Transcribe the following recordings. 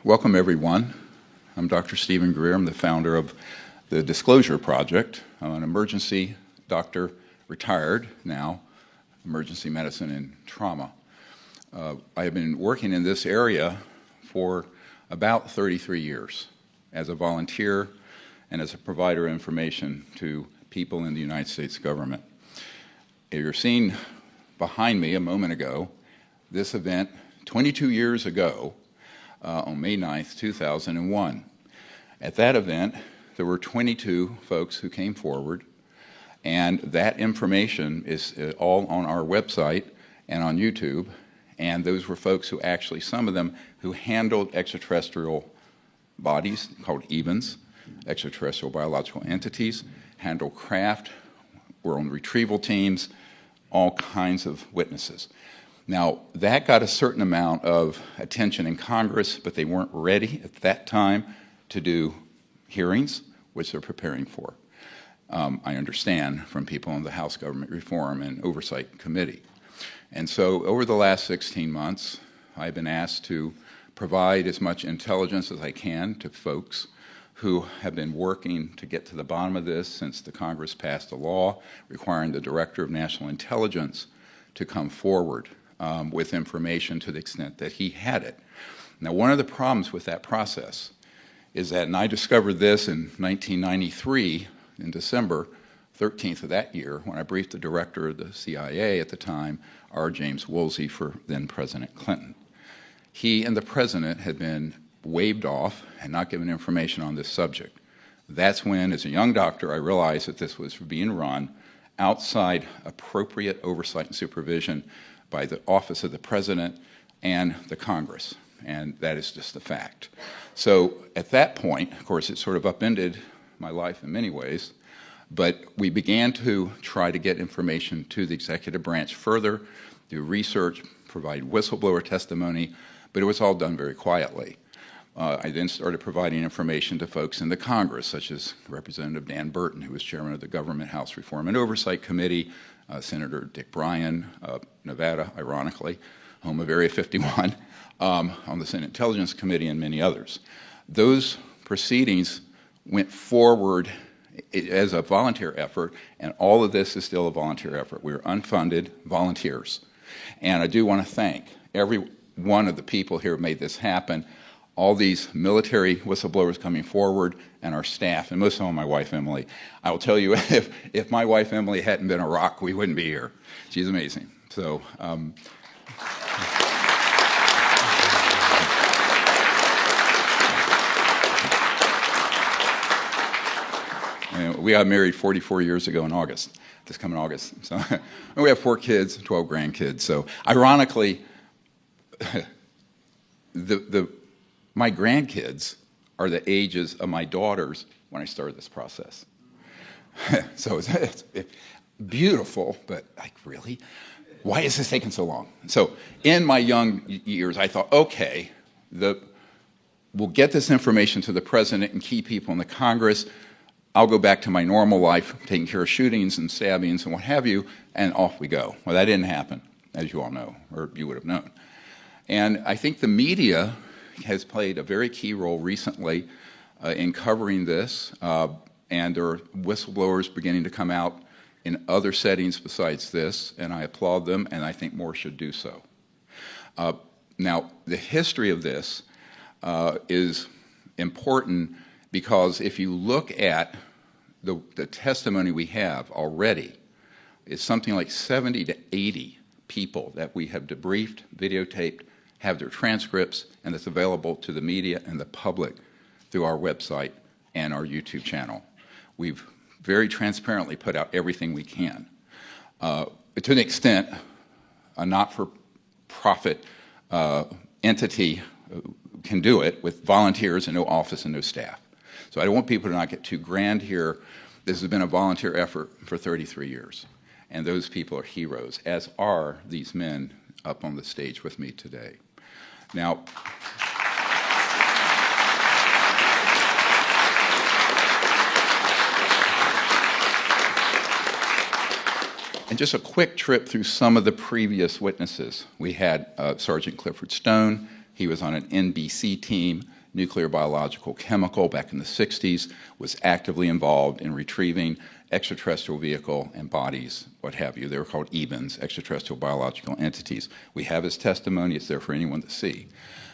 Welcome, everyone. I'm Dr. Stephen Greer. I'm the founder of the Disclosure Project. I'm an emergency doctor, retired now, emergency medicine and trauma. I have been working in this area for about 33 years as a volunteer and as a provider of information to people in the United States government. You're seeing behind me a moment ago this event 22 years ago on May 9th, 2001. At that event, there were 22 folks who came forward, and that information is all on our website and on YouTube, and those were folks who actually, some of them, who handled extraterrestrial bodies called EVANs, extraterrestrial biological entities, handled craft, were on retrieval teams, all kinds of witnesses. Now, that got a certain amount of attention in Congress, but they weren't ready at that time to do hearings, which they're preparing for. I understand from people on the House Government Reform and Oversight Committee. And so over the last 16 months, I've been asked to provide as much intelligence as I can to folks who have been working to get to the bottom of this since the Congress passed a law requiring the Director of National Intelligence to come forward with information to the extent that he had it. Now, one of the problems with that process is that, and I discovered this in 1993, in December 13th of that year, when I briefed the director of the CIA at the time, R. James Woolsey, for then President Clinton. He and the president had been waved off and not given information on this subject. That's when, as a young doctor, I realized that this was being run outside appropriate oversight and supervision by the Office of the President and the Congress, and that is just a fact. So at that point, of course, it sort of upended my life in many ways, but we began to try to get information to the executive branch further, do research, provide whistleblower testimony, but it was all done very quietly. I then started providing information to folks in the Congress, such as Representative Dan Burton, who was chairman of the Government House Reform and Oversight Committee, Senator Dick Bryan, Nevada, ironically, home of Area 51, on the Senate Intelligence Committee, and many others. Those proceedings went forward as a volunteer effort, and all of this is still a volunteer effort. We're unfunded volunteers. And I do want to thank every one of the people here who made this happen, all these military whistleblowers coming forward, and our staff, and most of all my wife, Emily. I will tell you, if my wife, Emily, hadn't been a rock, we wouldn't be here. She's amazing. So, we got married 44 years ago in August, this coming August. So we have 4 kids, 12 grandkids. So ironically, my grandkids are the ages of my daughters when I started this process. So it's beautiful, but like, really? Why is this taking so long? So in my young years, I thought, okay, we'll get this information to the president and key people in the Congress. I'll go back to my normal life, taking care of shootings and stabbings and what have you, and off we go. Well, that didn't happen, as you all know, or you would have known. And I think the media has played a very key role recently in covering this, and there are whistleblowers beginning to come out in other settings besides this, and I applaud them, and I think more should do so. Now, the history of this is important because if you look at the testimony we have already, it's something like 70 to 80 people that we have debriefed, videotaped, have their transcripts, and it's available to the media and the public through our website and our YouTube channel. We've very transparently put out everything we can. To an extent, a not-for-profit entity can do it with volunteers and no office and no staff. So I don't want people to not get too grand here. This has been a volunteer effort for 33 years, and those people are heroes, as are these men up on the stage with me today. Now, and just a quick trip through some of the previous witnesses. We had Sergeant Clifford Stone, He was on an NBC team, nuclear, biological, chemical, back in the 60s, was actively involved in retrieving extraterrestrial vehicle and bodies, what have you. They were called EBINs, extraterrestrial biological entities. We have his testimony. It's there for anyone to see.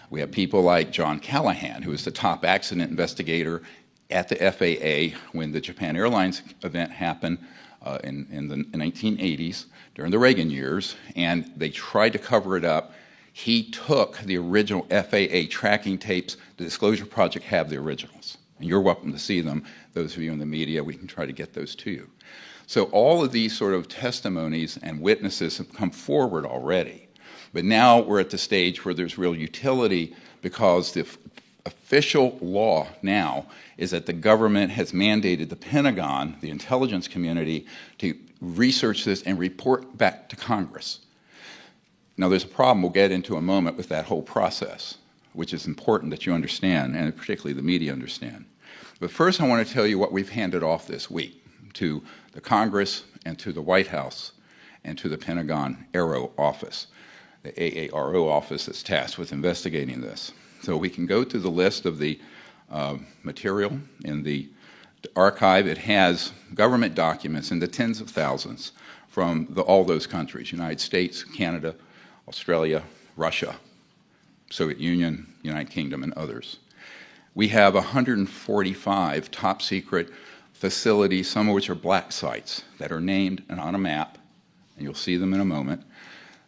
We have people like John Callahan, who was the top accident investigator at the FAA when the Japan Airlines event happened in the 1980s during the Reagan years, and they tried to cover it up. He took the original FAA tracking tapes. The Disclosure Project have the originals, and you're welcome to see them. Those of you in the media, we can try to get those to you. So all of these sort of testimonies and witnesses have come forward already. But now we're at the stage where there's real utility, because the official law now is that the government has mandated the Pentagon, the intelligence community, to research this and report back to Congress. Now, there's a problem we'll get into in a moment with that whole process, which is important that you understand, and particularly the media understand. But first, I want to tell you what we've handed off this week to the Congress and to the White House and to the Pentagon AARO office, the AARO office that's tasked with investigating this. So we can go to the list of the material in the archive. It has government documents in the tens of thousands from all those countries: United States, Canada, Australia, Russia, Soviet Union, United Kingdom, and others. We have 145 top secret facilities, some of which are black sites, that are named and on a map, and you'll see them in a moment.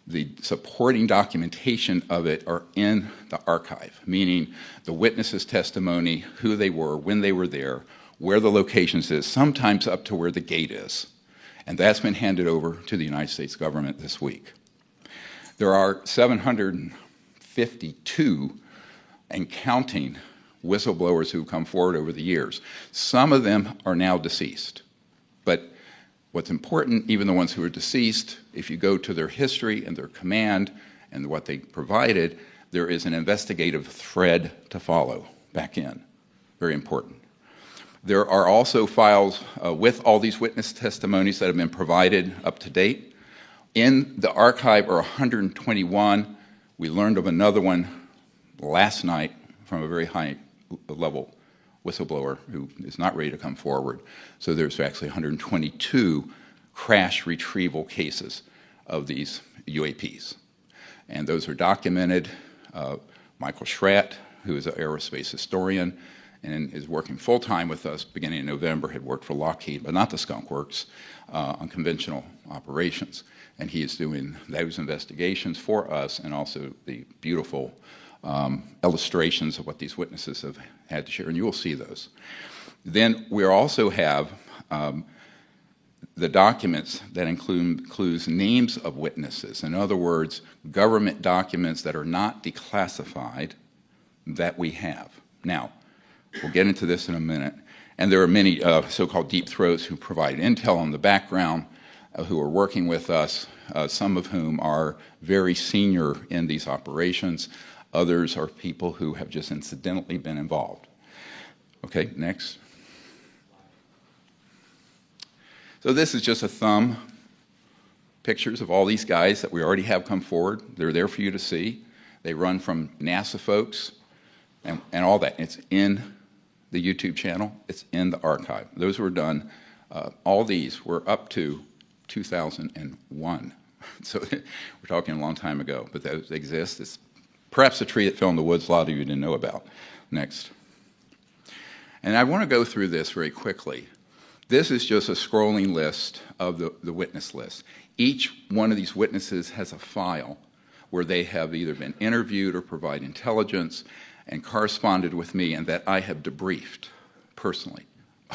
The supporting documentation of it are in the archive, meaning the witnesses' testimony, who they were, when they were there, where the locations is, sometimes up to where the gate is. And that's been handed over to the United States government this week. There are 752 and counting whistleblowers who've come forward over the years. Some of them are now deceased. But what's important, even the ones who are deceased, if you go to their history and their command and what they provided, there is an investigative thread to follow back in. Very important. There are also files with all these witness testimonies that have been provided up to date. In the archive are 121. We learned of another one last night from a very high-level whistleblower who is not ready to come forward. So there's actually 122 crash retrieval cases of these UAPs. And those are documented. Michael Schratt, who is an aerospace historian and is working full-time with us beginning in November, had worked for Lockheed, but not the Skunk Works, on conventional operations. And he is doing those investigations for us, and also the beautiful illustrations of what these witnesses have had to share, and you will see those. Then we also have the documents that includes names of witnesses. In other words, government documents that are not declassified that we have. Now, we'll get into this in a minute. And there are many so-called deep throats who provide intel in the background, who are working with us, some of whom are very senior in these operations. Others are people who have just incidentally been involved. Okay, next. So this is just a thumb pictures of all these guys that we already have come forward. They're there for you to see. They run from NASA folks and all that. It's in the YouTube channel. It's in the archive. Those were done. All these were up to 2001. So we're talking a long time ago, but those exist. It's perhaps a tree that fell in the woods a lot of you didn't know about. Next. And I want to go through this very quickly. This is just a scrolling list of the witness list. Each one of these witnesses has a file where they have either been interviewed or provide intelligence and corresponded with me, and that I have debriefed personally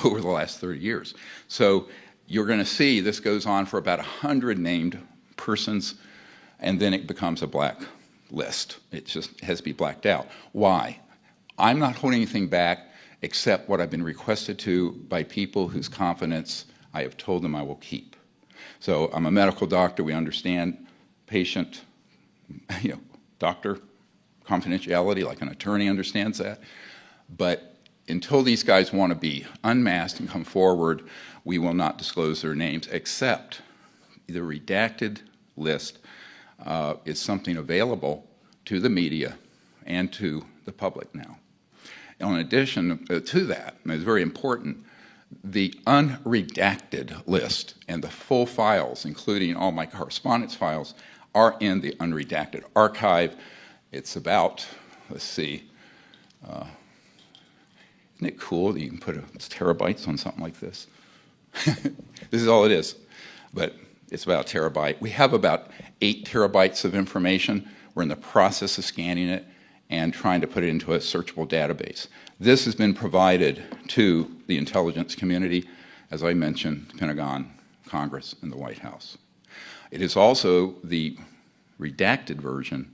over the last 30 years. So you're going to see this goes on for about 100 named persons, and then it becomes a black list. It just has to be blacked out. Why? I'm not holding anything back except what I've been requested to by people whose confidence I have told them I will keep. So I'm a medical doctor. We understand patient, doctor confidentiality, like an attorney understands that. But until these guys want to be unmasked and come forward, we will not disclose their names, except the redacted list is something available to the media and to the public now. And in addition to that, and it's very important, the unredacted list and the full files, including all my correspondence files, are in the unredacted archive. It's about, let's see, isn't it cool that you can put terabytes on something like this? This is all it is, but it's about a terabyte. We have about 8 terabytes of information. We're in the process of scanning it and trying to put it into a searchable database. This has been provided to the intelligence community, as I mentioned, Pentagon, Congress, and the White House. It is also the redacted version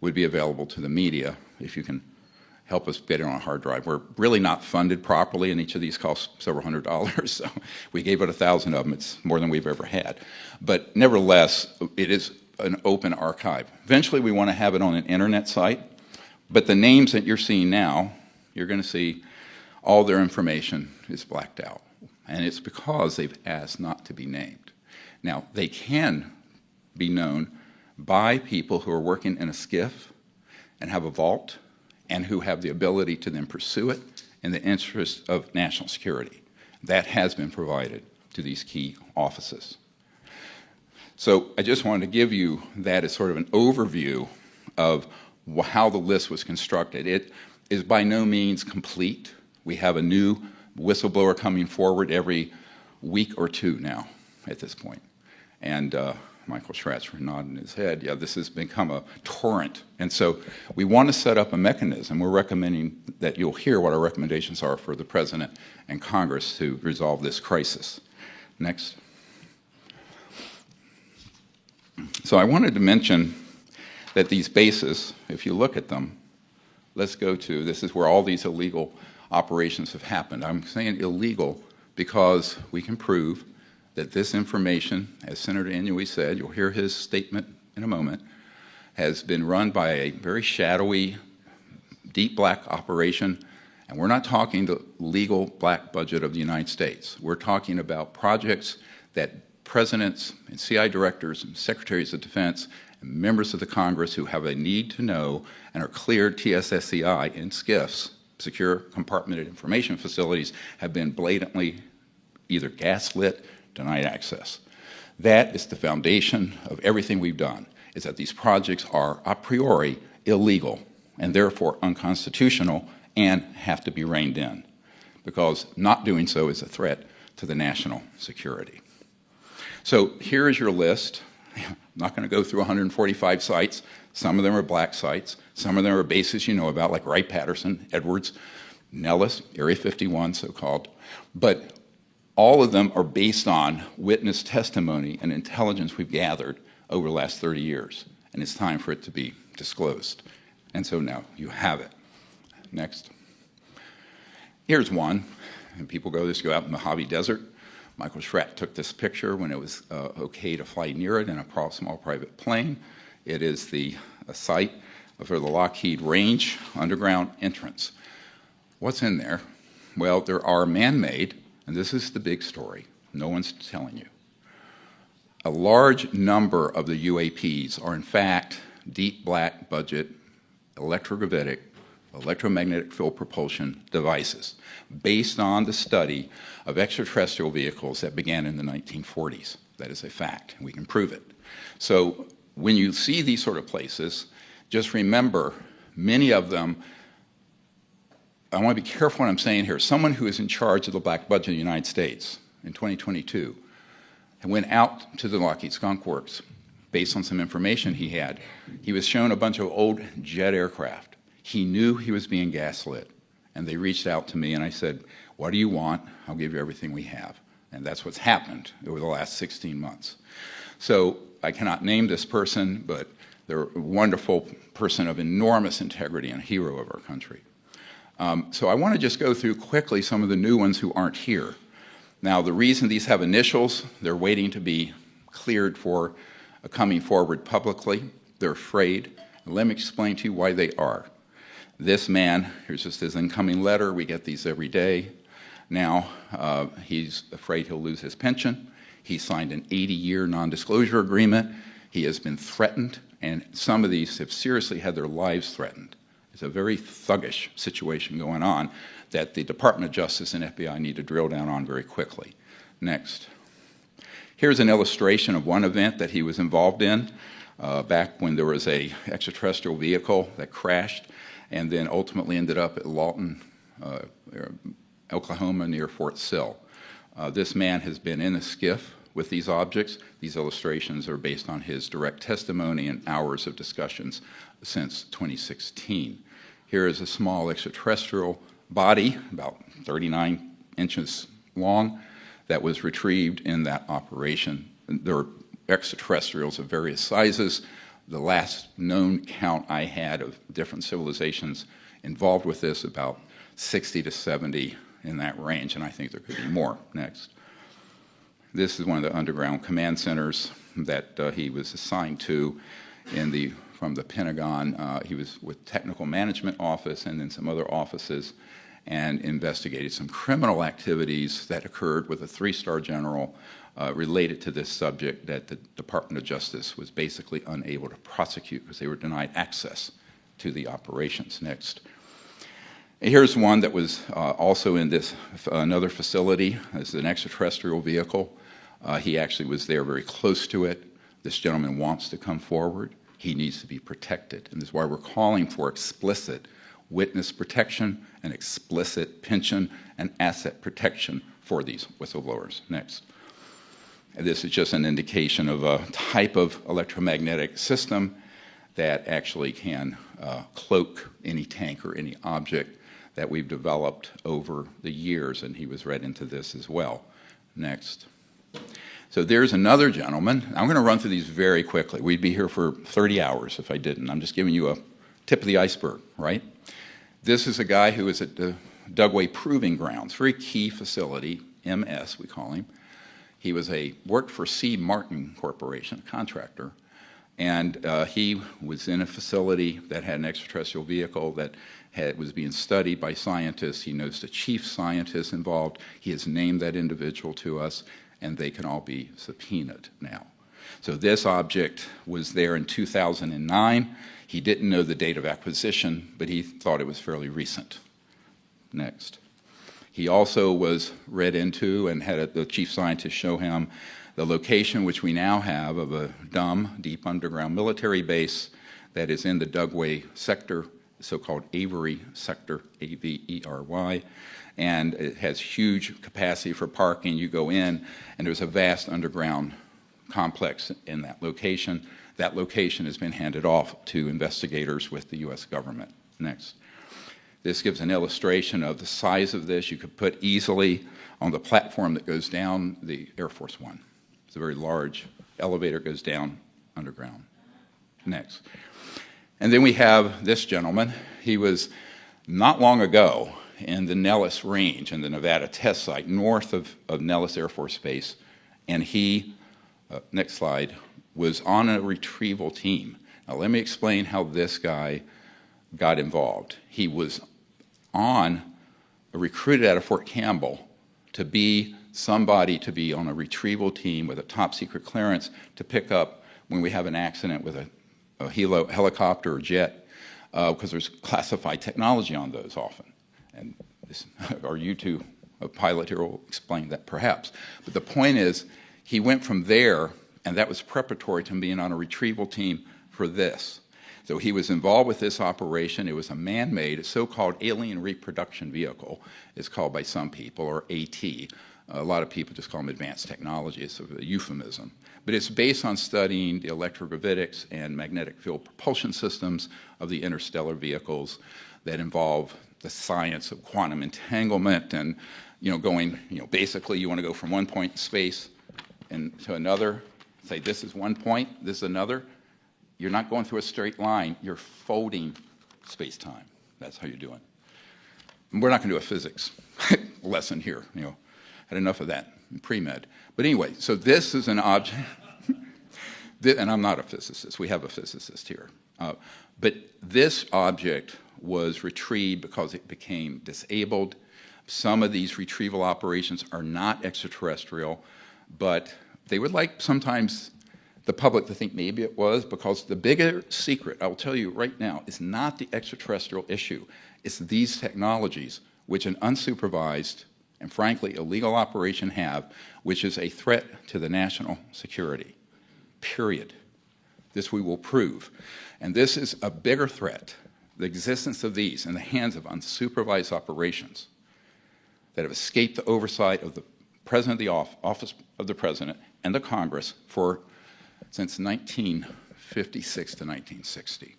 would be available to the media if you can help us get it on a hard drive. We're really not funded properly, and each of these costs several $100s, so we gave it 1,000 of them. It's more than we've ever had. But nevertheless, it is an open archive. Eventually, we want to have it on an internet site, but the names that you're seeing now, you're going to see all their information is blacked out, and it's because they've asked not to be named. Now, they can be known by people who are working in a SCIF and have a vault, and who have the ability to then pursue it in the interest of national security. That has been provided to these key offices. So I just wanted to give you that as sort of an overview of how the list was constructed. It is by no means complete. We have a new whistleblower coming forward every week or two now at this point. And Michael Schratzer nodding his head. Yeah, this has become a torrent. And so we want to set up a mechanism. We're recommending that you'll hear what our recommendations are for the President and Congress to resolve this crisis. Next. So I wanted to mention that these bases, if you look at them, let's go to, this is where all these illegal operations have happened. I'm saying illegal because we can prove that this information, as Senator Inouye said, you'll hear his statement in a moment, has been run by a very shadowy, deep black operation. And we're not talking the legal black budget of the United States. We're talking about projects that presidents and CI directors and secretaries of defense and members of the Congress who have a need to know and are cleared TSSCI in SCIFs, secure compartmented information facilities, have been blatantly either gaslit, denied access. That is the foundation of everything we've done, is that these projects are a priori illegal and therefore unconstitutional and have to be reined in, because not doing so is a threat to the national security. So here is your list. I'm not going to go through 145 sites. Some of them are black sites. Some of them are bases you know about, like Wright-Patterson, Edwards, Nellis, Area 51, so-called. But all of them are based on witness testimony and intelligence we've gathered over the last 30 years, and it's time for it to be disclosed. And so now you have it. Next. Here's one, and people go out in the Mojave Desert. Michael Schratt took this picture when it was okay to fly near it in a small private plane. It is the site for the Lockheed Range underground entrance. What's in there? Well, there are man-made, and this is the big story, no one's telling you. A large number of the UAPs are in fact deep black budget electrogravitic, electromagnetic field propulsion devices based on the study of extraterrestrial vehicles that began in the 1940s. That is a fact, and we can prove it. So when you see these sort of places, just remember many of them, I want to be careful what I'm saying here. Someone who is in charge of the black budget of the United States in 2022 and went out to the Lockheed Skunk Works based on some information he had. He was shown a bunch of old jet aircraft. He knew he was being gaslit, and they reached out to me, and I said, what do you want? I'll give you everything we have. And that's what's happened over the last 16 months. So I cannot name this person, but they're a wonderful person of enormous integrity and a hero of our country. So I want to just go through quickly some of the new ones who aren't here. Now, the reason these have initials, they're waiting to be cleared for coming forward publicly. They're afraid. Let me explain to you why they are. This man, here's just his incoming letter. We get these every day. Now, he's afraid he'll lose his pension. He signed an 80-year non-disclosure agreement. He has been threatened, and some of these have seriously had their lives threatened. It's a very thuggish situation going on that the Department of Justice and FBI need to drill down on very quickly. Next. Here's an illustration of one event that he was involved in back when there was a extraterrestrial vehicle that crashed and then ultimately ended up at Lawton, Oklahoma, near Fort Sill. This man has been in a skiff with these objects. These illustrations are based on his direct testimony and hours of discussions since 2016. Here is a small extraterrestrial body, about 39 inches long, that was retrieved in that operation. There are extraterrestrials of various sizes. The last known count I had of different civilizations involved with this, about 60 to 70 in that range, and I think there could be more. Next. This is one of the underground command centers that he was assigned to from the Pentagon. He was with Technical Management Office and then some other offices and investigated some criminal activities that occurred with a 3-star general related to this subject that the Department of Justice was basically unable to prosecute because they were denied access to the operations. Next. Here's one that was also in this another facility. It's an extraterrestrial vehicle. He actually was there very close to it. This gentleman wants to come forward. He needs to be protected. And this is why we're calling for explicit witness protection and explicit pension and asset protection for these whistleblowers. Next. And this is just an indication of a type of electromagnetic system that actually can cloak any tank or any object that we've developed over the years, and he was read into this as well. Next. So there's another gentleman. I'm going to run through these very quickly. We'd be here for 30 hours if I didn't. I'm just giving you a tip of the iceberg, right? This is a guy who is at the Dugway Proving Grounds, very key facility, MS we call him. He worked for C. Martin Corporation, a contractor, and he was in a facility that had an extraterrestrial vehicle that was being studied by scientists. He knows the chief scientist involved. He has named that individual to us, and they can all be subpoenaed now. So this object was there in 2009. He didn't know the date of acquisition, but he thought it was fairly recent. Next. He also was read into and had the chief scientist show him the location, which we now have, of a DUM, deep underground military base, that is in the Dugway sector, so-called Avery sector, A-V-E-R-Y, and it has huge capacity for parking. You go in, and there's a vast underground complex in that location. That location has been handed off to investigators with the U.S. government. Next. This gives an illustration of the size of this. You could put easily on the platform that goes down the Air Force One. It's a very large elevator, goes down underground. Next. And then we have this gentleman. He was not long ago in the Nellis Range in the Nevada test site north of Nellis Air Force Base, and he, next slide, was on a retrieval team. Now let me explain how this guy got involved. He was recruited out of Fort Campbell to be somebody to be on a retrieval team with a top secret clearance to pick up when we have an accident with a helicopter or jet, because there's classified technology on those often. And our YouTube pilot here will explain that perhaps. But the point is, he went from there, and that was preparatory to being on a retrieval team for this. So he was involved with this operation. It was a man-made, so-called alien reproduction vehicle, it's called by some people, or AT. A lot of people just call them advanced technology. It's a euphemism. But it's based on studying the electrogravitics and magnetic field propulsion systems of the interstellar vehicles that involve the science of quantum entanglement and, going, basically you want to go from one point in space and to another, say this is one point, this is another. You're not going through a straight line. You're folding space-time. That's how you're doing. And we're not going to do a physics lesson here. Had enough of that in pre-med. But anyway, so this is an object. And I'm not a physicist. We have a physicist here. But this object was retrieved because it became disabled. Some of these retrieval operations are not extraterrestrial, but they would like sometimes the public to think maybe it was, because the bigger secret, I'll tell you right now, is not the extraterrestrial issue. It's these technologies, which an unsupervised and frankly illegal operation have, which is a threat to the national security, period. This we will prove. And this is a bigger threat, the existence of these in the hands of unsupervised operations that have escaped the oversight of the President of the Office of the President and the Congress since 1956 to 1960.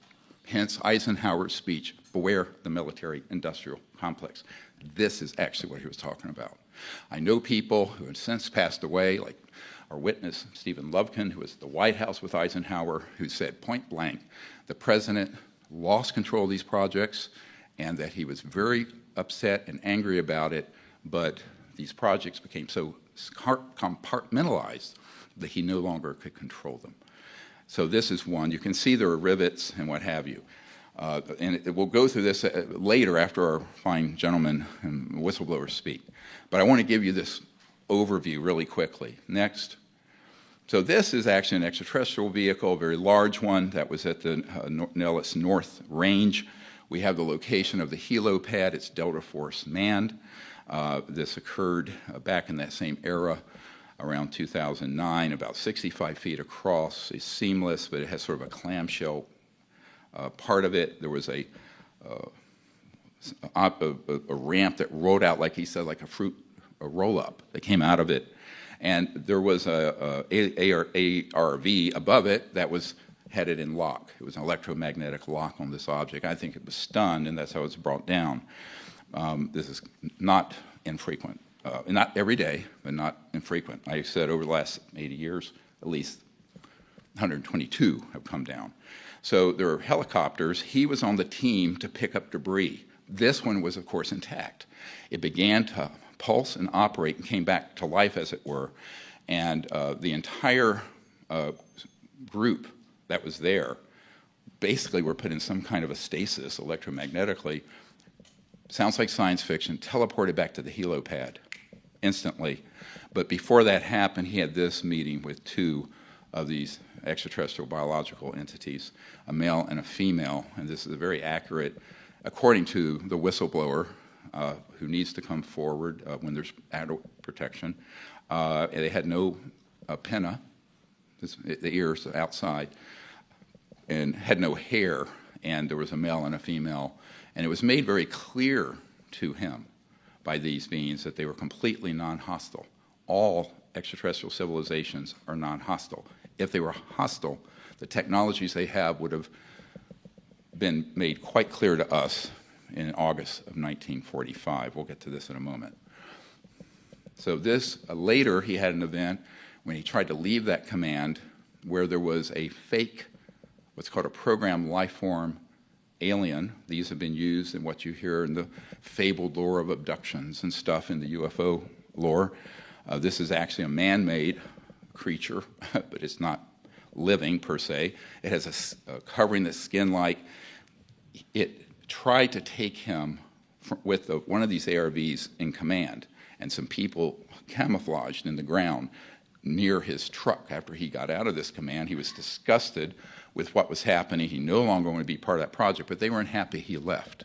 Hence Eisenhower's speech, beware the military-industrial complex. This is actually what he was talking about. I know people who have since passed away, like our witness, Stephen Lovekin, who was at the White House with Eisenhower, who said point blank, the president lost control of these projects and that he was very upset and angry about it, but these projects became so compartmentalized that he no longer could control them. So this is one. You can see there are rivets and what have you. And we'll go through this later after our fine gentlemen and whistleblowers speak. But I want to give you this overview really quickly. Next. So this is actually an extraterrestrial vehicle, a very large one that was at the Nellis North Range. We have the location of the helipad. It's Delta Force manned. This occurred back in that same era, around 2009, about 65 feet across. It's seamless, but it has sort of a clamshell part of it. There was a ramp that rolled out, like he said, like a roll-up that came out of it. And there was a ARV above it that was headed in lock. It was an electromagnetic lock on this object. I think it was stunned, and that's how it was brought down. This is not infrequent. Not every day, but not infrequent. I said over the last 80 years, at least 122 have come down. So there are helicopters. He was on the team to pick up debris. This one was, of course, intact. It began to pulse and operate and came back to life, as it were. And the entire group that was there basically were put in some kind of a stasis electromagnetically. Sounds like science fiction, teleported back to the helipad instantly. But before that happened, he had this meeting with two of these extraterrestrial biological entities, a male and a female, and this is a very accurate, according to the whistleblower, who needs to come forward when there's adult protection. They had no pinna, the ears outside, and had no hair, and there was a male and a female. And it was made very clear to him by these beings that they were completely non-hostile. All extraterrestrial civilizations are non-hostile. If they were hostile, the technologies they have would have been made quite clear to us in August of 1945. We'll get to this in a moment. So this, later he had an event when he tried to leave that command where there was a fake, what's called a programmed life form alien. These have been used in what you hear in the fabled lore of abductions and stuff in the UFO lore. This is actually a man-made creature, but it's not living per se. It has a covering that's skin-like. It tried to take him with one of these ARVs in command, and some people camouflaged in the ground near his truck. After he got out of this command, he was disgusted with what was happening. He no longer wanted to be part of that project, but they weren't happy he left.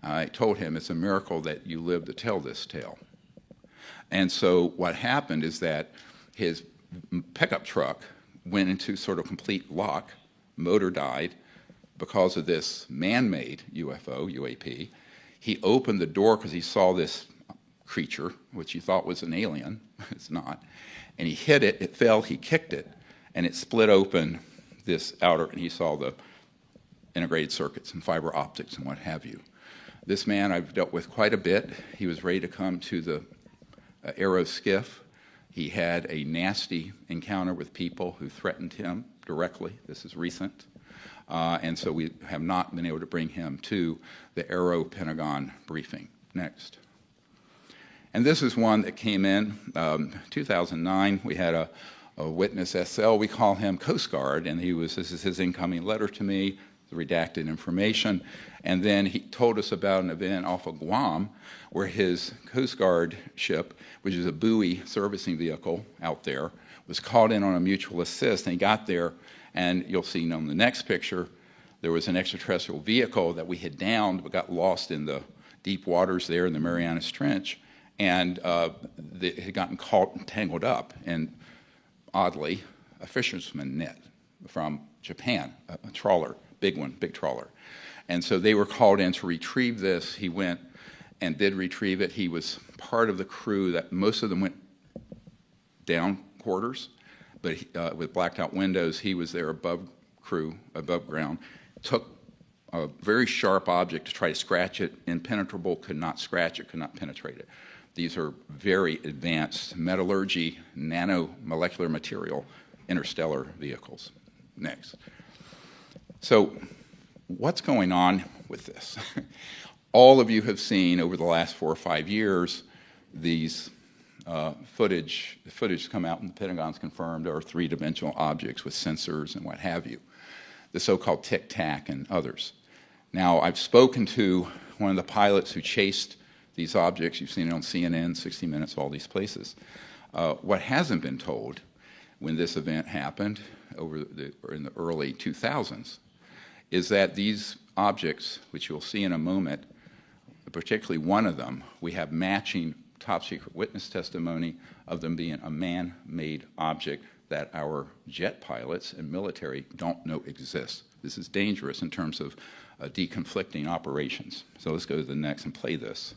I told him, it's a miracle that you lived to tell this tale. And so what happened is that his pickup truck went into sort of complete lock, motor died because of this man-made UFO, UAP. He opened the door because he saw this creature, which he thought was an alien. It's not. And he hit it, it fell, he kicked it, and it split open this outer, and he saw the integrated circuits and fiber optics and what have you. This man I've dealt with quite a bit. He was ready to come to the aero skiff. He had a nasty encounter with people who threatened him directly. This is recent. And so we have not been able to bring him to the Aero Pentagon briefing. Next. And this is one that came in 2009. We had a witness SL, we call him Coast Guard, and this is his incoming letter to me, the redacted information. And then he told us about an event off of Guam where his Coast Guard ship, which is a buoy servicing vehicle out there, was called in on a mutual assist, and he got there, and you'll see on the next picture, there was an extraterrestrial vehicle that we had downed but got lost in the deep waters there in the Marianas Trench, and it had gotten caught and tangled up in, oddly, a fisherman's net from Japan, a trawler, big one, big trawler. And so they were called in to retrieve this. He went and did retrieve it. He was part of the crew that most of them went down quarters, but with blacked out windows, he was there above ground, took a very sharp object to try to scratch it, impenetrable, could not scratch it, could not penetrate it. These are very advanced metallurgy, nanomolecular material, interstellar vehicles. Next. So what's going on with this? All of you have seen over the last 4 or 5 years these footage come out, and the Pentagon's confirmed are three-dimensional objects with sensors and what have you, the so-called Tic Tac and others. Now, I've spoken to one of the pilots who chased these objects. You've seen it on CNN, 60 Minutes, all these places. What hasn't been told when this event happened in the early 2000s is that these objects, which you'll see in a moment, particularly one of them, we have matching top secret witness testimony of them being a man-made object that our jet pilots and military don't know exists. This is dangerous in terms of deconflicting operations. So let's go to the next and play this.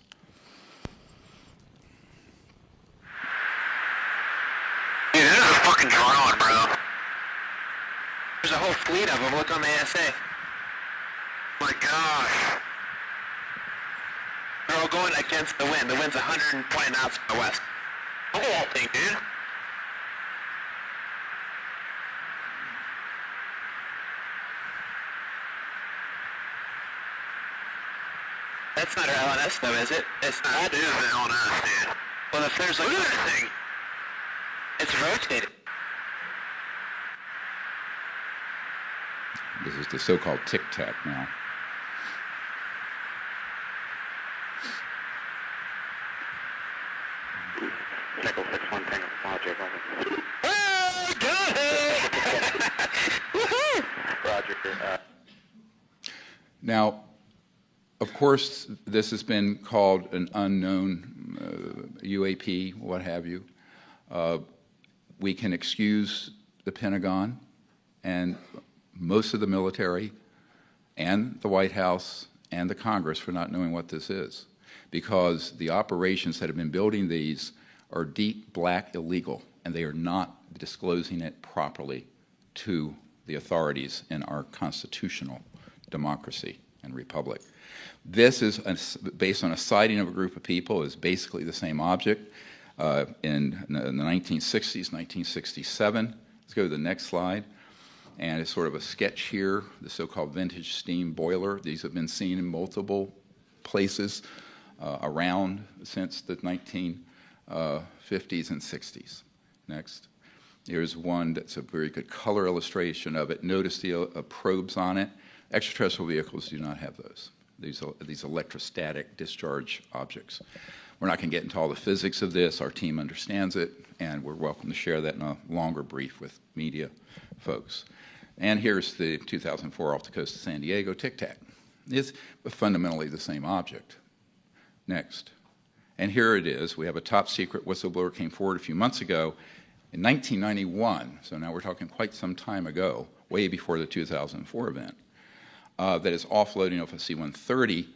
Dude, this is a fucking drone, bro. There's a whole fleet of them. Look on the ASA. My gosh. They're all going against the wind. The wind's 120 knots from the west. Look at that thing, dude. That's not our LNS though, is it? It's not. That is the LNS, dude. Well, if there's like... Look at that thing. It's rotated. This is the so-called Tic Tac now. Nickel 6-1 Tango Project. Oh, got it! Woohoo! Roger. Now, of course, this has been called an unknown UAP, what have you. We can excuse the Pentagon and most of the military and the White House and the Congress for not knowing what this is, because the operations that have been building these are deep black illegal, and they are not disclosing it properly to the authorities in our constitutional democracy and republic. This is based on a sighting of a group of people, is basically the same object in the 1960s, 1967. Let's go to the next slide. And it's sort of a sketch here, the so-called vintage steam boiler. These have been seen in multiple places around since the 1950s and 60s. Next. Here's one that's a very good color illustration of it. Notice the probes on it. Extraterrestrial vehicles do not have those. These electrostatic discharge objects. We're not going to get into all the physics of this. Our team understands it, and we're welcome to share that in a longer brief with media folks. And here's the 2004 off the coast of San Diego Tic Tac. It's fundamentally the same object. Next. And here it is. We have a top secret whistleblower came forward a few months ago in 1991, so now we're talking quite some time ago, way before the 2004 event, that is offloading off a C-130,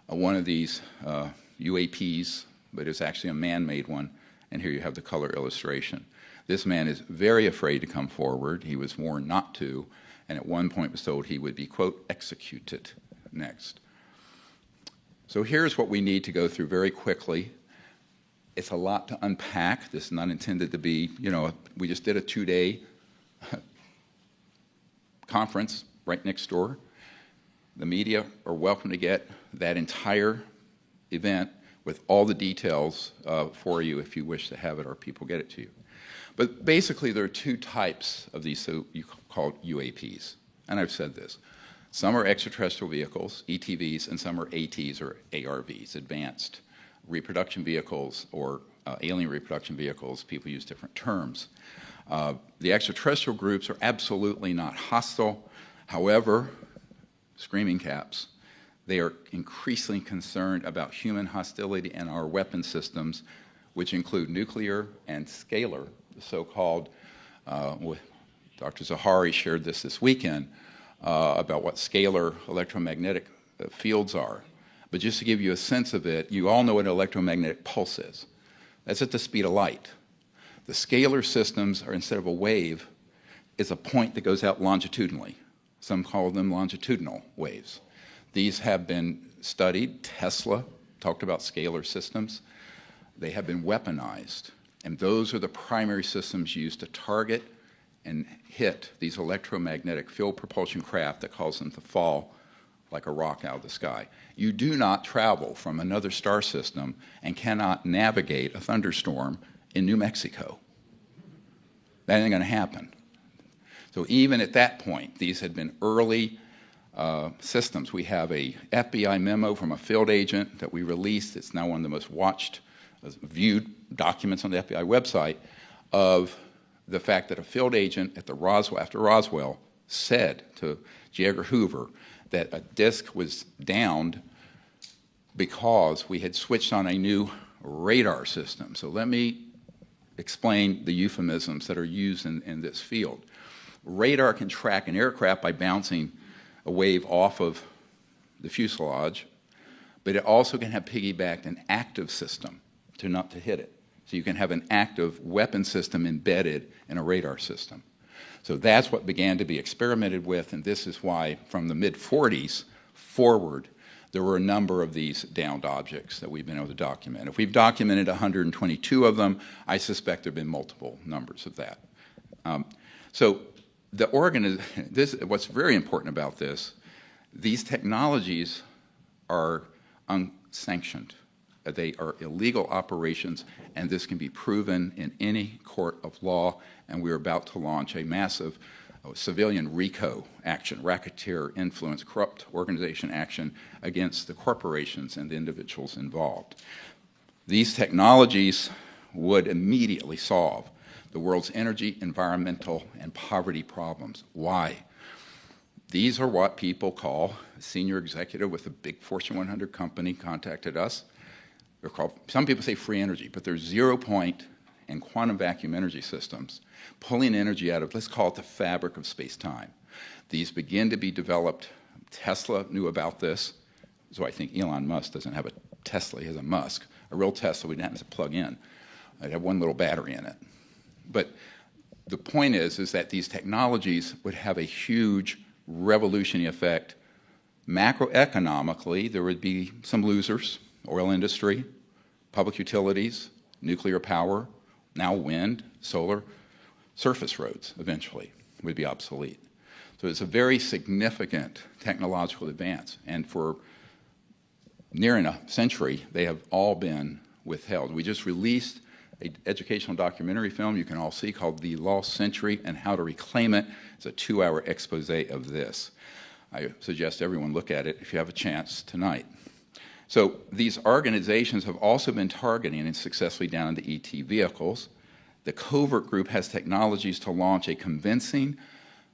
one of these UAPs, but it's actually a man-made one, and here you have the color illustration. This man is very afraid to come forward. He was warned not to, and at one point was told he would be, quote, executed. Next. So here's what we need to go through very quickly. It's a lot to unpack. This is not intended to be, we just did a 2-day conference right next door. The media are welcome to get that entire event with all the details for you if you wish to have it, or people get it to you. But basically, there are two types of these so-called UAPs, and I've said this. Some are extraterrestrial vehicles, ETVs, and some are ATs or ARVs, advanced reproduction vehicles or alien reproduction vehicles. People use different terms. The extraterrestrial groups are absolutely not hostile. However, screaming caps, they are increasingly concerned about human hostility and our weapon systems, which include nuclear and scalar, the so-called, Dr. Zahari shared this weekend, about what scalar electromagnetic fields are. But just to give you a sense of it, you all know what an electromagnetic pulse is. That's at the speed of light. The scalar systems are, instead of a wave, is a point that goes out longitudinally. Some call them longitudinal waves. These have been studied. Tesla talked about scalar systems. They have been weaponized, and those are the primary systems used to target and hit these electromagnetic field propulsion craft that cause them to fall like a rock out of the sky. You do not travel from another star system and cannot navigate a thunderstorm in New Mexico. That ain't going to happen. So even at that point, these had been early systems. We have a FBI memo from a field agent that we released. It's now one of the most watched, viewed documents on the FBI website of the fact that a field agent at the after Roswell said to J. Edgar Hoover that a disk was downed because we had switched on a new radar system. So let me explain the euphemisms that are used in this field. Radar can track an aircraft by bouncing a wave off of the fuselage, but it also can have piggybacked an active system to hit it. So you can have an active weapon system embedded in a radar system. So that's what began to be experimented with, and this is why from the mid-40s forward, there were a number of these downed objects that we've been able to document. If we've documented 122 of them, I suspect there have been multiple numbers of that. So what's very important about this, these technologies are unsanctioned. They are illegal operations, and this can be proven in any court of law, and we're about to launch a massive civilian RICO action, racketeer influence, corrupt organization action against the corporations and the individuals involved. These technologies would immediately solve the world's energy, environmental, and poverty problems. Why? These are what people call, a senior executive with a big Fortune 100 company contacted us. They're called, some people say free energy, but they're zero-point and quantum vacuum energy systems, pulling energy out of, let's call it the fabric of space-time. These begin to be developed. Tesla knew about this, so I think Elon Musk doesn't have a Tesla, he has a Musk. A real Tesla we didn't have to plug in. I'd have one little battery in it. But the point is that these technologies would have a huge revolutionary effect. Macroeconomically, there would be some losers, oil industry, public utilities, nuclear power, now wind, solar, surface roads eventually would be obsolete. So it's a very significant technological advance, and for nearing a century, they have all been withheld. We just released an educational documentary film you can all see called The Lost Century and How to Reclaim It. It's a 2-hour expose of this. I suggest everyone look at it if you have a chance tonight. So these organizations have also been targeting and successfully down the ET vehicles. The covert group has technologies to launch a convincing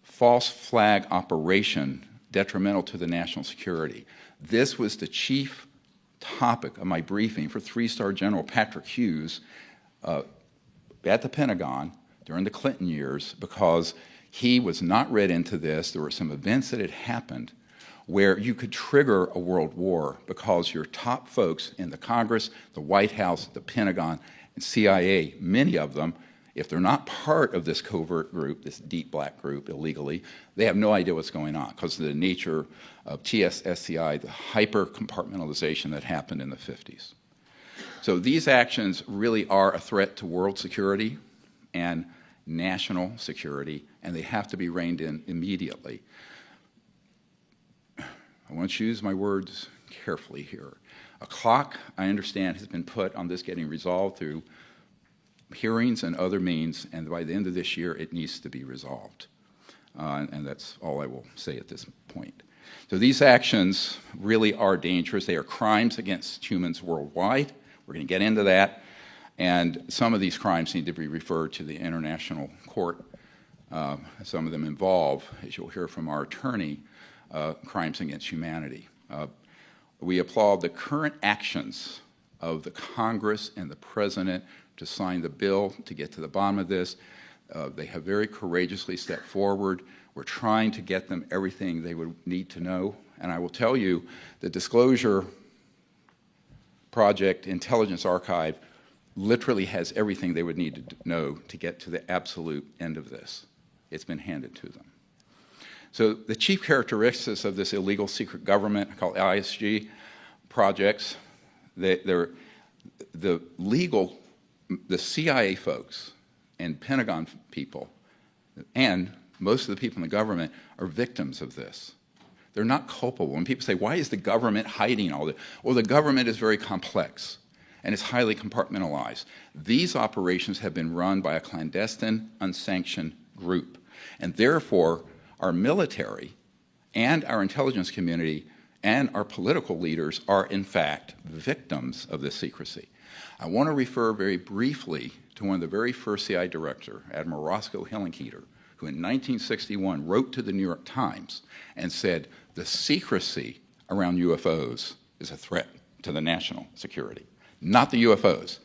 false flag operation detrimental to the national security. This was the chief topic of my briefing for 3-star General Patrick Hughes at the Pentagon during the Clinton years, because he was not read into this. There were some events that had happened where you could trigger a world war because your top folks in the Congress, the White House, the Pentagon, and CIA, many of them, if they're not part of this covert group, this deep black group illegally, they have no idea what's going on because of the nature of TSSCI, the hyper-compartmentalization that happened in the 50s. So these actions really are a threat to world security and national security, and they have to be reined in immediately. I want to choose my words carefully here. A clock, I understand, has been put on this getting resolved through hearings and other means, and by the end of this year, it needs to be resolved. And that's all I will say at this point. So these actions really are dangerous. They are crimes against humans worldwide. We're going to get into that. And some of these crimes need to be referred to the international court. Some of them involve, as you'll hear from our attorney, crimes against humanity. We applaud the current actions of the Congress and the President to sign the bill to get to the bottom of this. They have very courageously stepped forward. We're trying to get them everything they would need to know. And I will tell you, the Disclosure Project Intelligence Archive literally has everything they would need to know to get to the absolute end of this. It's been handed to them. So the chief characteristics of this illegal secret government called ISG projects, the CIA folks and Pentagon people and most of the people in the government are victims of this. They're not culpable. When people say, why is the government hiding all this? Well, the government is very complex and it's highly compartmentalized. These operations have been run by a clandestine, unsanctioned group. And therefore, our military and our intelligence community and our political leaders are, in fact, victims of this secrecy. I want to refer very briefly to one of the very first CIA director, Admiral Roscoe Hillenkoetter, who in 1961 wrote to the New York Times and said, the secrecy around UFOs is a threat to the national security, not the UFOs.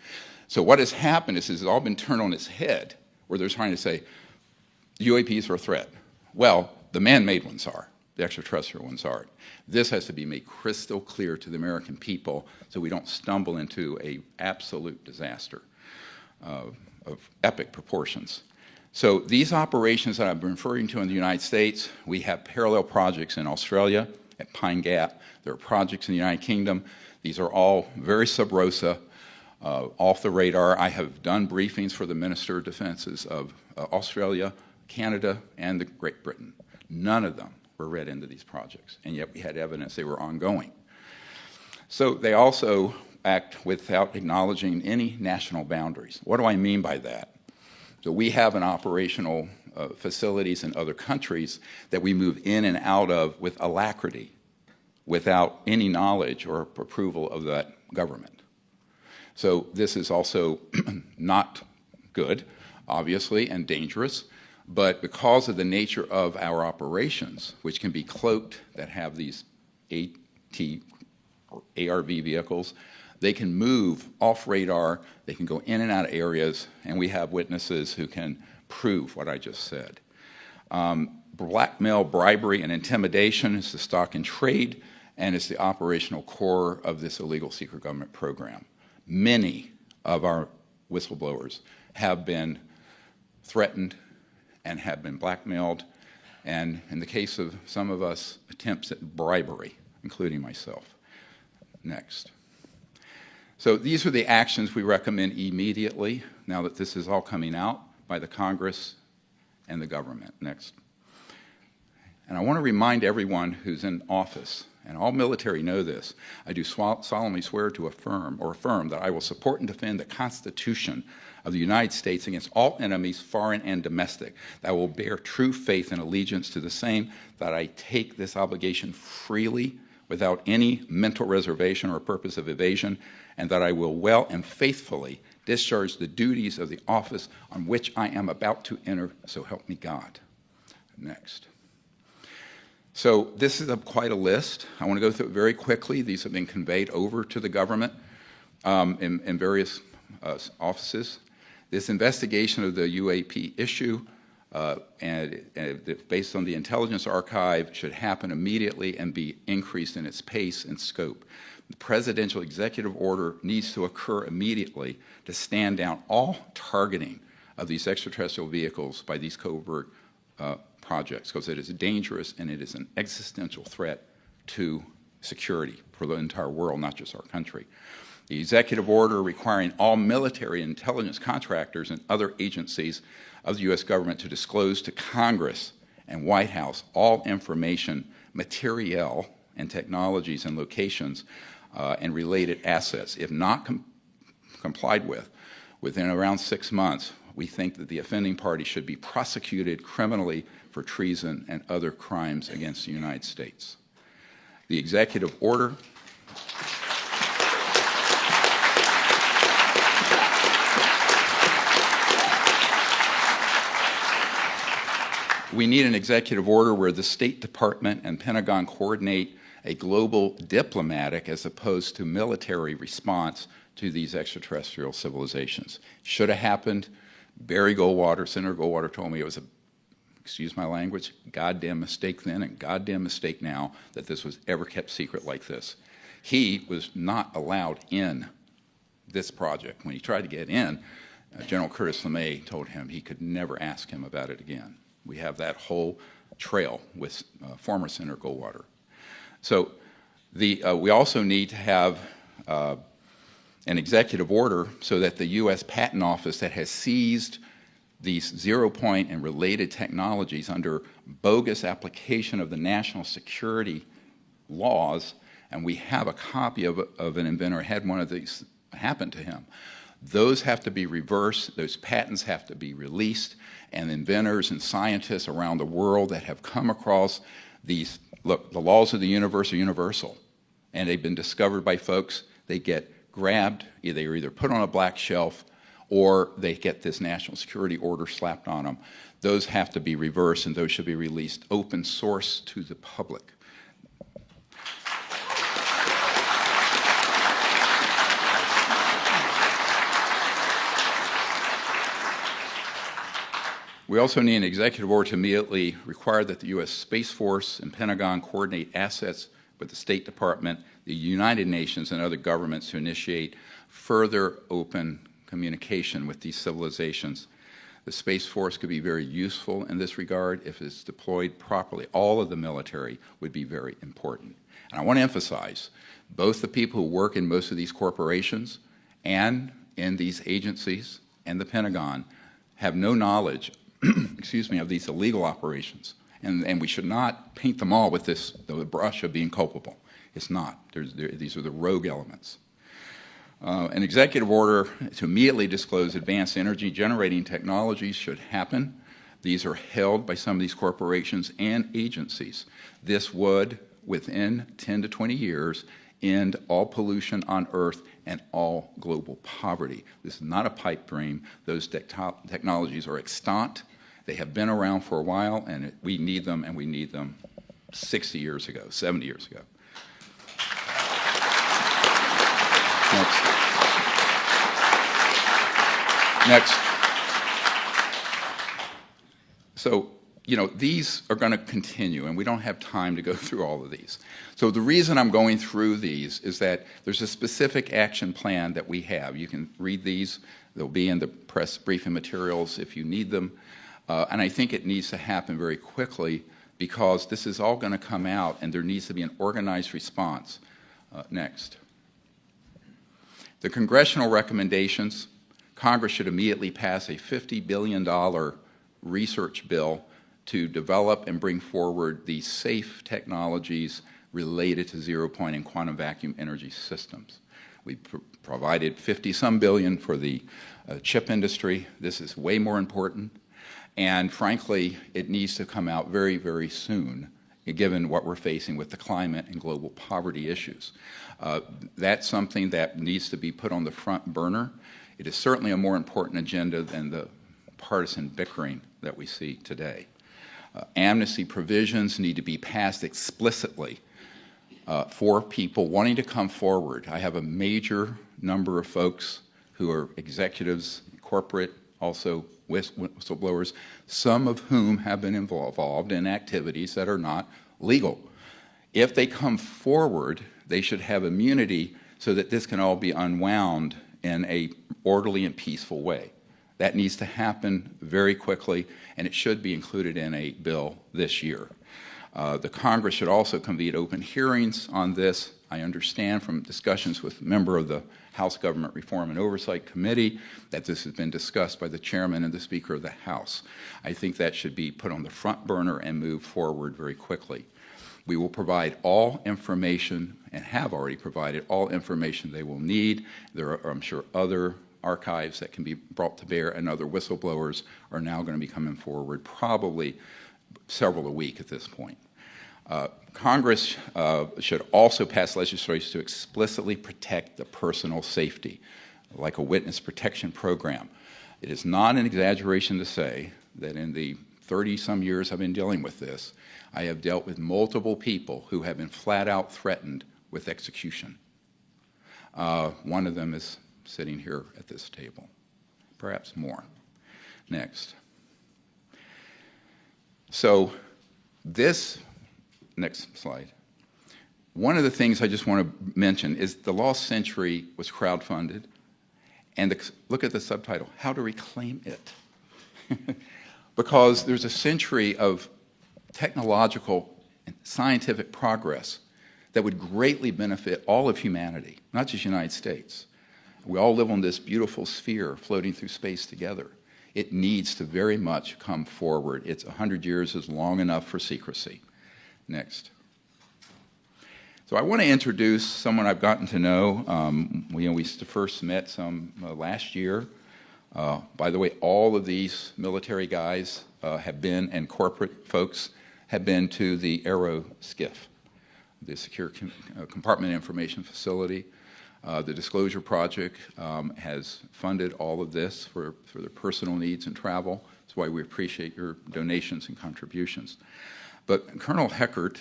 So what has happened is it's all been turned on its head, where they're trying to say, UAPs are a threat. Well, the man-made ones are. The extraterrestrial ones aren't. This has to be made crystal clear to the American people so we don't stumble into an absolute disaster of epic proportions. So these operations that I've been referring to in the United States, we have parallel projects in Australia at Pine Gap. There are projects in the United Kingdom. These are all very sub rosa, off the radar. I have done briefings for the Minister of Defenses of Australia, Canada, and Great Britain. None of them were read into these projects, and yet we had evidence they were ongoing. So they also act without acknowledging any national boundaries. What do I mean by that? So we have an operational facilities in other countries that we move in and out of with alacrity, without any knowledge or approval of that government. So this is also not good, obviously, and dangerous. But because of the nature of our operations, which can be cloaked, that have these AT or ARV vehicles, they can move off radar, they can go in and out of areas, and we have witnesses who can prove what I just said. Blackmail, bribery, and intimidation is the stock and trade, and it's the operational core of this illegal secret government program. Many of our whistleblowers have been threatened and have been blackmailed, and in the case of some of us, attempts at bribery, including myself. Next. So these are the actions we recommend immediately, now that this is all coming out by the Congress and the government. Next. And I want to remind everyone who's in office, and all military know this, I do solemnly swear to affirm that I will support and defend the Constitution of the United States against all enemies, foreign and domestic, that I will bear true faith and allegiance to the same, that I take this obligation freely without any mental reservation or purpose of evasion, and that I will well and faithfully discharge the duties of the office on which I am about to enter, so help me God. Next. So this is quite a list. I want to go through it very quickly. These have been conveyed over to the government in various offices. This investigation of the UAP issue, and based on the intelligence archive, should happen immediately and be increased in its pace and scope. The presidential executive order needs to occur immediately to stand down all targeting of these extraterrestrial vehicles by these covert projects, because it is dangerous and it is an existential threat to security for the entire world, not just our country. The executive order requiring all military intelligence contractors and other agencies of the U.S. government to disclose to Congress and White House all information, materiel, and technologies and locations and related assets. If not complied with, within around 6 months, we think that the offending party should be prosecuted criminally for treason and other crimes against the United States. The executive order We need an executive order where the State Department and Pentagon coordinate a global diplomatic as opposed to military response to these extraterrestrial civilizations. Should have happened. Barry Goldwater, Senator Goldwater, told me it was a, excuse my language, goddamn mistake then and goddamn mistake now that this was ever kept secret like this. He was not allowed in this project. When he tried to get in, General Curtis LeMay told him he could never ask him about it again. We have that whole trail with former Senator Goldwater. So we also need to have an executive order so that the U.S. Patent Office that has seized these zero-point and related technologies under bogus application of the national security laws, and we have a copy of an inventor had one of these happen to him. Those have to be reversed, those patents have to be released, and inventors and scientists around the world that have come across these, look, the laws of the universe are universal, and they've been discovered by folks, they get grabbed, they are either put on a black shelf or they get this national security order slapped on them. Those have to be reversed and those should be released open source to the public. We also need an executive order to immediately require that the U.S. Space Force and Pentagon coordinate assets with the State Department, the United Nations, and other governments to initiate further open communication with these civilizations. The Space Force could be very useful in this regard if it's deployed properly. All of the military would be very important. And I want to emphasize, both the people who work in most of these corporations and in these agencies and the Pentagon have no knowledge excuse me, of these illegal operations. And we should not paint them all with the brush of being culpable. It's not. These are the rogue elements. An executive order to immediately disclose advanced energy generating technologies should happen. These are held by some of these corporations and agencies. This would, within 10 to 20 years, end all pollution on Earth and all global poverty. This is not a pipe dream. Those technologies are extant. They have been around for a while, and we need them, and we need them 60 years ago, 70 years ago. Next. So, these are going to continue, and we don't have time to go through all of these. So the reason I'm going through these is that there's a specific action plan that we have. You can read these. They'll be in the press briefing materials if you need them. And I think it needs to happen very quickly because this is all going to come out, and there needs to be an organized response. Next. The congressional recommendations, Congress should immediately pass a $50 billion research bill to develop and bring forward the safe technologies related to zero-point and quantum vacuum energy systems. We provided 50-some billion for the chip industry. This is way more important. And frankly, it needs to come out very, very soon, given what we're facing with the climate and global poverty issues. That's something that needs to be put on the front burner. It is certainly a more important agenda than the partisan bickering that we see today. Amnesty provisions need to be passed explicitly for people wanting to come forward. I have a major number of folks who are executives, corporate, also whistleblowers, some of whom have been involved in activities that are not legal. If they come forward, they should have immunity so that this can all be unwound in an orderly and peaceful way. That needs to happen very quickly, and it should be included in a bill this year. The Congress should also convene open hearings on this. I understand from discussions with a member of the House Government Reform and Oversight Committee that this has been discussed by the chairman and the Speaker of the House. I think that should be put on the front burner and move forward very quickly. We will provide all information, and have already provided all information they will need. There are, I'm sure, other archives that can be brought to bear, and other whistleblowers are now going to be coming forward, probably several a week at this point. Congress should also pass legislation to explicitly protect the personal safety, like a witness protection program. It is not an exaggeration to say that in the 30-some years I've been dealing with this, I have dealt with multiple people who have been flat out threatened with execution. One of them is sitting here at this table, perhaps more. Next. So this, next slide. One of the things I just want to mention is The Lost Century was crowdfunded, and look at the subtitle, How to Reclaim It. Because there's a century of technological and scientific progress that would greatly benefit all of humanity, not just the United States. We all live on this beautiful sphere floating through space together. It needs to very much come forward. It's 100 years is long enough for secrecy. Next. So I want to introduce someone I've gotten to know. We first met last year. By the way, all of these military guys have been, and corporate folks have been to the Aero SCIF, the Secure Compartment Information Facility. The Disclosure Project has funded all of this for their personal needs and travel. That's why we appreciate your donations and contributions. But Colonel Heckert,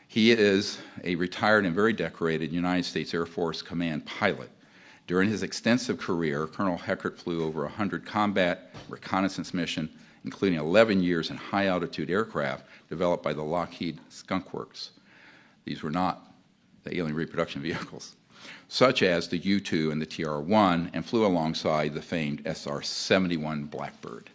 he is a retired and very decorated United States Air Force Command pilot. During his extensive career, Colonel Heckert flew over 100 combat reconnaissance missions, including 11 years in high-altitude aircraft developed by the Lockheed Skunk Works. These were not the alien reproduction vehicles, such as the U-2 and the TR-1, and flew alongside the famed SR-71 Blackbird.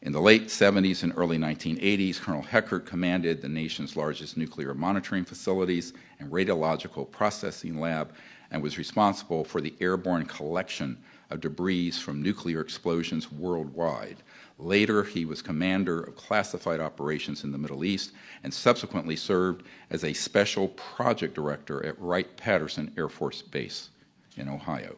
In the late 70s and early 1980s, Colonel Heckert commanded the nation's largest nuclear monitoring facilities and radiological processing lab, and was responsible for the airborne collection of debris from nuclear explosions worldwide. Later, he was commander of classified operations in the Middle East and subsequently served as a special project director at Wright-Patterson Air Force Base in Ohio,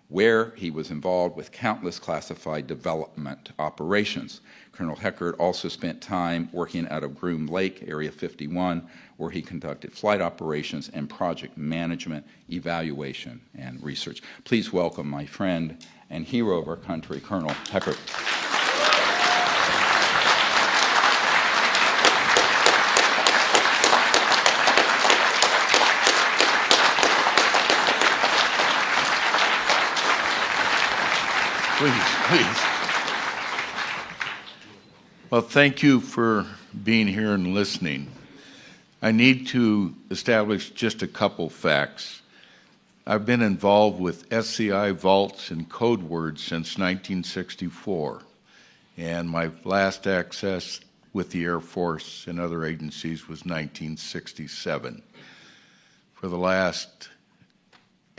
where he was involved with countless classified development operations. Colonel Heckert also spent time working out of Groom Lake, Area 51, where he conducted flight operations and project management, evaluation, and research. Please welcome my friend and hero of our country, Colonel Heckert. Please. Well, thank you for being here and listening. I need to establish just a couple facts. I've been involved with SCI vaults and code words since 1964, and my last access with the Air Force and other agencies was 1967. For the last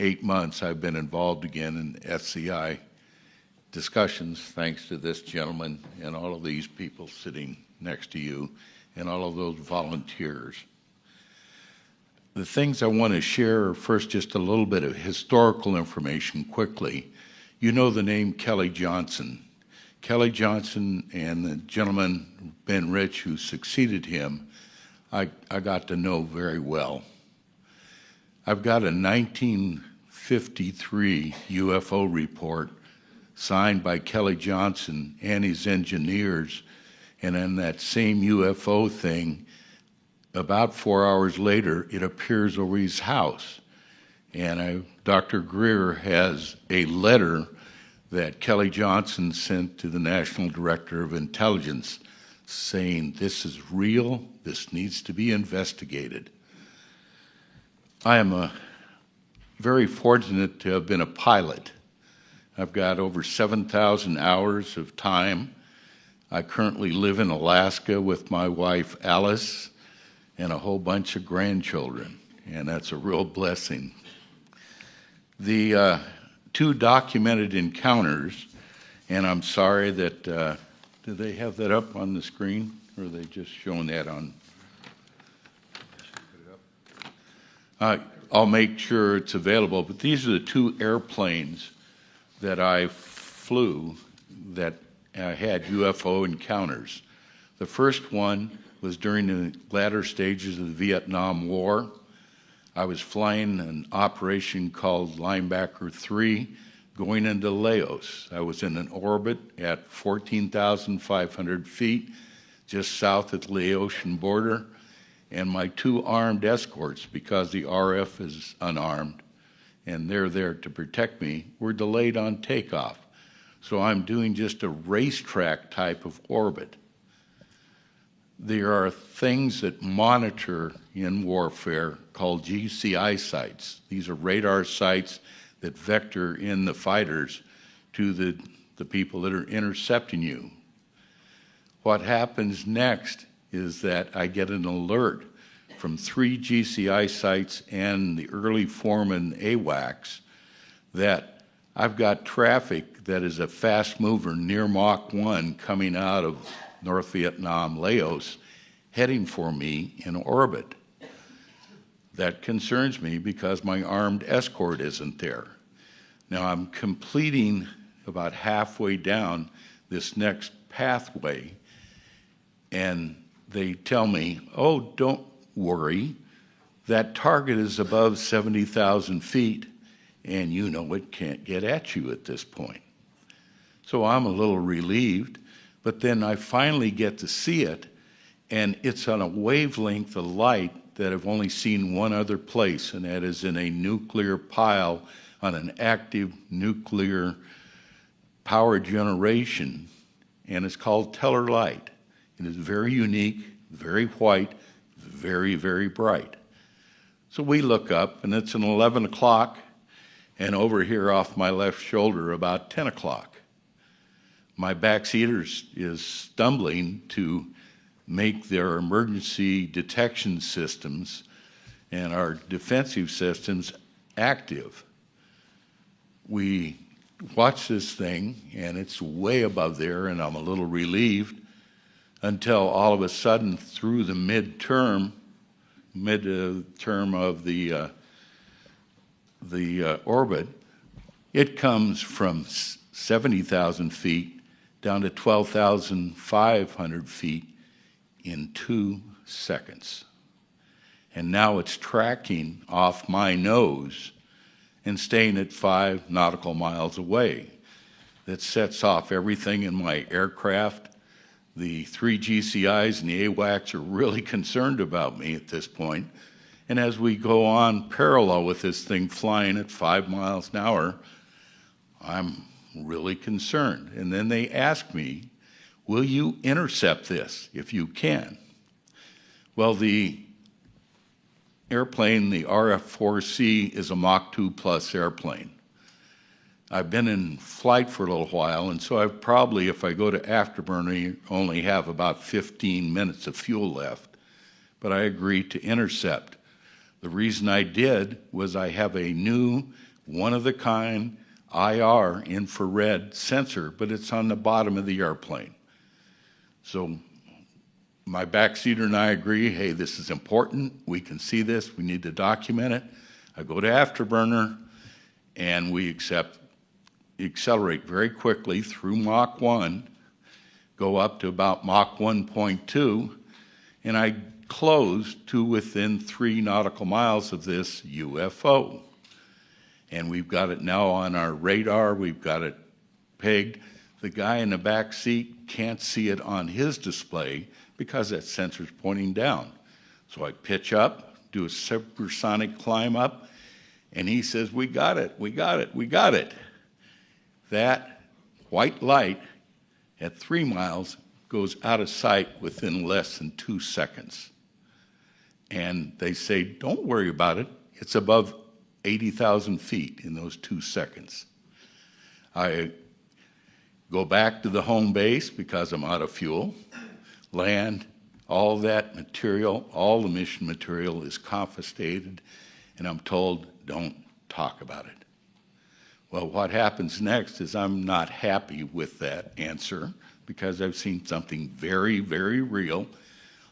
8 months, I've been involved again in SCI discussions, thanks to this gentleman and all of these people sitting next to you and all of those volunteers. The things I want to share are first just a little bit of historical information quickly. You know the name Kelly Johnson. Kelly Johnson and the gentleman, Ben Rich, who succeeded him, I got to know very well. I've got a 1953 UFO report signed by Kelly Johnson and his engineers, and in that same UFO thing, about 4 hours later, it appears over his house. And Dr. Greer has a letter that Kelly Johnson sent to the National Director of Intelligence saying, this is real, this needs to be investigated. I am very fortunate to have been a pilot. I've got over 7,000 hours of time. I currently live in Alaska with my wife, Alice, and a whole bunch of grandchildren, and that's a real blessing. The two documented encounters, and I'm sorry that, do they have that up on the screen, or are they just showing that on? I'll make sure it's available, but these are the two airplanes that I flew that had UFO encounters. The first one was during the latter stages of the Vietnam War. I was flying an operation called Linebacker 3 going into Laos. I was in an orbit at 14,500 feet, just south of the Laotian border, and my two armed escorts, because the RF is unarmed, and they're there to protect me, were delayed on takeoff. So I'm doing just a racetrack type of orbit. There are things that monitor in warfare called GCI sites. These are radar sites that vector in the fighters to the people that are intercepting you. What happens next is that I get an alert from 3 GCI sites and the early foreman AWACS that I've got traffic that is a fast mover near Mach 1 coming out of North Vietnam, Laos, heading for me in orbit. That concerns me because my armed escort isn't there. Now I'm completing about halfway down this next pathway, and they tell me, oh, don't worry, that target is above 70,000 feet, and you know it can't get at you at this point. So I'm a little relieved, but then I finally get to see it, and it's on a wavelength of light that I've only seen one other place, and that is in a nuclear pile on an active nuclear power generation, and it's called Teller light. It is very unique, very white, very, very bright. So we look up, and it's an 11 o'clock, and over here off my left shoulder about 10 o'clock. My backseater is stumbling to make their emergency detection systems and our defensive systems active. We watch this thing, and it's way above there, and I'm a little relieved until all of a sudden, through the mid-term of the orbit, it comes from 70,000 feet down to 12,500 feet in 2 seconds. And now it's tracking off my nose and staying at 5 nautical miles away. That sets off everything in my aircraft. The 3 GCIs and the AWACS are really concerned about me at this point. And as we go on parallel with this thing flying at 5 miles an hour, I'm really concerned. And then they ask me, will you intercept this if you can? Well, the airplane, the RF-4C, is a Mach 2 plus airplane. I've been in flight for a little while, and so I've probably, if I go to afterburner, only have about 15 minutes of fuel left. But I agreed to intercept. The reason I did was I have a new, one-of-the-kind IR infrared sensor, but it's on the bottom of the airplane. So my backseater and I agree, hey, this is important. We can see this. We need to document it. I go to afterburner, and we accelerate very quickly through Mach 1, go up to about Mach 1.2, and I close to within 3 nautical miles of this UFO. And we've got it now on our radar. We've got it pegged. The guy in the back seat can't see it on his display because that sensor's pointing down. So I pitch up, do a supersonic climb up, and he says, we got it, we got it, we got it. That white light at 3 miles goes out of sight within less than 2 seconds. And they say, don't worry about it. It's above 80,000 feet in those 2 seconds. I go back to the home base because I'm out of fuel, land, all that material, all the mission material is confiscated, and I'm told, don't talk about it. Well, what happens next is I'm not happy with that answer because I've seen something very, very real.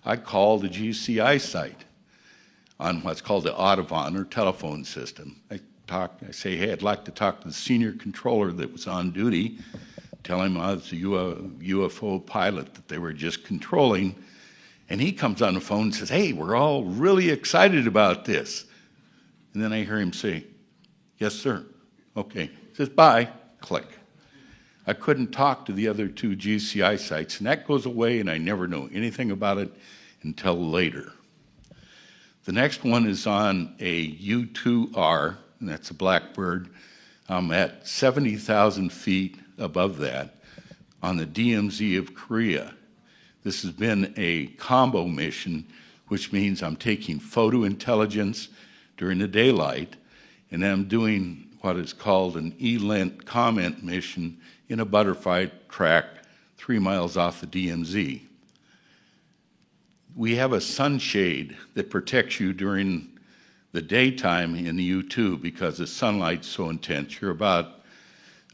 I call the GCI site on what's called the Audubon or telephone system. I say, hey, I'd like to talk to the senior controller that was on duty, tell him I was a UFO pilot that they were just controlling. And he comes on the phone and says, hey, we're all really excited about this. And then I hear him say, yes, sir. Okay. It says, bye. Click. I couldn't talk to the other two GCI sites, and that goes away, and I never know anything about it until later. The next one is on a U2R, and that's a blackbird. I'm at 70,000 feet above that on the DMZ of Korea. This has been a combo mission, which means I'm taking photo intelligence during the daylight, and I'm doing what is called an ELINT comment mission in a butterfly track 3 miles off the DMZ. We have a sunshade that protects you during the daytime in the U2 because the sunlight's so intense. You're about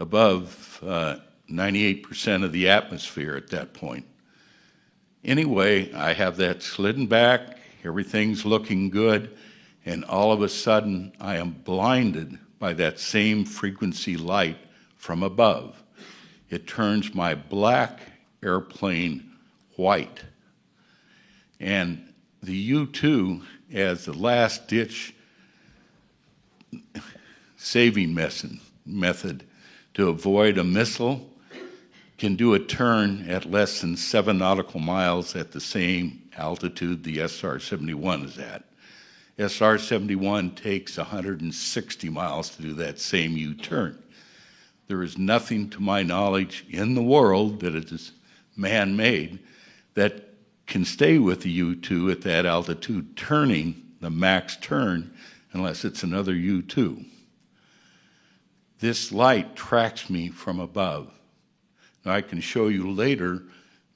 above 98% of the atmosphere at that point. Anyway, I have that slidden back, everything's looking good, and all of a sudden I am blinded by that same frequency light from above. It turns my black airplane white. And the U2, as the last ditch saving method to avoid a missile, can do a turn at less than 7 nautical miles at the same altitude the SR-71 is at. SR-71 takes 160 miles to do that same U-turn. There is nothing, to my knowledge, in the world that is man-made that can stay with the U-2 at that altitude, turning the max turn, unless it's another U-2. This light tracks me from above. Now, I can show you later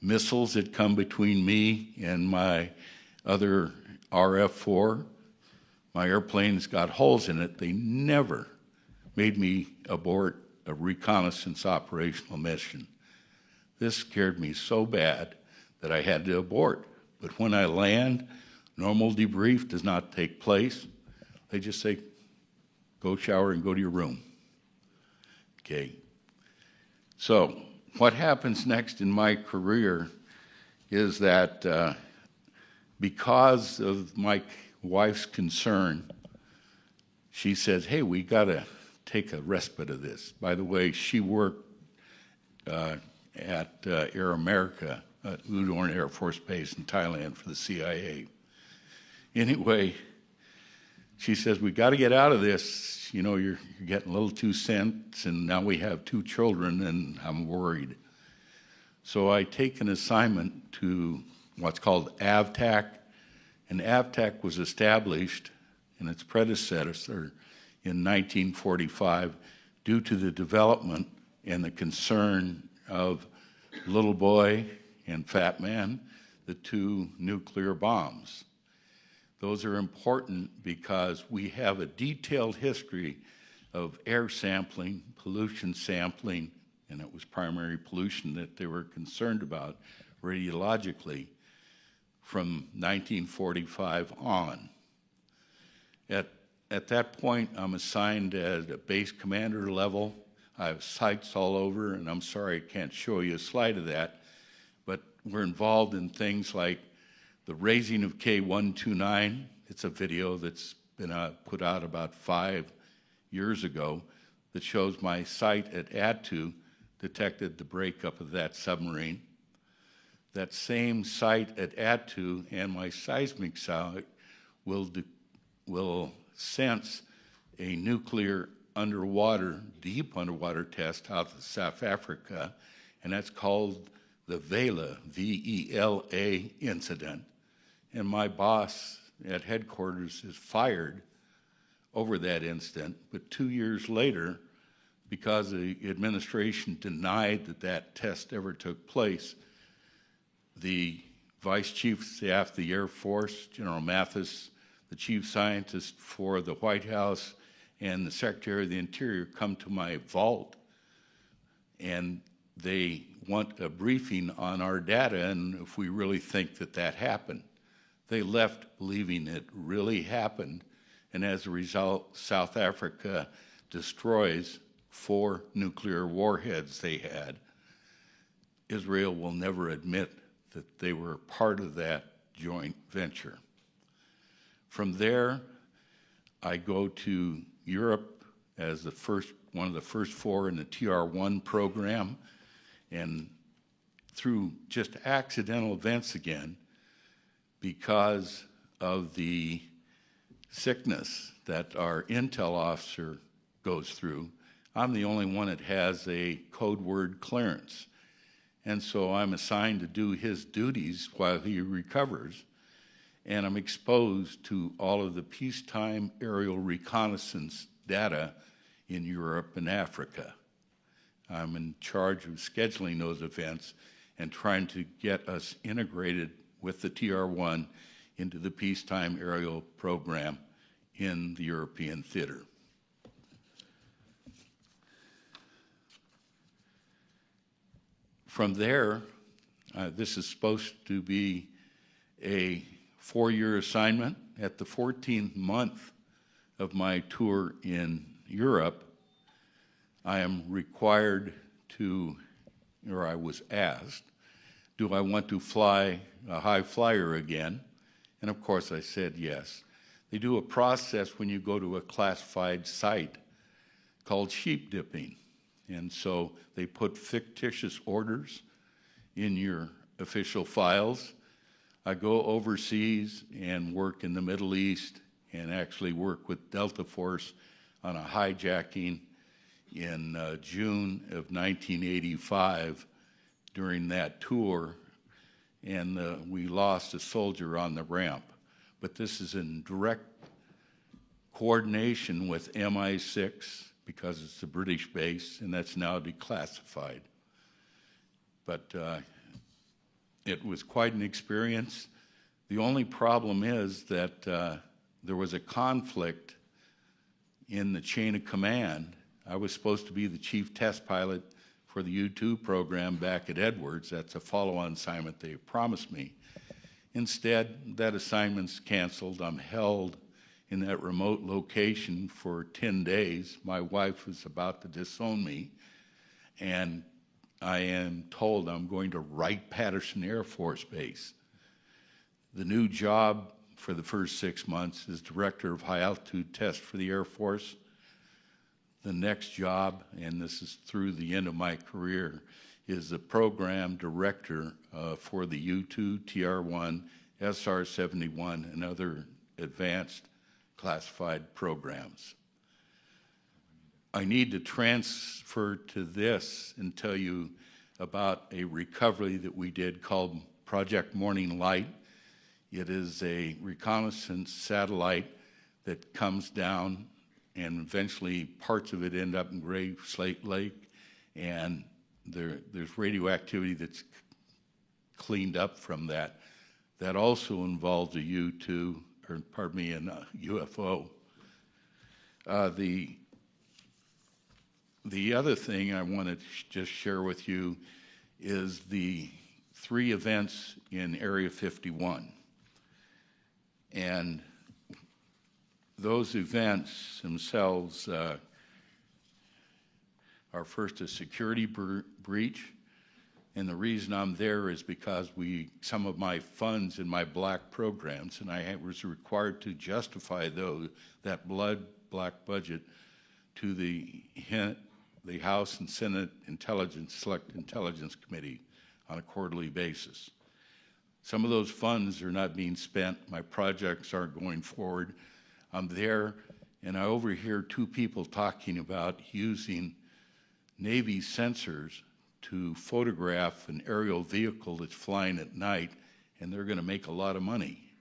missiles that come between me and my other RF-4. My airplane's got holes in it. They never made me abort a reconnaissance operational mission. This scared me so bad that I had to abort. But when I land, normal debrief does not take place. They just say, go shower and go to your room. Okay. So what happens next in my career is that because of my wife's concern, she says, hey, we got to take a respite of this. By the way, she worked at Air America at Udorn Air Force Base in Thailand for the CIA. Anyway, she says, we got to get out of this. You know, you're getting a little too tense, and now we have 2 children, and I'm worried. So I take an assignment to what's called AVTAC, and AVTAC was established in its predecessor in 1945 due to the development and the concern of Little Boy and Fat Man, the 2 nuclear bombs. Those are important because we have a detailed history of air sampling, pollution sampling, and it was primary pollution that they were concerned about radiologically from 1945 on. At that point, I'm assigned at a base commander level. I have sites all over, and I'm sorry I can't show you a slide of that, but we're involved in things like the raising of K-129. It's a video that's been put out about 5 years ago that shows my site at Attu detected the breakup of that submarine. That same site at Attu and my seismic site will sense a nuclear deep underwater test out of South Africa, and that's called the Vela, V-E-L-A incident. And my boss at headquarters is fired over that incident, but 2 years later, because the administration denied that that test ever took place, the Vice Chief of Staff of the Air Force, General Mathis, the Chief Scientist for the White House, and the Secretary of the Interior come to my vault, and they want a briefing on our data and if we really think that that happened. They left believing it really happened, and as a result, South Africa destroys 4 nuclear warheads they had. Israel will never admit that they were part of that joint venture. From there, I go to Europe as one of the first four in the TR1 program, and through just accidental events again, because of the sickness that our intel officer goes through, I'm the only one that has a code word clearance. And so I'm assigned to do his duties while he recovers, and I'm exposed to all of the peacetime aerial reconnaissance data in Europe and Africa. I'm in charge of scheduling those events and trying to get us integrated with the TR1 into the peacetime aerial program in the European theater. From there, this is supposed to be a 4-year assignment. At the 14th month of my tour in Europe, I am required to, or I was asked, do I want to fly a high flyer again? And of course I said yes. They do a process when you go to a classified site called sheep dipping. And so they put fictitious orders in your official files. I go overseas and work in the Middle East and actually work with Delta Force on a hijacking in June of 1985 during that tour, and we lost a soldier on the ramp. But this is in direct coordination with MI6 because it's a British base, and that's now declassified. But it was quite an experience. The only problem is that there was a conflict in the chain of command. I was supposed to be the chief test pilot for the U-2 program back at Edwards. That's a follow-on assignment they promised me. Instead, that assignment's canceled. I'm held in that remote location for 10 days. My wife was about to disown me, and I am told I'm going to Wright-Patterson Air Force Base. The new job for the first 6 months is Director of High Altitude Test for the Air Force. The next job, and this is through the end of my career, is the Program Director for the U-2, TR-1, SR-71, and other advanced classified programs. I need to transfer to this and tell you about a recovery that we did called Project Morning Light. It is a reconnaissance satellite that comes down, and eventually parts of it end up in Gray Slate Lake, and there's radioactivity that's cleaned up from that. That also involves a U-2, or pardon me, a UFO. The other thing I want to just share with you is the 3 events in Area 51. And those events themselves are first a security breach, and the reason I'm there is because some of my funds in my black programs, and I was required to justify that black budget to the House and Senate Select Intelligence Committee on a quarterly basis. Some of those funds are not being spent. My projects aren't going forward. I'm there, and I overhear 2 people talking about using Navy sensors to photograph an aerial vehicle that's flying at night, and they're going to make a lot of money.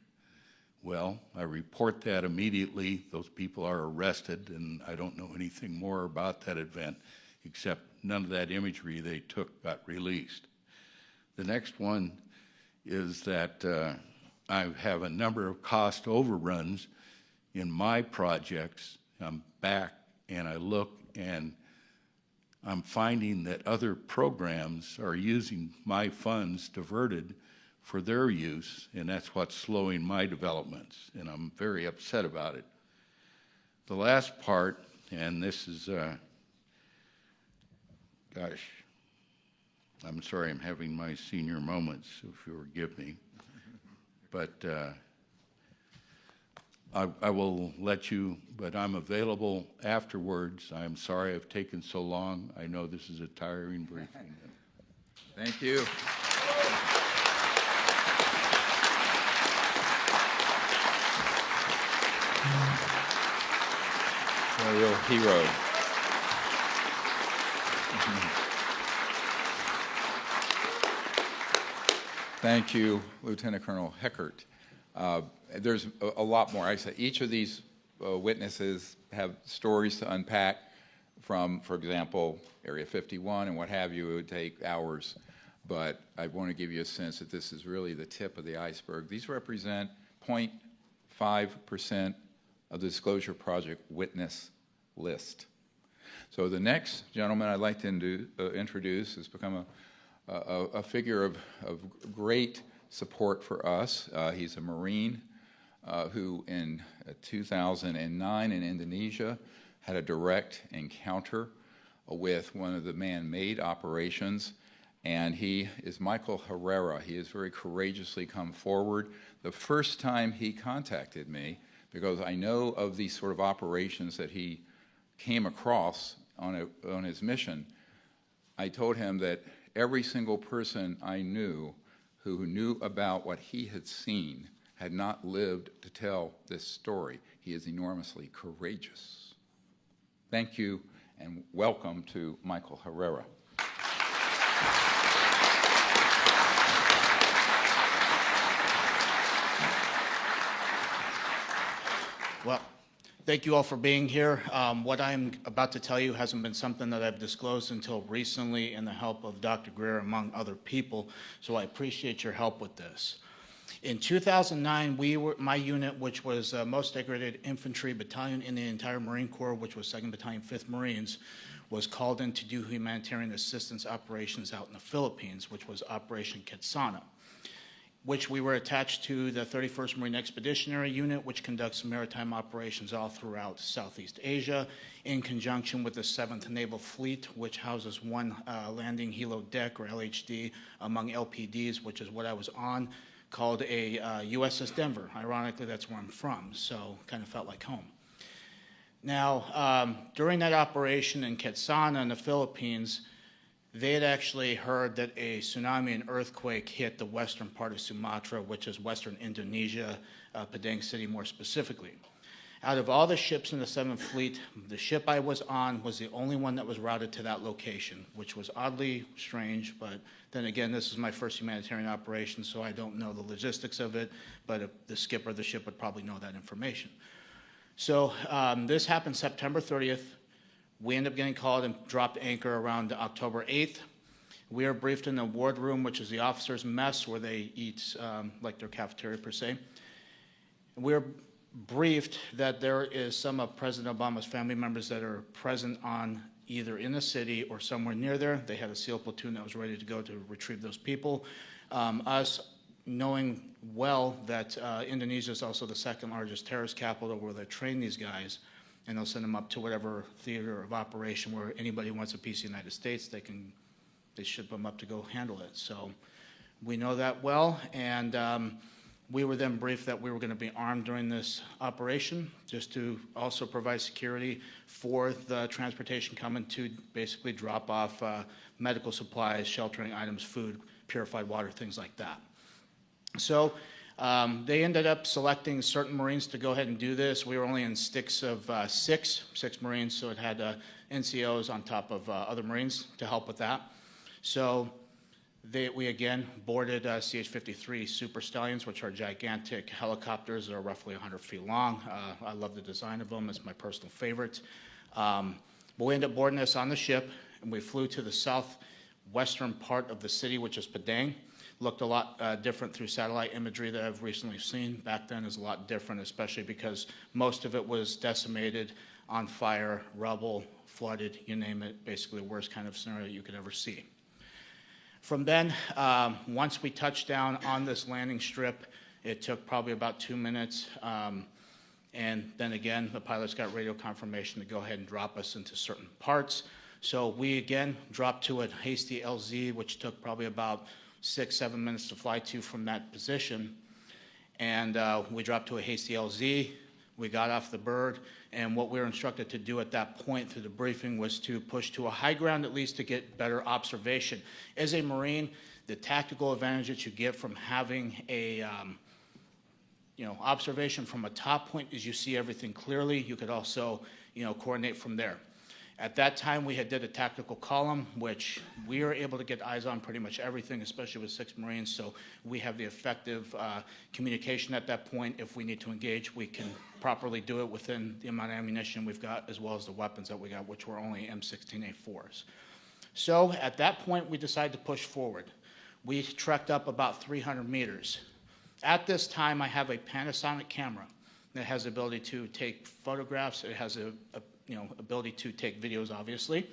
Well, I report that immediately. Those people are arrested, and I don't know anything more about that event, except none of that imagery they took got released. The next one is that I have a number of cost overruns in my projects. I'm back, and I look, and I'm finding that other programs are using my funds diverted for their use, and that's what's slowing my developments, and I'm very upset about it. The last part, and this is, gosh, I'm sorry I'm having my senior moments, if you'll forgive me, but I will let you, but I'm available afterwards. I'm sorry I've taken so long. I know this is a tiring briefing. Thank you. A real hero. Thank you, Lieutenant Colonel Heckert. There's a lot more. I said each of these witnesses have stories to unpack from, for example, Area 51 and what have you. It would take hours, but I want to give you a sense that this is really the tip of the iceberg. These represent 0.5% of the Disclosure Project witness list. So the next gentleman I'd like to introduce has become a figure of great support for us. He's a Marine who in 2009 in Indonesia had a direct encounter with one of the man-made operations, and he is Michael Herrera. He has very courageously come forward. The first time he contacted me, because I know of these sort of operations that he came across on his mission, I told him that every single person I knew who knew about what he had seen had not lived to tell this story. He is enormously courageous. Thank you, and welcome to Michael Herrera. Well, thank you all for being here. What I'm about to tell you hasn't been something that I've disclosed until recently in the help of Dr. Greer, among other people, so I appreciate your help with this. In 2009, my unit, which was most decorated infantry battalion in the entire Marine Corps, which was 2nd Battalion, 5th Marines, was called in to do humanitarian assistance operations out in the Philippines, which was Operation Quetzana, which we were attached to the 31st Marine Expeditionary Unit, which conducts maritime operations all throughout Southeast Asia, in conjunction with the 7th Naval Fleet, which houses one landing helo deck, or LHD, among LPDs, which is what I was on, called a USS Denver. Ironically, that's where I'm from, so kind of felt like home. Now, during that operation in Quetzana in the Philippines, they had actually heard that a tsunami and earthquake hit the western part of Sumatra, which is western Indonesia, Padang City more specifically. Out of all the ships in the 7th Fleet, the ship I was on was the only one that was routed to that location, which was oddly strange, but then again, this is my first humanitarian operation, so I don't know the logistics of it, but the skipper of the ship would probably know that information. So this happened September 30th. We ended up getting called and dropped anchor around October 8th. We are briefed in the ward room, which is the officers' mess, where they eat like their cafeteria per se. We're briefed that there is some of President Obama's family members that are present on either in the city or somewhere near there. They had a SEAL platoon that was ready to go to retrieve those people. Us knowing well that Indonesia is also the 2nd largest terrorist capital where they train these guys, and they'll send them up to whatever theater of operation where anybody wants a piece of the United States, they ship them up to go handle it. So we know that well, and we were then briefed that we were going to be armed during this operation, just to also provide security for the transportation coming to basically drop off medical supplies, sheltering items, food, purified water, things like that. So they ended up selecting certain Marines to go ahead and do this. We were only in sticks of six Marines, so it had NCOs on top of other Marines to help with that. So we again boarded CH-53 Super Stallions, which are gigantic helicopters that are roughly 100 feet long. I love the design of them. It's my personal favorite. But we ended up boarding this on the ship, and we flew to the southwestern part of the city, which is Padang. Looked a lot different through satellite imagery that I've recently seen. Back then is a lot different, especially because most of it was decimated, on fire, rubble, flooded, you name it, basically the worst kind of scenario you could ever see. From then, once we touched down on this landing strip, it took probably about 2 minutes. And then again, the pilots got radio confirmation to go ahead and drop us into certain parts. So we again dropped to a hasty LZ, which took probably about 6-7 minutes to fly to from that position. And we dropped to a hasty LZ. We got off the bird, and what we were instructed to do at that point through the briefing was to push to a high ground at least to get better observation. As a Marine, the tactical advantage that you get from having a observation from a top point is you see everything clearly. You could also coordinate from there. At that time, we had did a tactical column, which we were able to get eyes on pretty much everything, especially with 6 Marines, so we have the effective communication at that point. If we need to engage, we can properly do it within the amount of ammunition we've got, as well as the weapons that we got, which were only M16A4s. So at that point, we decided to push forward. We trekked up about 300 meters. At this time, I have a Panasonic camera that has the ability to take photographs. It has a ability to take videos, obviously.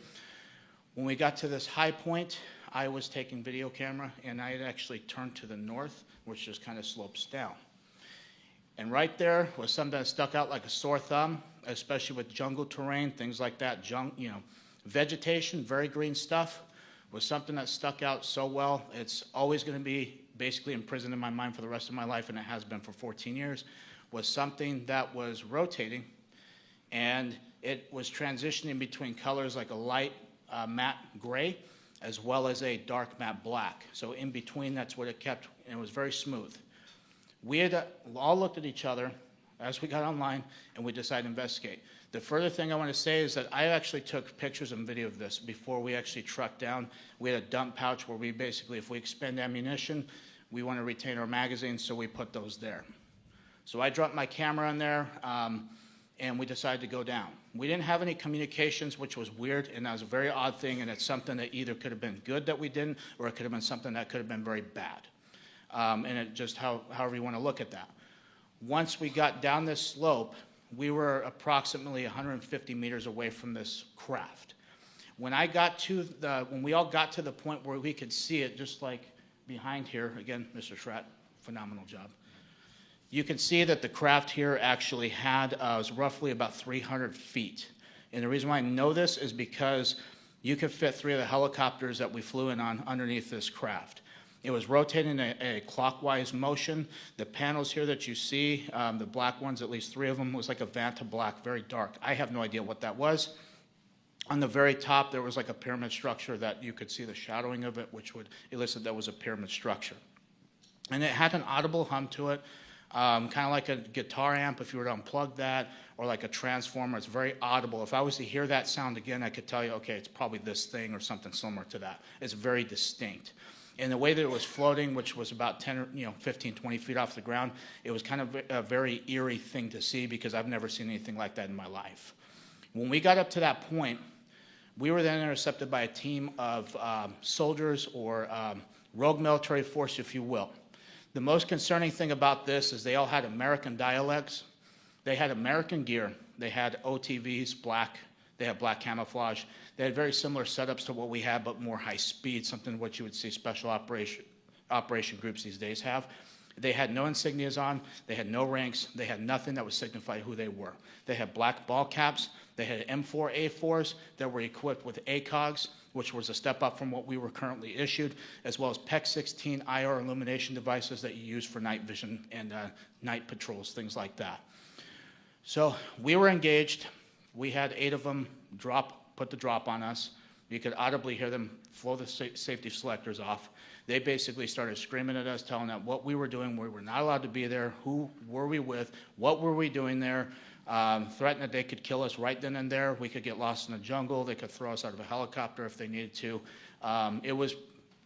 When we got to this high point, I was taking video camera, and I had actually turned to the north, which just kind of slopes down. And right there was something that stuck out like a sore thumb, especially with jungle terrain, things like that. Vegetation, very green stuff, was something that stuck out so well. It's always going to be basically imprisoned in my mind for the rest of my life, and it has been for 14 years, was something that was rotating, and it was transitioning between colors like a light matte gray as well as a dark matte black. So in between, that's what it kept, and it was very smooth. We had all looked at each other as we got online, and we decided to investigate. The further thing I want to say is that I actually took pictures and video of this before we actually trucked down. We had a dump pouch where we basically, if we expend ammunition, we want to retain our magazines, so we put those there. So I dropped my camera in there, and we decided to go down. We didn't have any communications, which was weird, and that was a very odd thing, and it's something that either could have been good that we didn't, or it could have been something that could have been very bad. And it just however you want to look at that. Once we got down this slope, we were approximately 150 meters away from this craft. When we all got to the point where we could see it, just like behind here, again, Mr. Schratt, phenomenal job. You can see that the craft here actually was roughly about 300 feet. And the reason why I know this is because you could fit 3 of the helicopters that we flew in on underneath this craft. It was rotating a clockwise motion. The panels here that you see, the black ones, at least 3 of them, was like a Vanta black, very dark. I have no idea what that was. On the very top, there was like a pyramid structure that you could see the shadowing of it, which would elicit that was a pyramid structure. And it had an audible hum to it, kind of like a guitar amp if you were to unplug that, or like a transformer. It's very audible. If I was to hear that sound again, I could tell you, okay, it's probably this thing or something similar to that. It's very distinct. And the way that it was floating, which was about 15, 20 feet off the ground, it was kind of a very eerie thing to see because I've never seen anything like that in my life. When we got up to that point, we were then intercepted by a team of soldiers or rogue military force, if you will. The most concerning thing about this is they all had American dialects. They had American gear. They had OTVs, black. They had black camouflage. They had very similar setups to what we have, but more high speed, something what you would see special operation groups these days have. They had no insignias on. They had no ranks. They had nothing that would signify who they were. They had black ball caps. They had M4A4s that were equipped with ACOGs, which was a step up from what we were currently issued, as well as PEC-16 IR illumination devices that you use for night vision and night patrols, things like that. So we were engaged. We had 8 of them put the drop on us. You could audibly hear them blow the safety selectors off. They basically started screaming at us, telling us what we were doing. We were not allowed to be there. Who were we with? What were we doing there? Threatened that they could kill us right then and there. We could get lost in the jungle. They could throw us out of a helicopter if they needed to. It was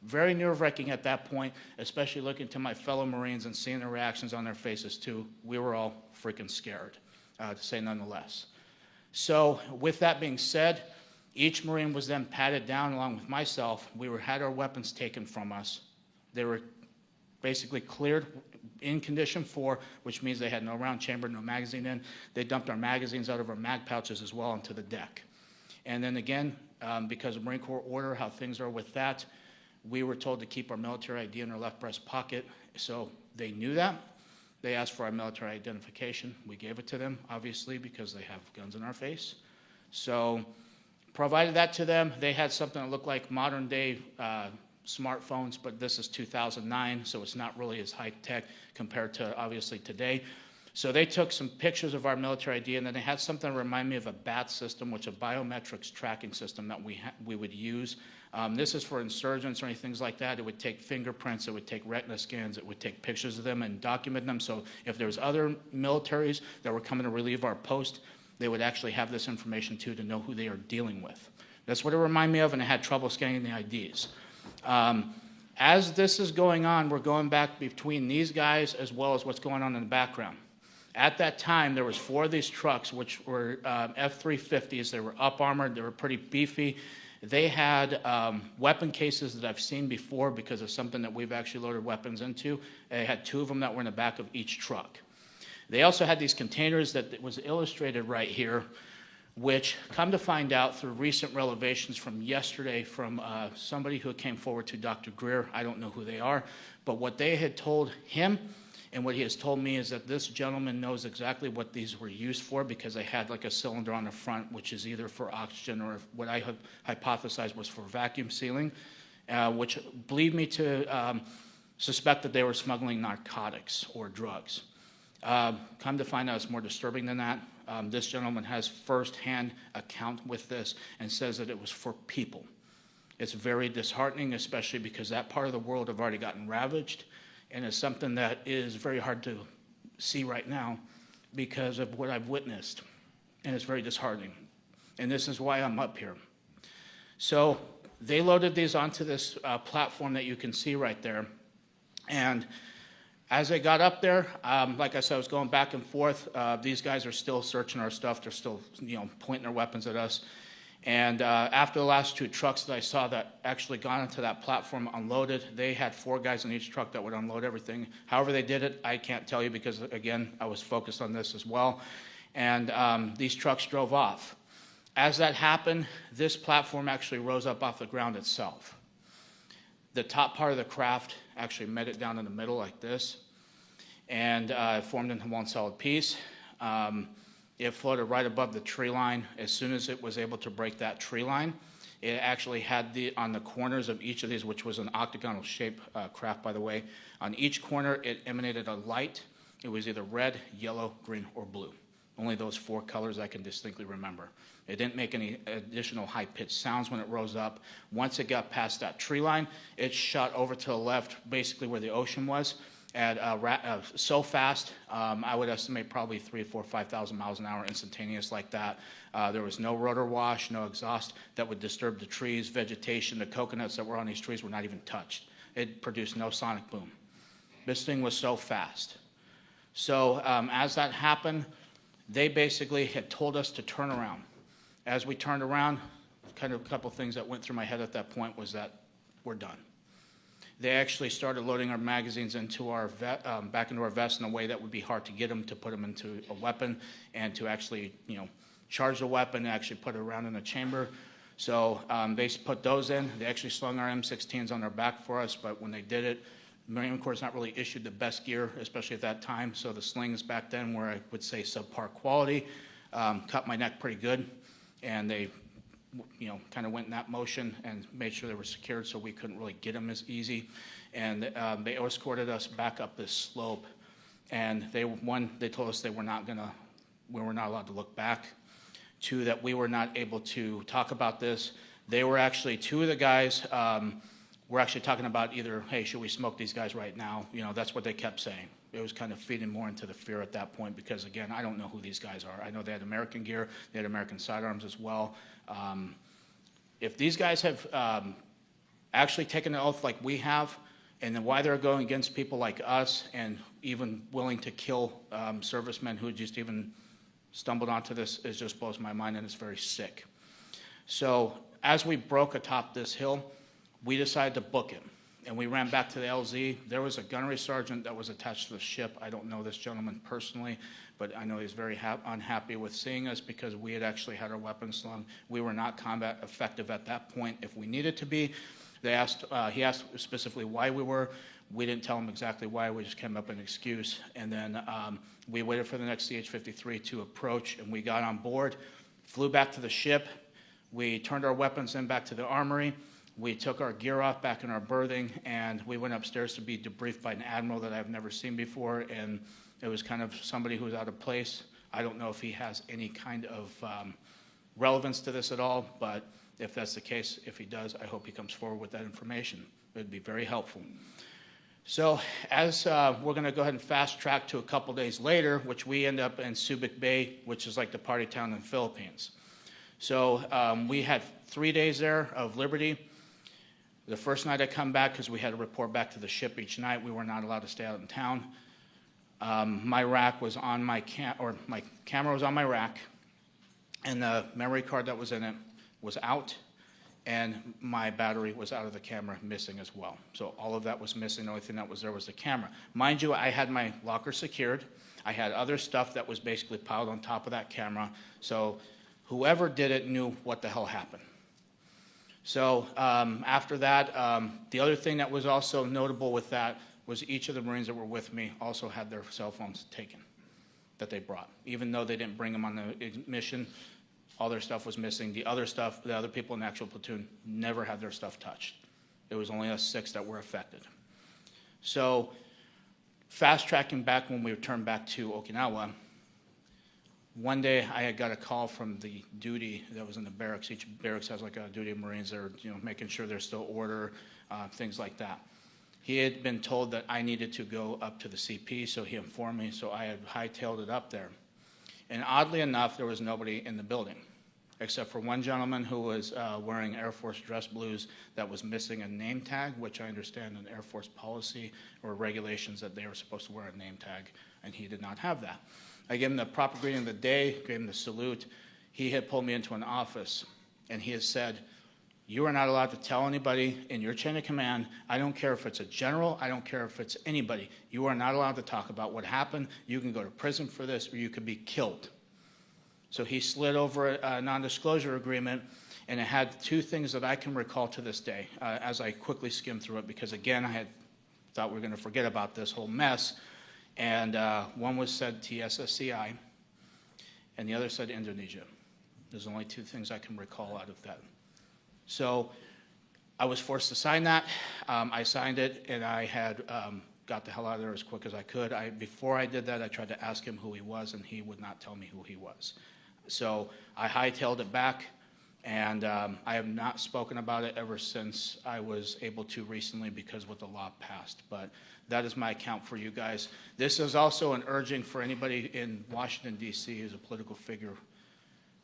very nerve-wracking at that point, especially looking to my fellow Marines and seeing the reactions on their faces too. We were all freaking scared, to say none the less. So with that being said, each Marine was then patted down along with myself. We had our weapons taken from us. They were basically cleared in condition 4, which means they had no round chamber, no magazine in. They dumped our magazines out of our mag pouches as well onto the deck. And then again, because of Marine Corps order, how things are with that, we were told to keep our military ID in our left breast pocket. So they knew that. They asked for our military identification. We gave it to them, obviously, because they have guns in our face. So provided that to them. They had something that looked like modern day smartphones, but this is 2009, so it's not really as high tech compared to obviously today. So they took some pictures of our military ID, and then they had something remind me of a BAT system, which is a biometrics tracking system that we would use. This is for insurgents or anything like that. It would take fingerprints, it would take retina scans, it would take pictures of them and document them. So if there's other militaries that were coming to relieve our post, they would actually have this information too to know who they are dealing with. That's what it reminded me of, and I had trouble scanning the IDs. As this is going on, we're going back between these guys as well as what's going on in the background. At that time, there was 4 of these trucks, which were F-350s. They were up-armored. They were pretty beefy. They had weapon cases that I've seen before because of something that we've actually loaded weapons into. They had 2 of them that were in the back of each truck. They also had these containers that was illustrated right here, which come to find out through recent revelations from yesterday from somebody who came forward to Dr. Greer. I don't know who they are, but what they had told him and what he has told me is that this gentleman knows exactly what these were used for because they had like a cylinder on the front, which is either for oxygen or what I have hypothesized was for vacuum sealing, which lead me to suspect that they were smuggling narcotics or drugs. Come to find out it's more disturbing than that. This gentleman has first-hand account with this and says that it was for people. It's very disheartening, especially because that part of the world have already gotten ravaged, and it's something that is very hard to see right now because of what I've witnessed, and it's very disheartening. And this is why I'm up here. So they loaded these onto this platform that you can see right there, and as they got up there, like I said, I was going back and forth. These guys are still searching our stuff. They're still, pointing their weapons at us. And after the last 2 trucks that I saw that actually got onto that platform unloaded, they had 4 guys in each truck that would unload everything. However they did it, I can't tell you because, again, I was focused on this as well. And these trucks drove off. As that happened, this platform actually rose up off the ground itself. The top part of the craft actually met it down in the middle like this, and it formed into one solid piece. It floated right above the tree line. As soon as it was able to break that tree line, it actually had on the corners of each of these, which was an octagonal shape craft, by the way, on each corner it emanated a light. It was either red, yellow, green, or blue. Only those 4 colors I can distinctly remember. It didn't make any additional high-pitched sounds when it rose up. Once it got past that tree line, it shot over to the left, basically where the ocean was, at so fast, I would estimate probably 3,000, 4,000, 5,000 miles an hour instantaneous like that. There was no rotor wash, no exhaust that would disturb the trees, vegetation. The coconuts that were on these trees were not even touched. It produced no sonic boom. This thing was so fast. So as that happened, they basically had told us to turn around. As we turned around, kind of a couple things that went through my head at that point was that we're done. They actually started loading our magazines into our back into our vest in a way that would be hard to get them to put them into a weapon and to actually, charge the weapon and actually put it around in a chamber. So they put those in. They actually slung our M16s on their back for us, but when they did it, the Marine Corps not really issued the best gear, especially at that time. So the slings back then were, I would say, subpar quality, cut my neck pretty good, and they kind of went in that motion and made sure they were secured so we couldn't really get them as easy. And they escorted us back up this slope. And they told us we were not allowed to look back. 2, that we were not able to talk about this. They were actually, 2 of the guys were actually talking about either, hey, should we smoke these guys right now? That's what they kept saying. It was kind of feeding more into the fear at that point because, again, I don't know who these guys are. I know they had American gear. They had American sidearms as well. If these guys have actually taken an oath like we have, and then why they're going against people like us and even willing to kill servicemen who just even stumbled onto this, it just blows my mind, and it's very sick. So as we broke atop this hill, we decided to book him. And we ran back to the LZ. There was a gunnery sergeant that was attached to the ship. I don't know this gentleman personally, but I know he's very unhappy with seeing us because we had actually had our weapons slung. We were not combat effective at that point if we needed to be. He asked specifically why we were. We didn't tell him exactly why. We just came up with an excuse. And then we waited for the next CH-53 to approach, and we got on board, flew back to the ship. We turned our weapons in back to the armory. We took our gear off back in our berthing, and we went upstairs to be debriefed by an admiral that I've never seen before. And It was kind of somebody who was out of place. I don't know if he has any kind of relevance to this at all, but if that's the case, if he does, I hope he comes forward with that information. It would be very helpful. So as we're going to go ahead and fast track to a couple days later, which we end up in Subic Bay, which is like the party town in the Philippines. So we had 3 days there of liberty. The first night I come back, because we had to report back to the ship each night, we were not allowed to stay out in town. My rack was on my camera was on my rack, and the memory card that was in it was out, and my battery was out of the camera, missing as well. So all of that was missing. The only thing that was there was the camera. Mind you, I had my locker secured. I had other stuff that was basically piled on top of that camera. So whoever did it knew what the hell happened. So after that, the other thing that was also notable with that was each of the Marines that were with me also had their cell phones taken that they brought. Even though they didn't bring them on the mission, all their stuff was missing. The other stuff, the other people in the actual platoon never had their stuff touched. It was only us 6 that were affected. So fast tracking back when we returned back to Okinawa, one day I had got a call from the duty that was in the barracks. Each barracks has like a duty of Marines that are, making sure there's still order, things like that. He had been told that I needed to go up to the CP, so he informed me, so I had hightailed it up there. And oddly enough, there was nobody in the building, except for one gentleman who was wearing Air Force dress blues that was missing a name tag, which I understand in Air Force policy or regulations that they were supposed to wear a name tag, and he did not have that. I gave him the proper greeting of the day, gave him the salute. He had pulled me into an office, and he had said, "You are not allowed to tell anybody in your chain of command. I don't care if it's a general. I don't care if it's anybody. You are not allowed to talk about what happened. You can go to prison for this, or you could be killed." So he slid over a non-disclosure agreement, and it had 2 things that I can recall to this day as I quickly skimmed through it, because, again, I had thought we were going to forget about this whole mess. And one was said TSSCI, and the other said Indonesia. There's only 2 things I can recall out of that. So I was forced to sign that. I signed it, and I had got the hell out of there as quick as I could. Before I did that, I tried to ask him who he was, and he would not tell me who he was. So I hightailed it back, and I have not spoken about it ever since I was able to recently, because what the law passed. But that is my account for you guys. This is also an urging for anybody in Washington, D.C. who's a political figure.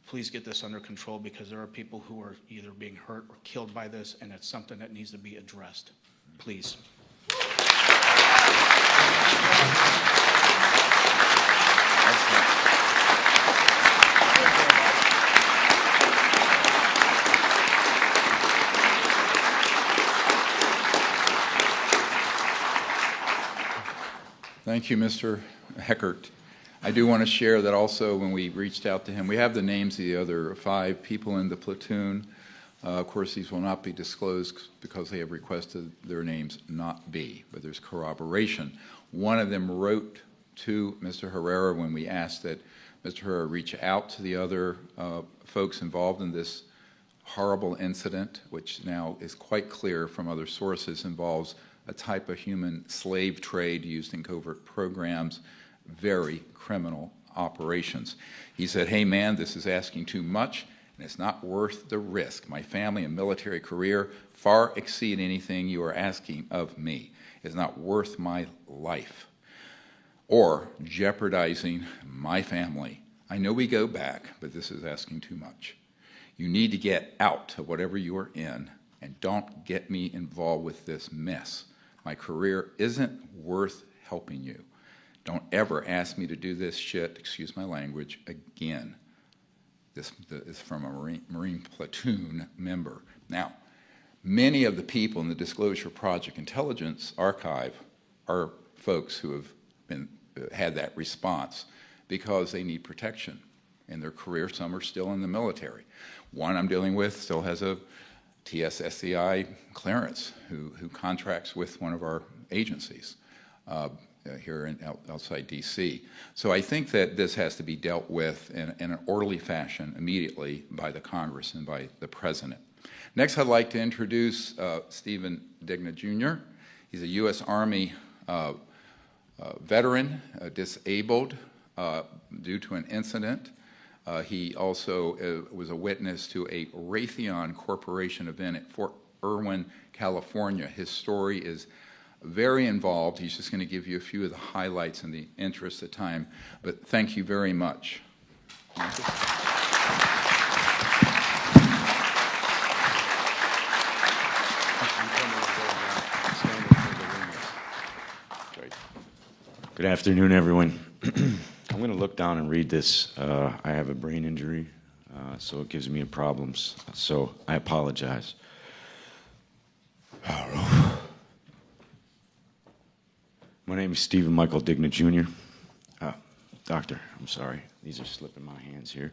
Please get this under control, because there are people who are either being hurt or killed by this, and it's something that needs to be addressed. Please. Thank you, Mr. Heckert. I do want to share that also when we reached out to him, we have the names of the other 5 people in the platoon. Of course, these will not be disclosed because they have requested their names not be, but there's corroboration. One of them wrote to Mr. Herrera when we asked that Mr. Herrera reach out to the other folks involved in this horrible incident, which now is quite clear from other sources involves a type of human slave trade used in covert programs, very criminal operations. He said, "Hey man, this is asking too much, and it's not worth the risk. My family and military career far exceed anything you are asking of me. It's not worth my life or jeopardizing my family. I know we go back, but this is asking too much. You need to get out of whatever you are in, and don't get me involved with this mess. My career isn't worth helping you. Don't ever ask me to do this shit, excuse my language, again." This is from a Marine platoon member. Now, many of the people in the Disclosure Project Intelligence Archive are folks who have had that response because they need protection in their career. Some are still in the military. One I'm dealing with still has a TSSCI clearance who contracts with one of our agencies here outside D.C. So I think that this has to be dealt with in an orderly fashion immediately by the Congress and by the President. Next, I'd like to introduce Stephen Digna, Jr. He's a U.S. Army veteran, disabled due to an incident. He also was a witness to a Raytheon Corporation event at Fort Irwin, California. His story is very involved. He's just going to give you a few of the highlights in the interest of time. But thank you very much. Thank you. Good afternoon, everyone. I'm going to look down and read this. I have a brain injury, so it gives me problems. So I apologize. My name is Stephen Michael Digna Jr. Doctor, I'm sorry. These are slipping my hands here.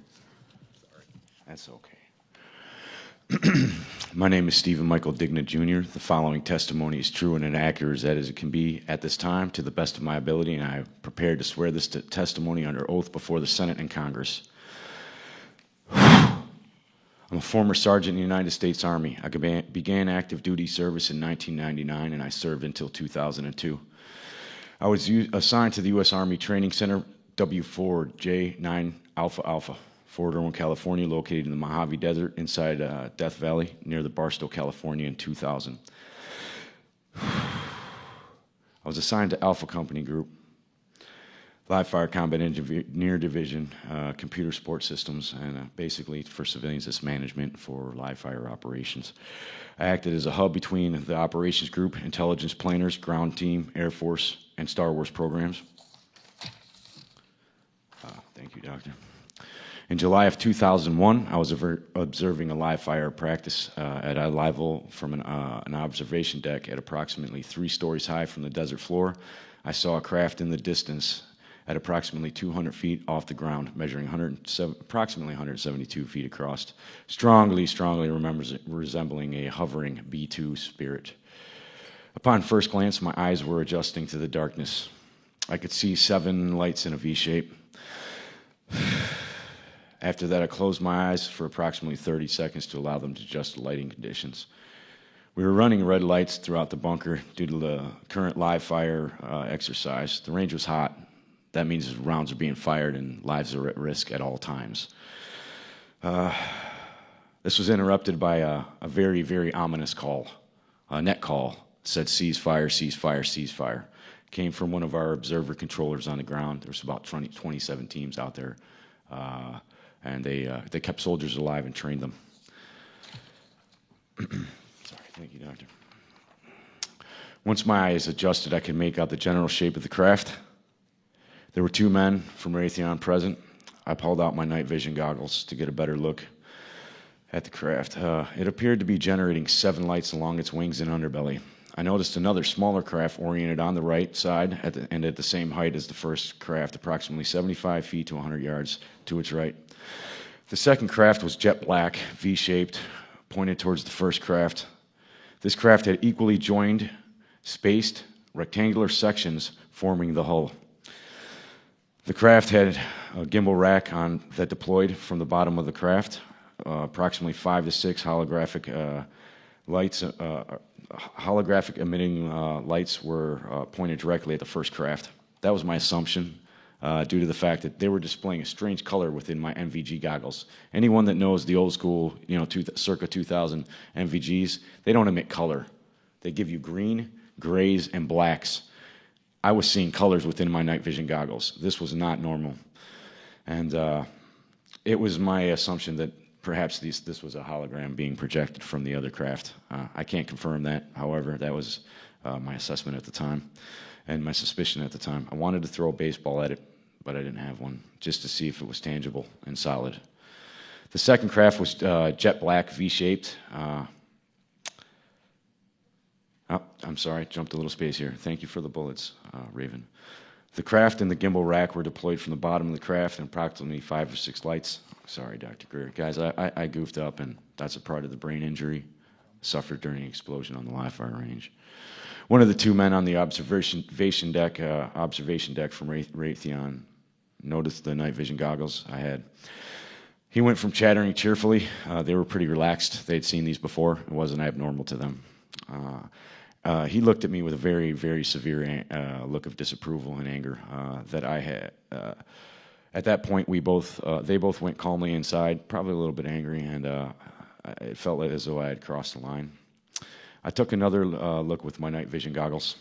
Sorry. That's okay. My name is Stephen Michael Digna Jr. The following testimony is true and accurate as it can be at this time to the best of my ability, and I am prepared to swear this testimony under oath before the Senate and Congress. I'm a former sergeant in the United States Army. I began active duty service in 1999, and I served until 2002. I was assigned to the U.S. Army Training Center W4J9 Alpha Alpha, Fort Irwin, California, located in the Mojave Desert inside Death Valley near the Barstow, California in 2000. I was assigned to Alpha Company Group, Live Fire Combat Engineer Division, Computer Support Systems, and basically for civilians, it's management for live fire operations. I acted as a hub between the operations group, intelligence planners, ground team, Air Force, and Star Wars programs. Thank you, Doctor. In July of 2001, I was observing a live fire practice at a level from an observation deck at approximately 3 stories high from the desert floor. I saw a craft in the distance at approximately 200 feet off the ground, measuring approximately 172 feet across, strongly resembling a hovering B-2 Spirit. Upon first glance, my eyes were adjusting to the darkness. I could see 7 lights in a V-shape. After that, I closed my eyes for approximately 30 seconds to allow them to adjust to lighting conditions. We were running red lights throughout the bunker due to the current live fire exercise. The range was hot. That means rounds are being fired and lives are at risk at all times. This was interrupted by a very, very ominous call, a net call. It said, ceasefire, ceasefire, ceasefire. It came from one of our observer controllers on the ground. There was about 27 teams out there. And they kept soldiers alive and trained them. Sorry, thank you, Doctor. Once my eyes adjusted, I could make out the general shape of the craft. There were 2 men from Raytheon present. I pulled out my night vision goggles to get a better look at the craft. It appeared to be generating 7 lights along its wings and underbelly. I noticed another smaller craft oriented on the right side and at the same height as the first craft, approximately 75 feet to 100 yards to its right. The second craft was jet black, V-shaped, pointed towards the first craft. This craft had equally joined, spaced, rectangular sections forming the hull. The craft had a gimbal rack that deployed from the bottom of the craft. Approximately 5 to 6 holographic lights, holographic emitting lights were pointed directly at the first craft. That was my assumption due to the fact that they were displaying a strange color within my MVG goggles. Anyone that knows the old school, circa 2000 MVGs, they don't emit color. They give you green, grays, and blacks. I was seeing colors within my night vision goggles. This was not normal. And it was my assumption that perhaps this was a hologram being projected from the other craft. I can't confirm that. However, that was my assessment at the time and my suspicion at the time. I wanted to throw a baseball at it, but I didn't have one, just to see if it was tangible and solid. The second craft was jet black, V-shaped. I'm sorry, jumped a little space here. Thank you for the bullets, Raven. The craft and the gimbal rack were deployed from the bottom of the craft and approximately 5 or 6 lights. Sorry, Dr. Greer. Guys, I goofed up, and that's a part of the brain injury suffered during the explosion on the live fire range. One of the 2 men on the observation deck from Raytheon noticed the night vision goggles I had. He went from chattering cheerfully. They were pretty relaxed. They'd seen these before. It wasn't abnormal to them. he looked at me with a very, very severe look of disapproval and anger that I had. At that point, they both went calmly inside, probably a little bit angry, and it felt as though I had crossed the line. I took another look with my night vision goggles.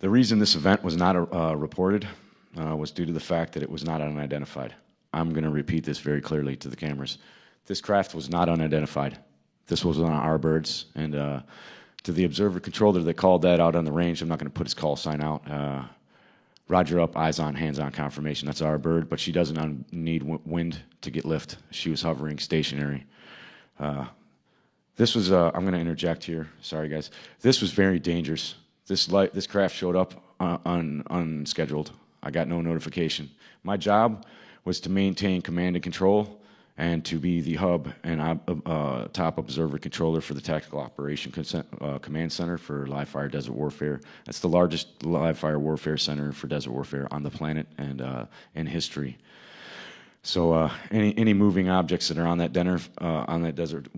The reason this event was not reported was due to the fact that it was not unidentified. I'm going to repeat this very clearly to the cameras. This craft was not unidentified. This was on our birds, and to the observer controller that called that out on the range, I'm not going to put his call sign out. Roger up, eyes on, hands on confirmation. That's our bird, but she doesn't need wind to get lift. She was hovering stationary. This was, I'm going to interject here. Sorry, guys. This was very dangerous. This craft showed up unscheduled. I got no notification. My job was to maintain command and control and to be the hub and top observer controller for the Tactical Operation Command Center for live fire desert warfare. That's the largest live fire warfare center for desert warfare on the planet and in history. So any moving objects that are on that desert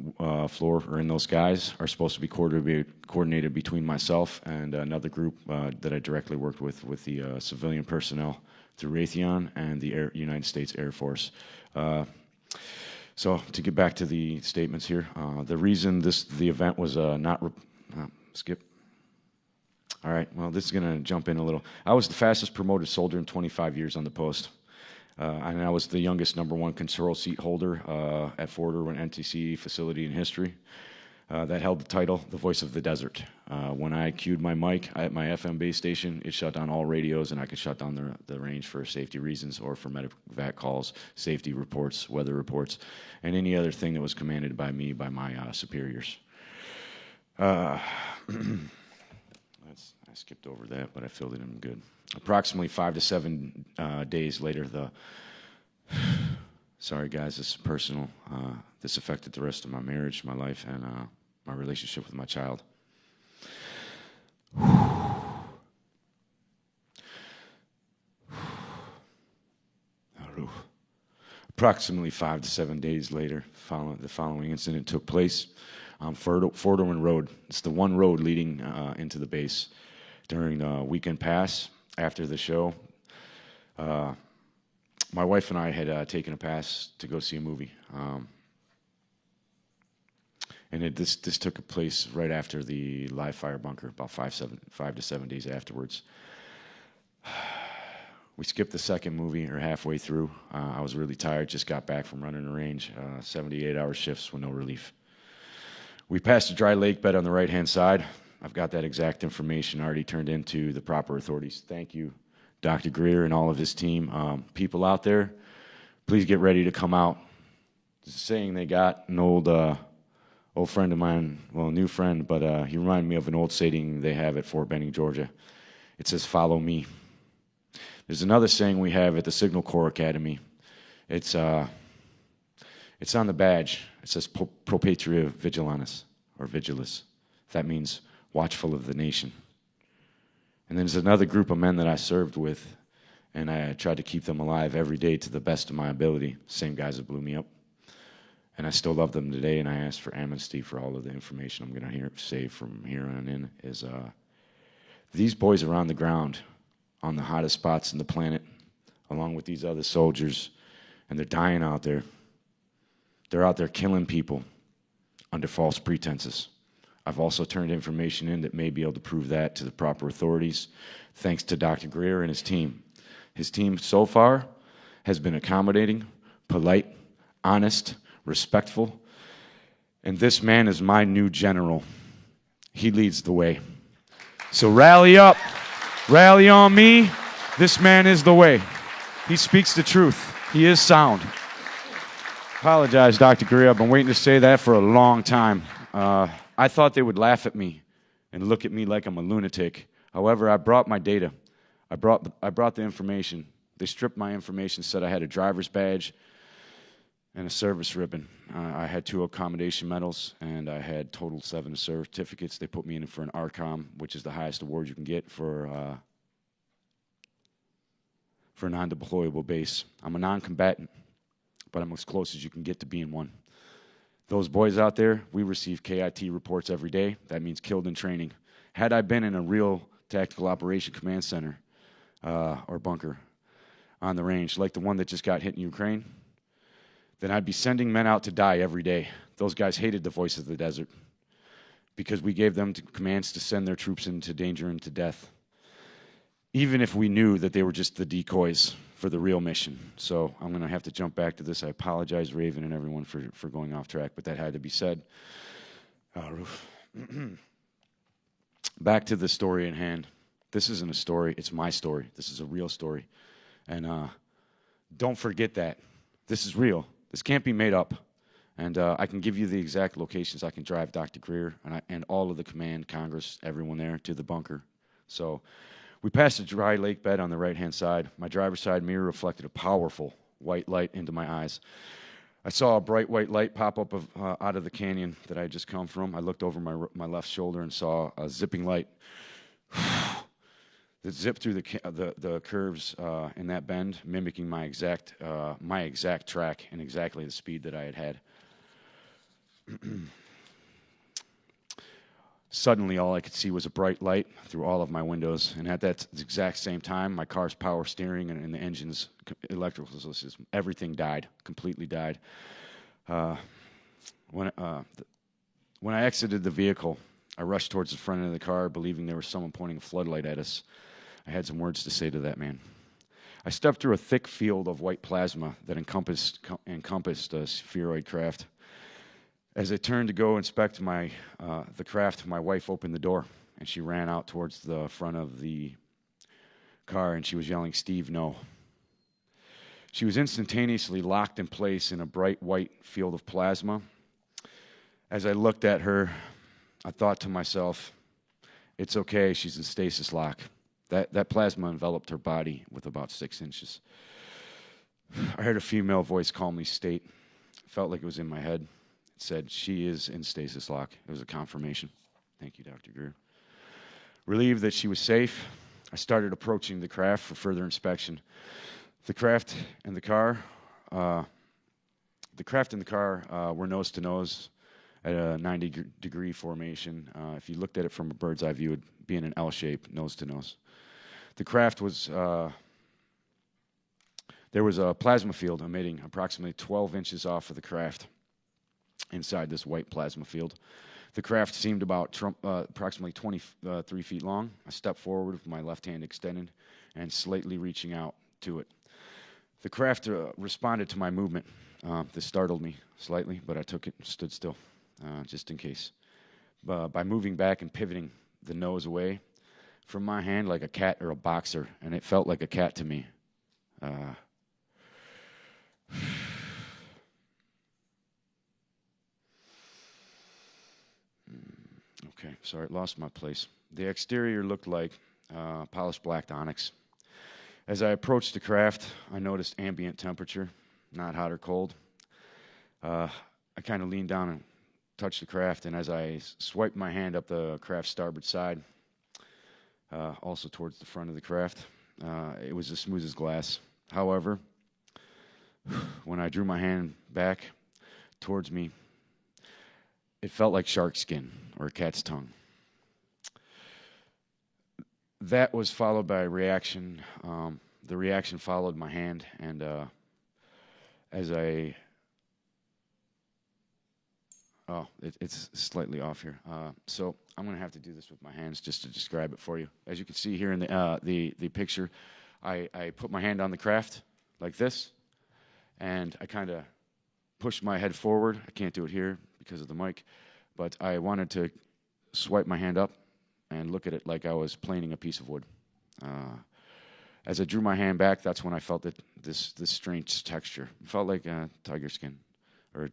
floor or in those skies are supposed to be coordinated between myself and another group that I directly worked with the civilian personnel through Raytheon and the United States Air Force. So to get back to the statements here, the reason the event was skip. All right, well, this is going to jump in a little. I was the fastest promoted soldier in 25 years on the post. And I was the youngest #1 control seat holder at Fort Irwin NTC facility in history. That held the title, the voice of the desert. When I cued my mic at my FM base station, it shut down all radios, and I could shut down the range for safety reasons or for medevac calls, safety reports, weather reports, and any other thing that was commanded by me, by my superiors. I skipped over that, but I filled it in good. Approximately 5 to 7 days later, sorry guys, this is personal. This affected the rest of my marriage, my life, and my relationship with my child. Approximately 5 to 7 days later, the following incident took place on Fort Irwin Road. It's the one road leading into the base. During the weekend pass, after the show, my wife and I had taken a pass to go see a movie. And this took place right after the live fire bunker, about 5 to 7 days afterwards. We skipped the second movie, or halfway through. I was really tired, just got back from running the range, 78-hour shifts with no relief. We passed a dry lake bed on the right-hand side. I've got that exact information already turned into the proper authorities. Thank you, Dr. Greer and all of his team. People out there, please get ready to come out. There's a saying they got, an old friend of mine, well, a new friend, but he reminded me of an old saying they have at Fort Benning, Georgia. It says, "Follow me." There's another saying we have at the Signal Corps Academy. It's on the badge. It says, "Pro Patria Vigilanus," or Vigilis. That means watchful of the nation. And then there's another group of men that I served with, and I tried to keep them alive every day to the best of my ability. Same guys that blew me up. And I still love them today, and I ask for amnesty for all of the information I'm going to say from here on in. These boys are on the ground, on the hottest spots in the planet, along with these other soldiers, and they're dying out there. They're out there killing people under false pretenses. I've also turned information in that may be able to prove that to the proper authorities, thanks to Dr. Greer and his team. His team so far has been accommodating, polite, honest, respectful, and this man is my new general. He leads the way. So rally up, rally on me. This man is the way. He speaks the truth. He is sound. Apologize, Dr. Greer. I've been waiting to say that for a long time. I thought they would laugh at me and look at me like I'm a lunatic. However, I brought my data. I brought the information. They stripped my information, said I had a driver's badge and a service ribbon. I had 2 accommodation medals, and I had total 7 certificates. They put me in for an ARCOM, which is the highest award you can get for a non-deployable base. I'm a non-combatant, but I'm as close as you can get to being one. Those boys out there, we receive KIT reports every day. That means killed in training. Had I been in a real tactical operation command center or bunker on the range, like the one that just got hit in Ukraine, then I'd be sending men out to die every day. Those guys hated the voice of the desert because we gave them commands to send their troops into danger and to death, even if we knew that they were just the decoys for the real mission. So I'm going to have to jump back to this. I apologize, Raven and everyone, for going off track, but that had to be said. Back to the story in hand. This isn't a story. It's my story. This is a real story. And don't forget that. This is real. This can't be made up. And I can give you the exact locations. I can drive Dr. Greer and all of the command, Congress, everyone there to the bunker. So we passed a dry lake bed on the right-hand side. My driver's side mirror reflected a powerful white light into my eyes. I saw a bright white light pop up out of the canyon that I had just come from. I looked over my left shoulder and saw a zipping light that zipped through the curves in that bend, mimicking my exact track and exactly the speed that I had had. Suddenly, all I could see was a bright light through all of my windows, and at that exact same time, my car's power steering and the engine's electrical system, everything died, completely died. When I exited the vehicle, I rushed towards the front end of the car, believing there was someone pointing a floodlight at us. I had some words to say to that man. I stepped through a thick field of white plasma that encompassed a spheroid craft. As I turned to go inspect the craft, my wife opened the door, and she ran out towards the front of the car, and she was yelling, "Steve, no." She was instantaneously locked in place in a bright white field of plasma. As I looked at her, I thought to myself, it's okay, she's in stasis lock. That plasma enveloped her body with about 6 inches. I heard a female voice calmly state, felt like it was in my head. Said, she is in stasis lock. It was a confirmation. Thank you, Dr. Greer. Relieved that she was safe, I started approaching the craft for further inspection. The craft and the car were nose to nose at a 90-degree formation. If you looked at it from a bird's eye view, it would be in an L shape, nose to nose. The craft was, there was a plasma field emitting approximately 12 inches off of the craft. Inside this white plasma field, the craft seemed about approximately 23 feet long. I stepped forward with my left hand extended and slightly reaching out to it. The craft responded to my movement. This startled me slightly, but I took it and stood still, just in case. By moving back and pivoting the nose away from my hand like a cat or a boxer, and it felt like a cat to me. Okay, sorry, lost my place. The exterior looked like polished black onyx. As I approached the craft, I noticed ambient temperature, not hot or cold. I kind of leaned down and touched the craft, and as I swiped my hand up the craft's starboard side, also towards the front of the craft, it was as smooth as glass. However, when I drew my hand back towards me, it felt like shark skin or a cat's tongue. That was followed by a reaction. The reaction followed my hand, and as I... Oh, it's slightly off here. So I'm going to have to do this with my hands just to describe it for you. As you can see here in the picture, I put my hand on the craft like this, and I kind of pushed my head forward. I can't do it here because of the mic, but I wanted to swipe my hand up and look at it like I was planing a piece of wood. As I drew my hand back, that's when I felt that this strange texture. It felt like tiger skin, or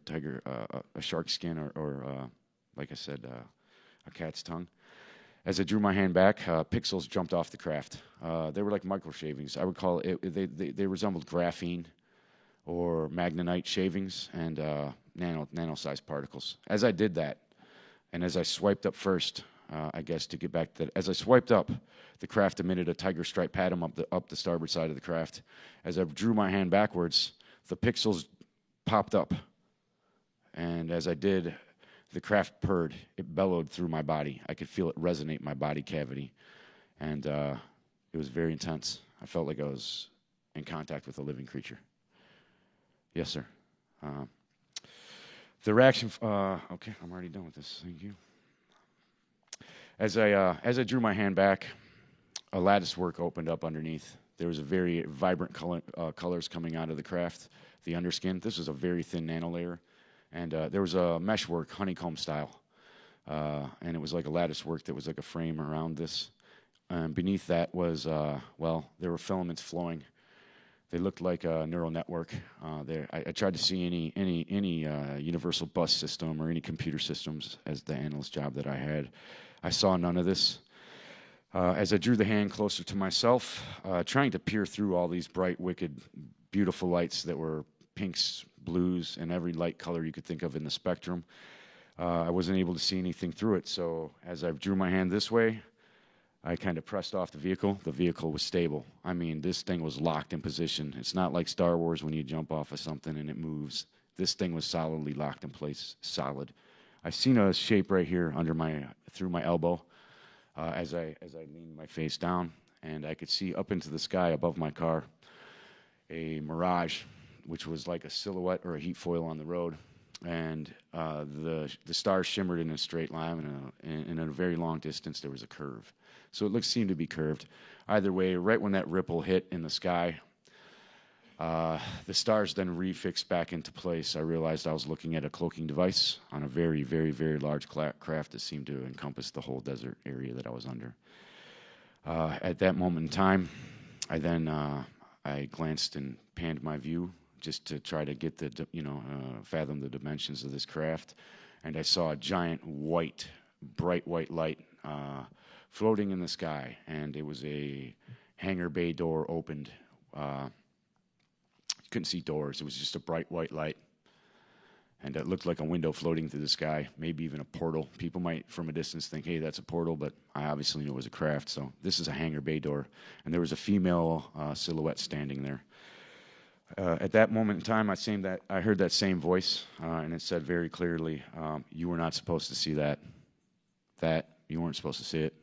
a shark skin, or like I said, a cat's tongue. As I drew my hand back, pixels jumped off the craft. They were like micro shavings. I would call it. They resembled graphene or magnetite shavings and nano-sized particles. As I did that, and as I swiped up first, I guess to get back to that, as I swiped up, the craft emitted a tiger stripe pattern up the starboard side of the craft. As I drew my hand backwards, the pixels popped up And as I did, the craft purred. It bellowed through my body. I could feel it resonate in my body cavity. And it was very intense. I felt like I was in contact with a living creature. Yes, sir. The reaction. Okay, I'm already done with this. Thank you. As I drew my hand back, a lattice work opened up underneath. There was a very vibrant colors coming out of the craft, the underskin. This was a very thin nano layer, and there was a meshwork, honeycomb style, and it was like a lattice work that was like a frame around this. And beneath that was, there were filaments flowing. They looked like a neural network. I tried to see any universal bus system or any computer systems as the analyst job that I had. I saw none of this. As I drew the hand closer to myself, trying to peer through all these bright, wicked, beautiful lights that were pinks, blues, and every light color you could think of in the spectrum, I wasn't able to see anything through it. So as I drew my hand this way, I kind of pressed off the vehicle. The vehicle was stable. I mean, this thing was locked in position. It's not like Star Wars when you jump off of something and it moves. This thing was solidly locked in place, solid. I seen a shape right here through my elbow as I leaned my face down, and I could see up into the sky above my car a mirage, which was like a silhouette or a heat foil on the road. And the stars shimmered in a straight line, and in a very long distance there was a curve. So it seemed to be curved. Either way, right when that ripple hit in the sky, the stars then refixed back into place. I realized I was looking at a cloaking device on a very, very, very large craft that seemed to encompass the whole desert area that I was under. At that moment in time, I glanced and panned my view just to try to get fathom the dimensions of this craft, and I saw a giant bright white light floating in the sky, and it was a hangar bay door opened. You couldn't see doors. It was just a bright white light, and it looked like a window floating through the sky, maybe even a portal. People might, from a distance, think, hey, that's a portal, but I obviously knew it was a craft, so this is a hangar bay door, and there was a female silhouette standing there. At that moment in time, I heard that same voice, and it said very clearly, you were not supposed to see that. You weren't supposed to see it.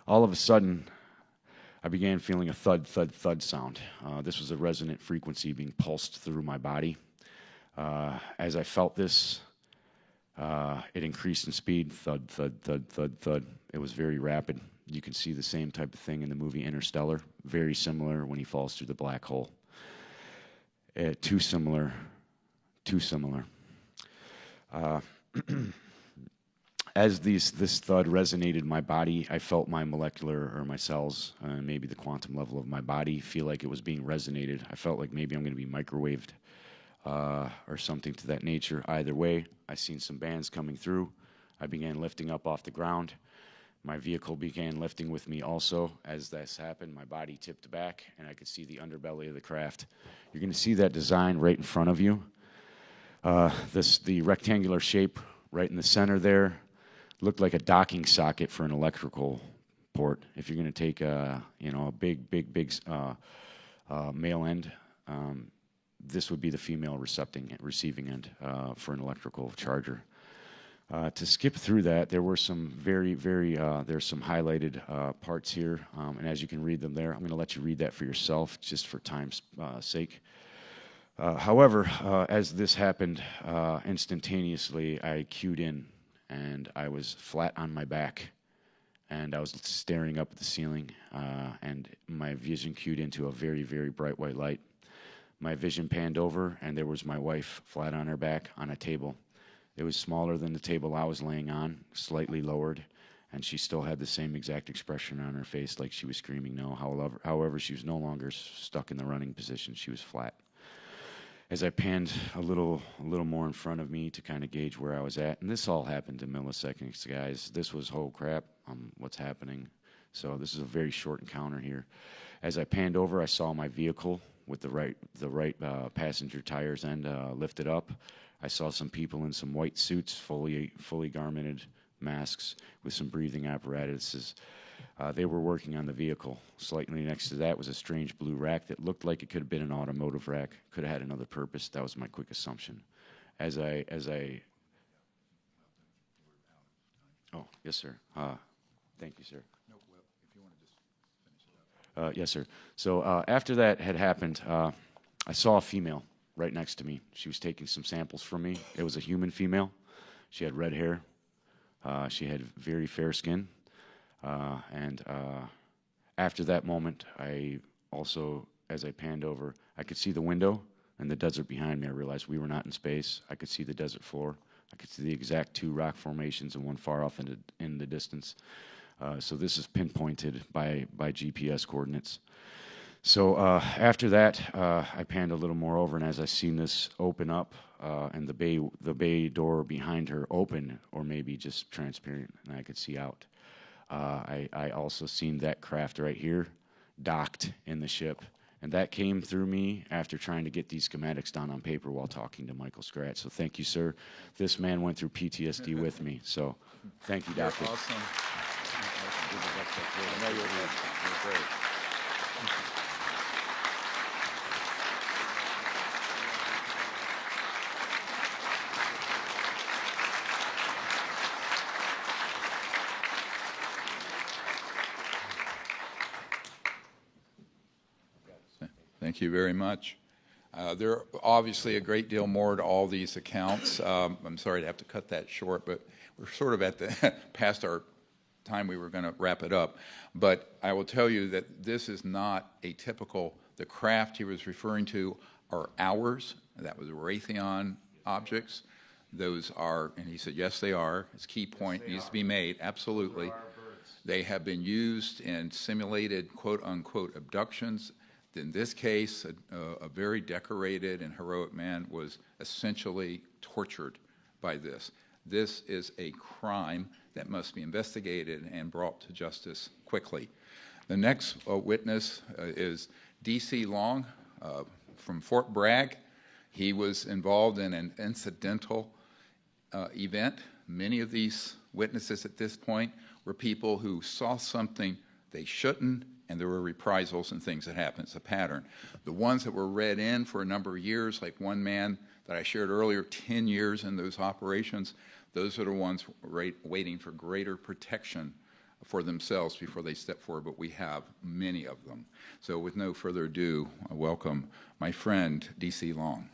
All of a sudden, I began feeling a thud, thud, thud sound. This was a resonant frequency being pulsed through my body. As I felt this, it increased in speed. Thud, thud, thud, thud, thud. It was very rapid. You can see the same type of thing in the movie Interstellar. Very similar when he falls through the black hole. Too similar. As this thud resonated in my body, I felt my molecular or my cells, maybe the quantum level of my body, feel like it was being resonated. I felt like maybe I'm going to be microwaved or something to that nature. Either way, I seen some bands coming through. I began lifting up off the ground. My vehicle began lifting with me also. As this happened, my body tipped back, and I could see the underbelly of the craft. You're going to see that design right in front of you. The rectangular shape right in the center there looked like a docking socket for an electrical port. If you're going to take a big male end, this would be the female receiving end for an electrical charger. To skip through that, there were some there's some highlighted parts here, and as you can read them there, I'm going to let you read that for yourself, just for time's sake. However, as this happened, instantaneously, I cued in, and I was flat on my back, and I was staring up at the ceiling, and my vision cued into a very, very bright white light. My vision panned over, and there was my wife flat on her back on a table. It was smaller than the table I was laying on, slightly lowered, and she still had the same exact expression on her face, like she was screaming no. However, she was no longer stuck in the running position. She was flat. As I panned a little more in front of me to kind of gauge where I was at, and this all happened in milliseconds, guys. This was, oh crap, what's happening? So this is a very short encounter here. As I panned over, I saw my vehicle with the right passenger tires end lifted up. I saw some people in some white suits, fully garmented masks with some breathing apparatuses. They were working on the vehicle. Slightly next to that was a strange blue rack that looked like it could have been an automotive rack, could have had another purpose. That was my quick assumption. as I. Oh, yes, sir. Thank you, sir. Yes, sir. So after that had happened, I saw a female right next to me. She was taking some samples from me. It was a human female. She had red hair. She had very fair skin. And after that moment, I also, as I panned over, I could see the window and the desert behind me. I realized we were not in space. I could see the desert floor. I could see the exact two rock formations and one far off in the distance. So this is pinpointed by GPS coordinates. So after that, I panned a little more over, and as I seen this open up and the bay door behind her open, or maybe just transparent, and I could see out. I also seen that craft right here docked in the ship, and that came through me after trying to get these schematics down on paper while talking to Michael Scratch. So thank you, sir. This man went through PTSD with me. So thank you, Doctor. You're awesome. I know you're great. Thank you very much. There are obviously a great deal more to all these accounts. I'm sorry to have to cut that short, but we're sort of at the past our time we were going to wrap it up. But I will tell you that this is not a typical, the craft he was referring to are ours. That was Raytheon objects. Those are, and he said, yes, they are. His key point needs to be made, absolutely. They have been used in simulated quote-unquote abductions. In this case, a very decorated and heroic man was essentially tortured by this. This is a crime that must be investigated and brought to justice quickly. The next witness is D.C. Long from Fort Bragg. He was involved in an incidental event. Many of these witnesses at this point were people who saw something they shouldn't, and there were reprisals and things that happened. It's a pattern. The ones that were read in for a number of years, like one man that I shared earlier, 10 years in those operations, those are the ones waiting for greater protection for themselves before they step forward, but we have many of them. So with no further ado, I welcome my friend, D.C. Long.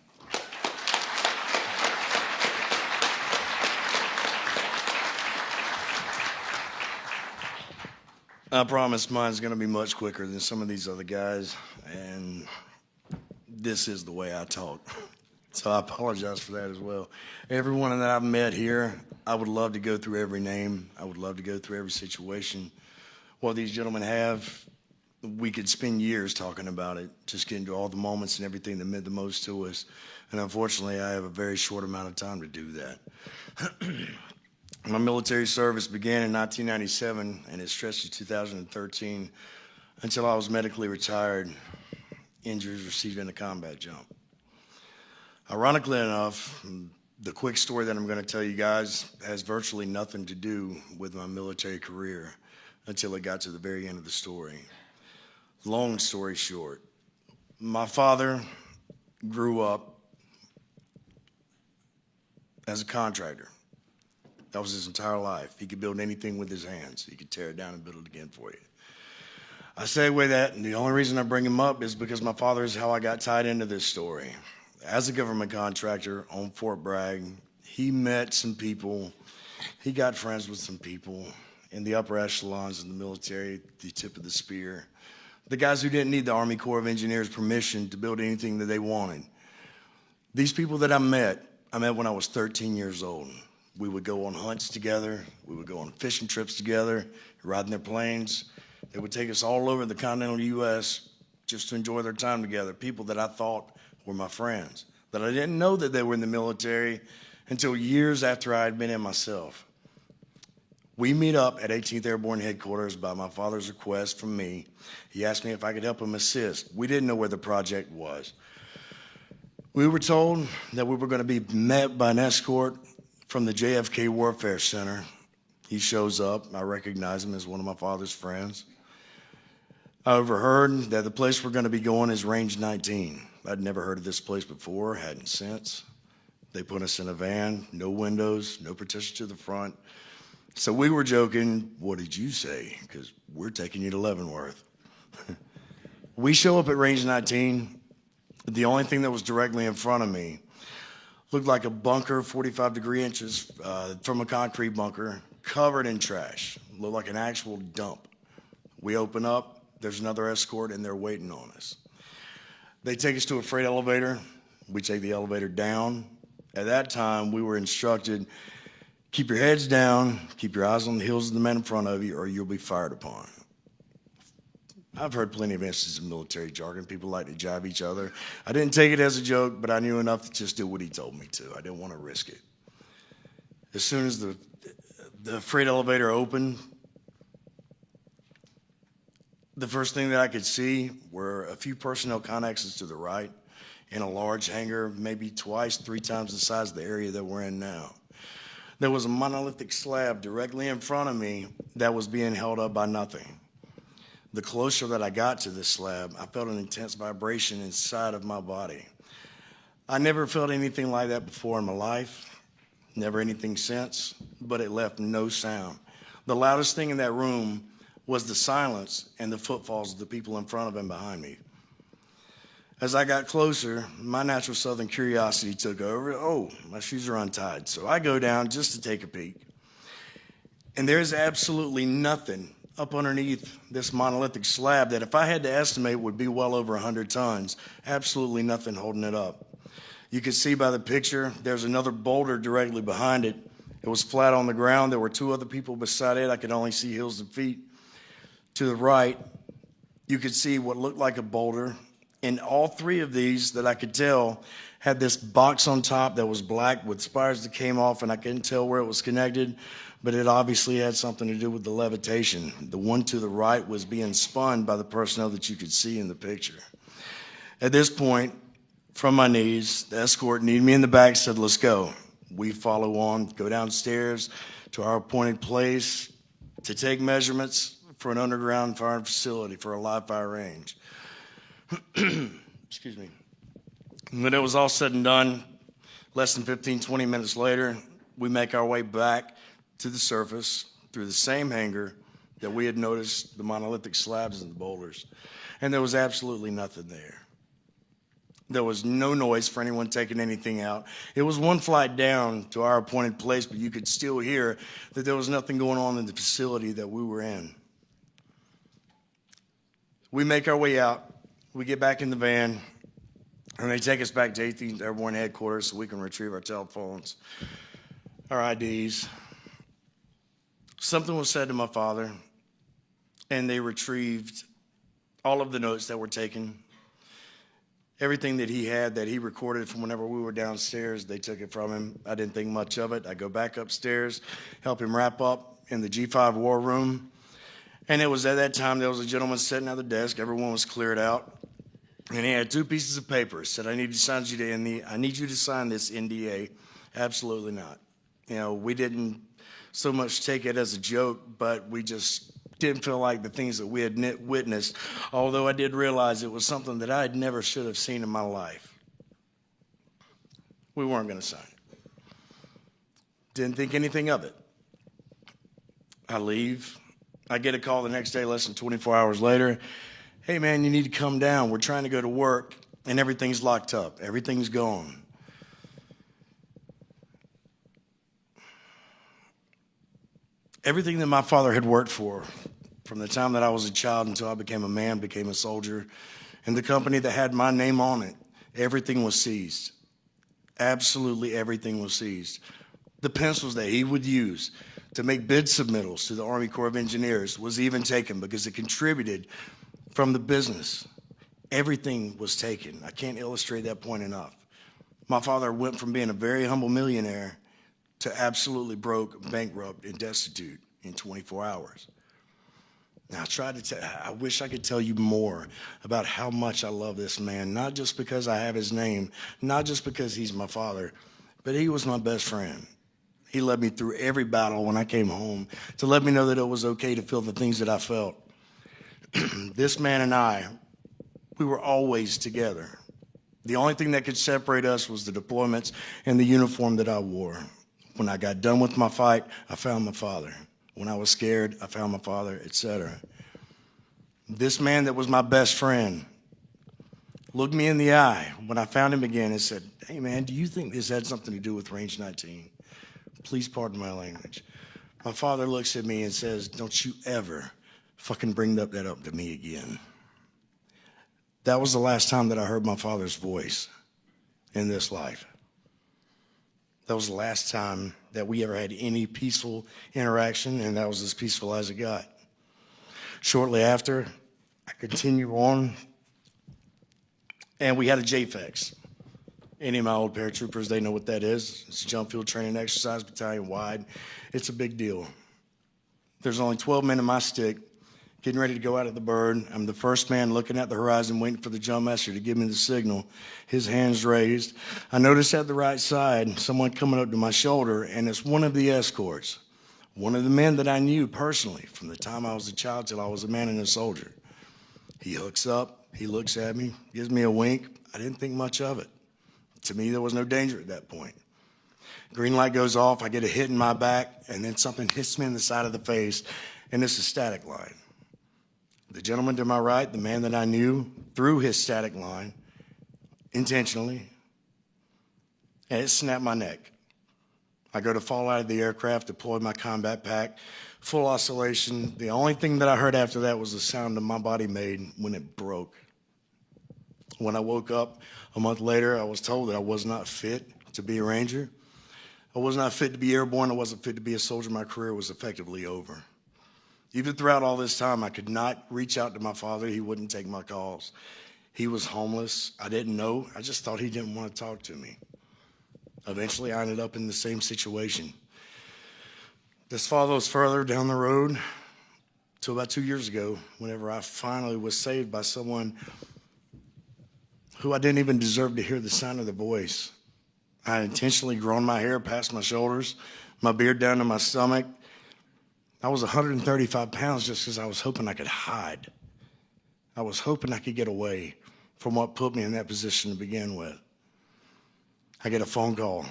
I promise mine's going to be much quicker than some of these other guys, and this is the way I talk. So I apologize for that as well. Everyone that I've met here, I would love to go through every name. I would love to go through every situation. What these gentlemen have, we could spend years talking about it, just getting to all the moments and everything that meant the most to us. And unfortunately, I have a very short amount of time to do that. My military service began in 1997, and it stretched to 2013 until I was medically retired, injuries received in a combat jump. Ironically enough, the quick story that I'm going to tell you guys has virtually nothing to do with my military career until it got to the very end of the story. Long story short, my father grew up as a contractor. That was his entire life. He could build anything with his hands. He could tear it down and build it again for you. I segue that, and the only reason I bring him up is because my father is how I got tied into this story. As a government contractor on Fort Bragg, he met some people. He got friends with some people in the upper echelons of the military, the tip of the spear. The guys who didn't need the Army Corps of Engineers permission to build anything that they wanted. These people that I met when I was 13 years old. We would go on hunts together. We would go on fishing trips together, riding their planes. They would take us all over the continental U.S. just to enjoy their time together. People that I thought were my friends, that I didn't know that they were in the military until years after I had been in myself. We meet up at 18th Airborne Headquarters by my father's request from me. He asked me if I could help him assist. We didn't know where the project was. We were told that we were going to be met by an escort from the JFK Warfare Center. He shows up. I recognize him as one of my father's friends. I overheard that the place we're going to be going is Range 19. I'd never heard of this place before, hadn't since. They put us in a van, no windows, no protection to the front. So we were joking, what did you say? Because we're taking you to Leavenworth. We show up at Range 19. The only thing that was directly in front of me looked like a bunker, 45 degree inches from a concrete bunker, covered in trash. Looked like an actual dump. We open up, there's another escort, and they're waiting on us. They take us to a freight elevator. We take the elevator down. At that time, we were instructed, keep your heads down, keep your eyes on the heels of the men in front of you, or you'll be fired upon. I've heard plenty of instances of military jargon. People like to jive each other. I didn't take it as a joke, but I knew enough to just do what he told me to. I didn't want to risk it. As soon as the freight elevator opened, the first thing that I could see were a few personnel connexes to the right in a large hangar, maybe twice, 3 times the size of the area that we're in now. There was a monolithic slab directly in front of me that was being held up by nothing. The closer that I got to this slab, I felt an intense vibration inside of my body. I never felt anything like that before in my life, never anything since, but it left no sound. The loudest thing in that room was the silence and the footfalls of the people in front of and behind me. As I got closer, my natural southern curiosity took over. Oh, my shoes are untied. So I go down just to take a peek. And there's absolutely nothing up underneath this monolithic slab that if I had to estimate would be well over 100 tons. Absolutely nothing holding it up. You can see by the picture, there's another boulder directly behind it. It was flat on the ground. There were 2 other people beside it. I could only see heels and feet. To the right, you could see what looked like a boulder. And all 3 of these that I could tell had this box on top that was black with spires that came off, and I couldn't tell where it was connected, but it obviously had something to do with the levitation. The one to the right was being spun by the personnel that you could see in the picture. At this point, from my knees, the escort kneed me in the back, said, let's go. We follow on, go downstairs to our appointed place to take measurements for an underground firing facility for a live fire range. Excuse me. When it was all said and done, less than 15, 20 minutes later, we make our way back to the surface through the same hangar that we had noticed the monolithic slabs and the boulders. And there was absolutely nothing there. There was no noise for anyone taking anything out. It was 1 flight down to our appointed place, but you could still hear that there was nothing going on in the facility that we were in. We make our way out. We get back in the van, and they take us back to 18th Airborne Headquarters so we can retrieve our telephones, our IDs. Something was said to my father, and they retrieved all of the notes that were taken. Everything that he had that he recorded from whenever we were downstairs, they took it from him. I didn't think much of it. I go back upstairs, help him wrap up in the G5 war room. And it was at that time there was a gentleman sitting at the desk. Everyone was cleared out. And he had 2 pieces of paper. Said, I need you to sign this NDA. Absolutely not. You know, we didn't so much take it as a joke, but we just didn't feel like the things that we had witnessed, although I did realize it was something that I never should have seen in my life. We weren't going to sign it. Didn't think anything of it. I leave. I get a call the next day, less than 24 hours later. Hey, man, you need to come down. We're trying to go to work, and everything's locked up. Everything's gone. Everything that my father had worked for, from the time that I was a child until I became a man, became a soldier, and the company that had my name on it, everything was seized. Absolutely everything was seized. The pencils that he would use to make bid submittals to the Army Corps of Engineers was even taken because it contributed from the business. Everything was taken. I can't illustrate that point enough. My father went from being a very humble millionaire to absolutely broke, bankrupt, and destitute in 24 hours. Now, I wish I could tell you more about how much I love this man, not just because I have his name, not just because he's my father, but he was my best friend. He led me through every battle when I came home to let me know that it was okay to feel the things that I felt. This man and I, we were always together. The only thing that could separate us was the deployments and the uniform that I wore. When I got done with my fight, I found my father. When I was scared, I found my father, etc. This man that was my best friend looked me in the eye when I found him again and said, "Hey man, do you think this had something to do with Range 19? Please pardon my language." My father looks at me and says, "Don't you ever fucking bring that up to me again." That was the last time that I heard my father's voice in this life. That was the last time that we ever had any peaceful interaction, and that was as peaceful as it got. Shortly after, I continue on, and we had a JFEX. Any of my old paratroopers, they know what that is. It's a jump field training exercise, battalion wide. It's a big deal. There's only 12 men in my stick, getting ready to go out of the bird. I'm the first man looking at the horizon, waiting for the jump master to give me the signal. His hand's raised. I notice at the right side, someone coming up to my shoulder, and it's one of the escorts. One of the men that I knew personally from the time I was a child till I was a man and a soldier. He hooks up, he looks at me, gives me a wink. I didn't think much of it. To me, there was no danger at that point. Green light goes off, I get a hit in my back, and then something hits me in the side of the face, and it's a static line. The gentleman to my right, the man that I knew, threw his static line intentionally, and it snapped my neck. I go to fall out of the aircraft, deploy my combat pack, full oscillation. The only thing that I heard after that was the sound that my body made when it broke. When I woke up a month later, I was told that I was not fit to be a Ranger. I was not fit to be airborne. I wasn't fit to be a soldier. My career was effectively over. Even throughout all this time, I could not reach out to my father. He wouldn't take my calls. He was homeless. I didn't know. I just thought he didn't want to talk to me. Eventually, I ended up in the same situation. This follows further down the road to about 2 years ago, whenever I finally was saved by someone who I didn't even deserve to hear the sound of their voice. I had intentionally grown my hair past my shoulders, my beard down to my stomach. I was 135 pounds just because I was hoping I could hide. I was hoping I could get away from what put me in that position to begin with. I get a phone call.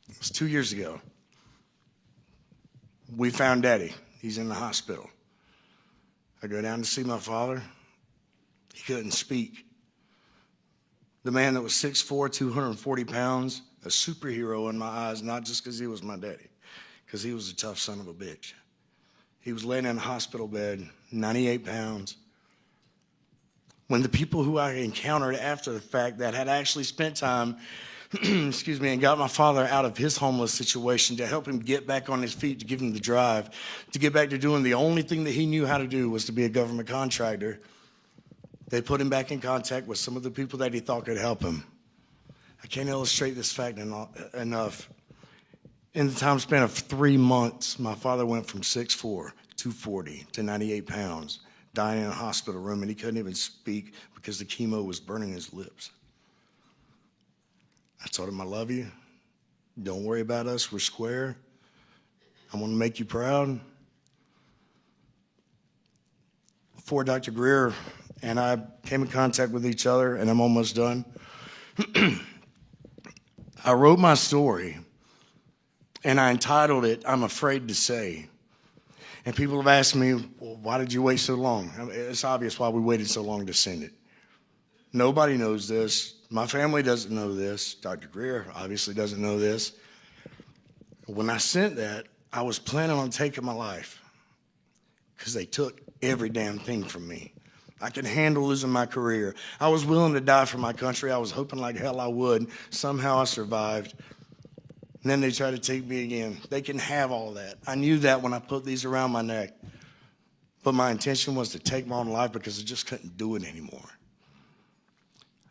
It was 2 years ago. We found Daddy. He's in the hospital. I go down to see my father. He couldn't speak. The man that was 6'4", 240 pounds, a superhero in my eyes, not just because he was my daddy, because he was a tough son of a bitch. He was laying in a hospital bed, 98 pounds. When the people who I encountered after the fact that had actually spent time, excuse me, and got my father out of his homeless situation to help him get back on his feet, to give him the drive, to get back to doing the only thing that he knew how to do was to be a government contractor, they put him back in contact with some of the people that he thought could help him. I can't illustrate this fact enough. In the time span of 3 months, my father went from 6'4", 240 to 98 pounds, dying in a hospital room, and he couldn't even speak because the chemo was burning his lips. I told him, I love you. Don't worry about us. We're square. I want to make you proud. Before Dr. Greer and I came in contact with each other, and I'm almost done, I wrote my story, and I entitled it, I'm Afraid to Say. And people have asked me, well, why did you wait so long? I mean, it's obvious why we waited so long to send it. Nobody knows this. My family doesn't know this. Dr. Greer obviously doesn't know this. When I sent that, I was planning on taking my life because they took every damn thing from me. I could handle losing my career. I was willing to die for my country. I was hoping like hell I would. Somehow I survived. And then they tried to take me again. They can have all that. I knew that when I put these around my neck. But my intention was to take my own life because I just couldn't do it anymore.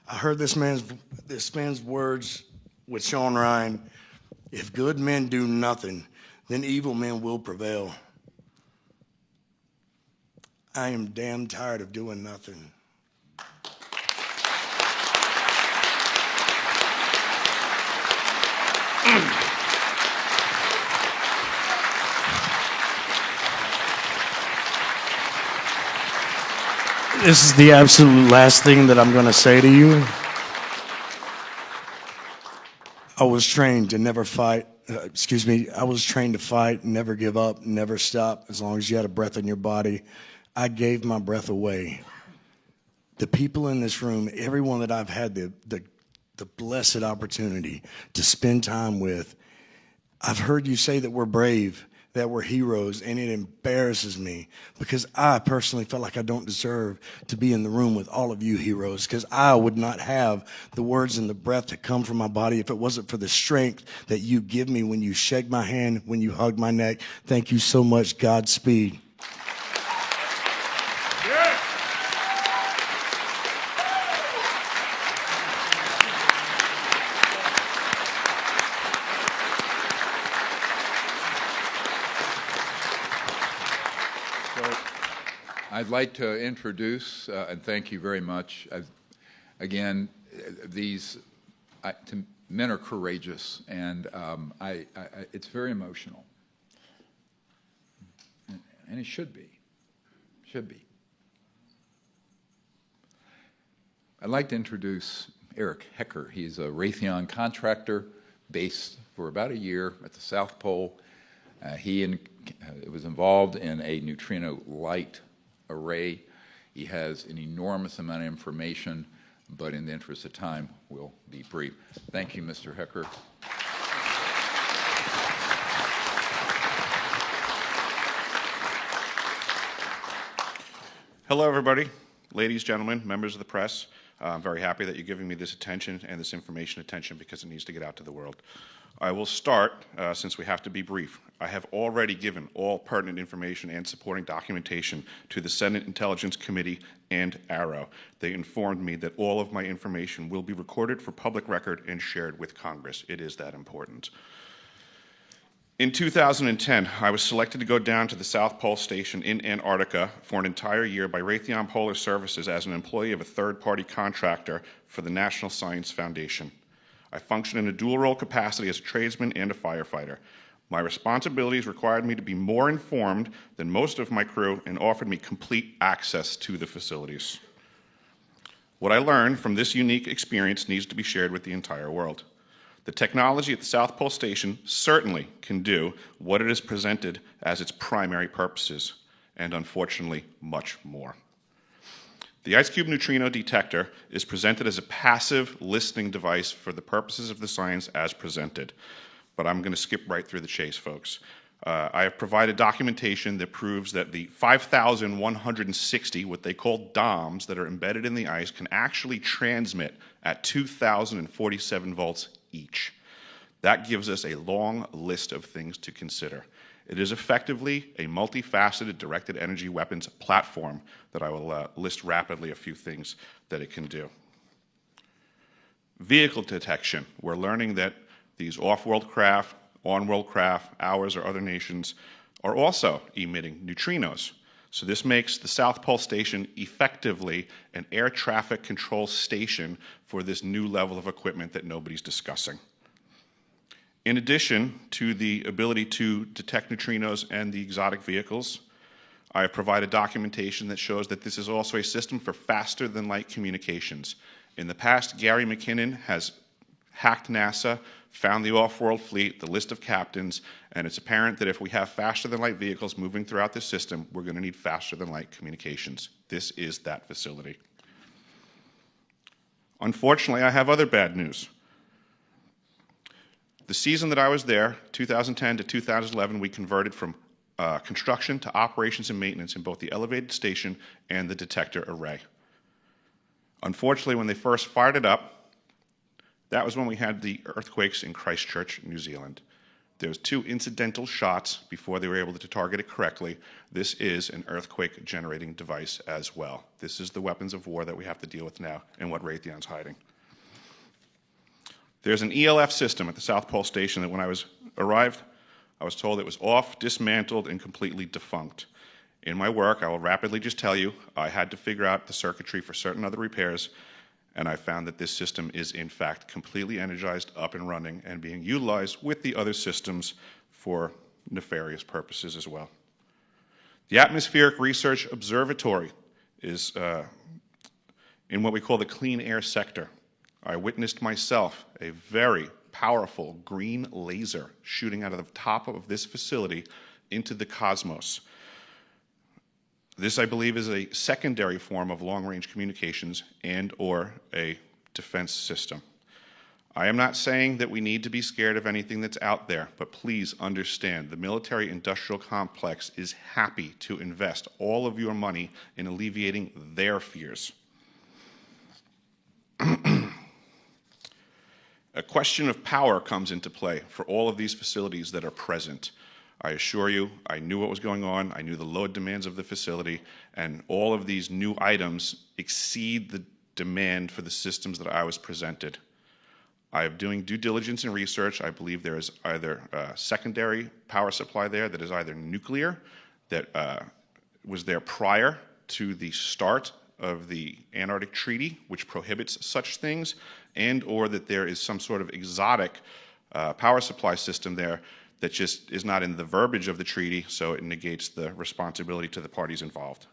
I heard this man's words with Sean Ryan, if good men do nothing, then evil men will prevail. I am damn tired of doing nothing. This is the absolute last thing that I'm going to say to you. was trained to never fight. I was trained to fight, never give up, never stop, as long as you had a breath in your body. I gave my breath away. The people in this room, everyone that I've had the blessed opportunity to spend time with, I've heard you say that we're brave, that we're heroes, and it embarrasses me because I personally felt like I don't deserve to be in the room with all of you heroes, because I would not have the words and the breath to come from my body if it wasn't for the strength that you give me when you shake my hand, when you hug my neck. Thank you so much. Godspeed. I'd like to introduce, and thank you very much. Again, men are courageous, and it's very emotional. And it should be. Should be. I'd like to introduce Eric Hecker. He's a Raytheon contractor based for about a year at the South Pole. He was involved in a neutrino light array. He has an enormous amount of information, but in the interest of time, we'll be brief. Thank you, Mr. Hecker. Hello, everybody. Ladies, gentlemen, members of the press. I'm very happy that you're giving me this attention and this information attention because it needs to get out to the world. I will start, since we have to be brief. I have already given all pertinent information and supporting documentation to the Senate Intelligence Committee and AARO. They informed me that all of my information will be recorded for public record and shared with Congress. It is that important. In 2010, I was selected to go down to the South Pole Station in Antarctica for an entire year by Raytheon Polar Services as an employee of a third-party contractor for the National Science Foundation. I function in a dual-role capacity as a tradesman and a firefighter. My responsibilities required me to be more informed than most of my crew and offered me complete access to the facilities. What I learned from this unique experience needs to be shared with the entire world. The technology at the South Pole Station certainly can do what it is presented as its primary purposes, and unfortunately, much more. The Ice Cube Neutrino Detector is presented as a passive listening device for the purposes of the science as presented. But I'm going to skip right through the chase, folks. I have provided documentation that proves that the 5,160, what they call DOMs, that are embedded in the ice can actually transmit at 2,047 volts each. That gives us a long list of things to consider. It is effectively a multifaceted directed energy weapons platform that I will list rapidly a few things that it can do. Vehicle detection. We're learning that these off-world craft, on-world craft, ours or other nations, are also emitting neutrinos. So this makes the South Pole Station effectively an air traffic control station for this new level of equipment that nobody's discussing. In addition to the ability to detect neutrinos and the exotic vehicles, I have provided documentation that shows that this is also a system for faster-than-light communications. In the past, Gary McKinnon has hacked NASA, found the off-world fleet, the list of captains, and it's apparent that if we have faster-than-light vehicles moving throughout this system, we're going to need faster-than-light communications. This is that facility. Unfortunately, I have other bad news. The season that I was there, 2010 to 2011, we converted from construction to operations and maintenance in both the elevated station and the detector array. Unfortunately, when they first fired it up, that was when we had the earthquakes in Christchurch, New Zealand. There was 2 incidental shots before they were able to target it correctly. This is an earthquake-generating device as well. This is the weapons of war that we have to deal with now and what Raytheon's hiding. There's an ELF system at the South Pole Station that when I arrived, I was told it was off, dismantled, and completely defunct. In my work, I will rapidly just tell you, I had to figure out the circuitry for certain other repairs, and I found that this system is in fact completely energized, up and running, and being utilized with the other systems for nefarious purposes as well. The Atmospheric Research Observatory is in what we call the clean air sector. I witnessed myself a very powerful green laser shooting out of the top of this facility into the cosmos. This, I believe, is a secondary form of long-range communications and or a defense system. I am not saying that we need to be scared of anything that's out there, but please understand the military-industrial complex is happy to invest all of your money in alleviating their fears. A question of power comes into play for all of these facilities that are present. I assure you, I knew what was going on, I knew the load demands of the facility, and all of these new items exceed the demand for the systems that I was presented. I am doing due diligence and research. I believe there is either a secondary power supply there that is either nuclear, that was there prior to the start of the Antarctic Treaty, which prohibits such things, and or that there is some sort of exotic power supply system there that just is not in the verbiage of the treaty, so it negates the responsibility to the parties involved.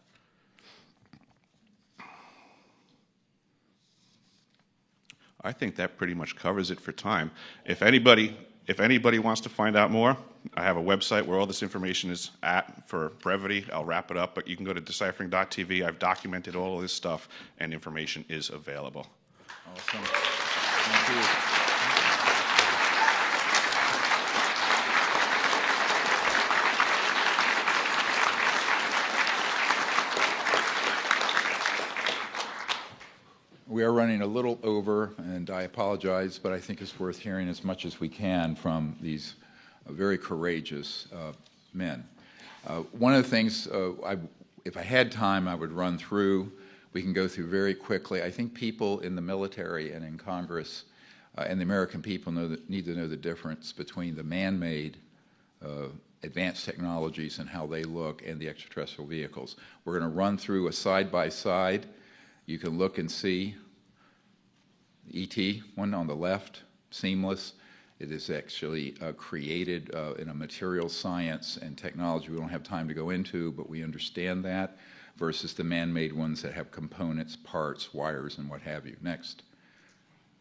I think that pretty much covers it for time. If anybody wants to find out more, I have a website where all this information is at. For brevity, I'll wrap it up, but you can go to deciphering.tv. I've documented all of this stuff, and information is available. Awesome. Thank you. We are running a little over, and I apologize, but I think it's worth hearing as much as we can from these very courageous men. One of the things, if I had time, I would run through. We can go through very quickly. I think people in the military and in Congress and the American people need to know the difference between the man-made advanced technologies and how they look and the extraterrestrial vehicles. We're going to run through a side-by-side. You can look and see the ET one on the left, seamless. It is actually created in a material science and technology we don't have time to go into, but we understand that, versus the man-made ones that have components, parts, wires, and what have you. Next.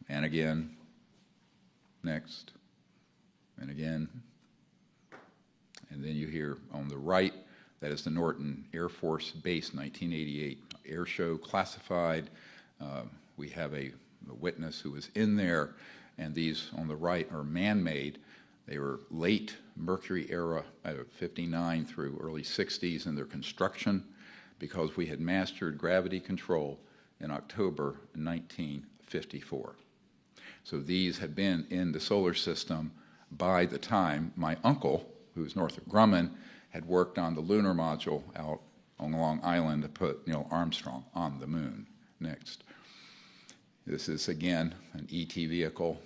And again. Next. And again. And then you hear on the right, that is the Norton Air Force Base 1988 air show, classified. We have a witness who was in there, and these on the right are man-made. They were late Mercury era, 59 through early 60s in their construction, because we had mastered gravity control in October 1954. So these had been in the solar system by the time my uncle, who's Northrop Grumman, had worked on the lunar module out on Long Island to put Neil Armstrong on the moon. Next. This is, again, an ET vehicle.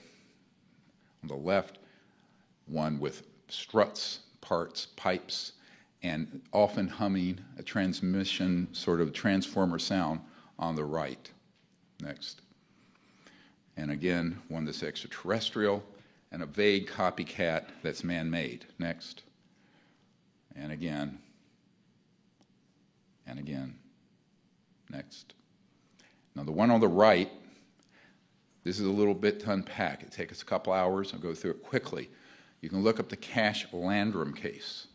On the left, one with struts, parts, pipes, and often humming a transmission, sort of transformer sound on the right. Next. And again, one that's extraterrestrial, and a vague copycat that's man-made. Next. And again. And again. Next. Now the one on the right, this is a little bit to unpack. It takes us a couple hours. I'll go through it quickly. You can look up the Cash Landrum case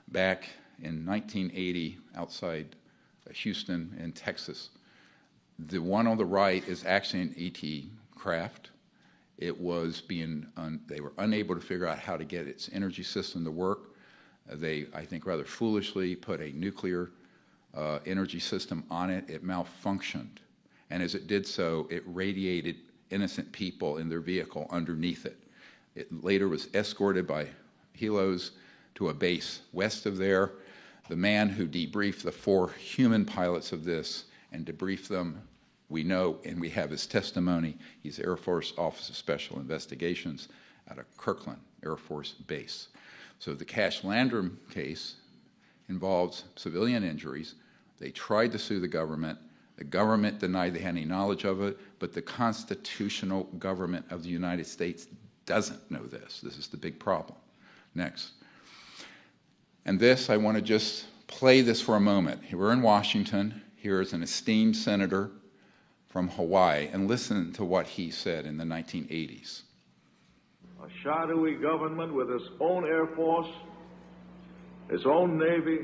back in 1980 outside Houston in Texas. The one on the right is actually an ET craft. It was being, they were unable to figure out how to get its energy system to work. They, I think rather foolishly, put a nuclear energy system on it. It malfunctioned. And as it did so, it radiated innocent people in their vehicle underneath it. It later was escorted by helos to a base west of there. The man who debriefed the 4 human pilots of this and debriefed them, we know, and we have his testimony. He's Air Force Office of Special Investigations out of Kirkland Air Force Base. So the Cash Landrum case involves civilian injuries. They tried to sue the government. The government denied they had any knowledge of it, but the constitutional government of the United States doesn't know this. This is the big problem. Next. And this, I want to just play this for a moment. We're in Washington. Here is an esteemed senator from Hawaii, and listen to what he said in the 1980s. A shadowy government with its own Air Force, its own Navy,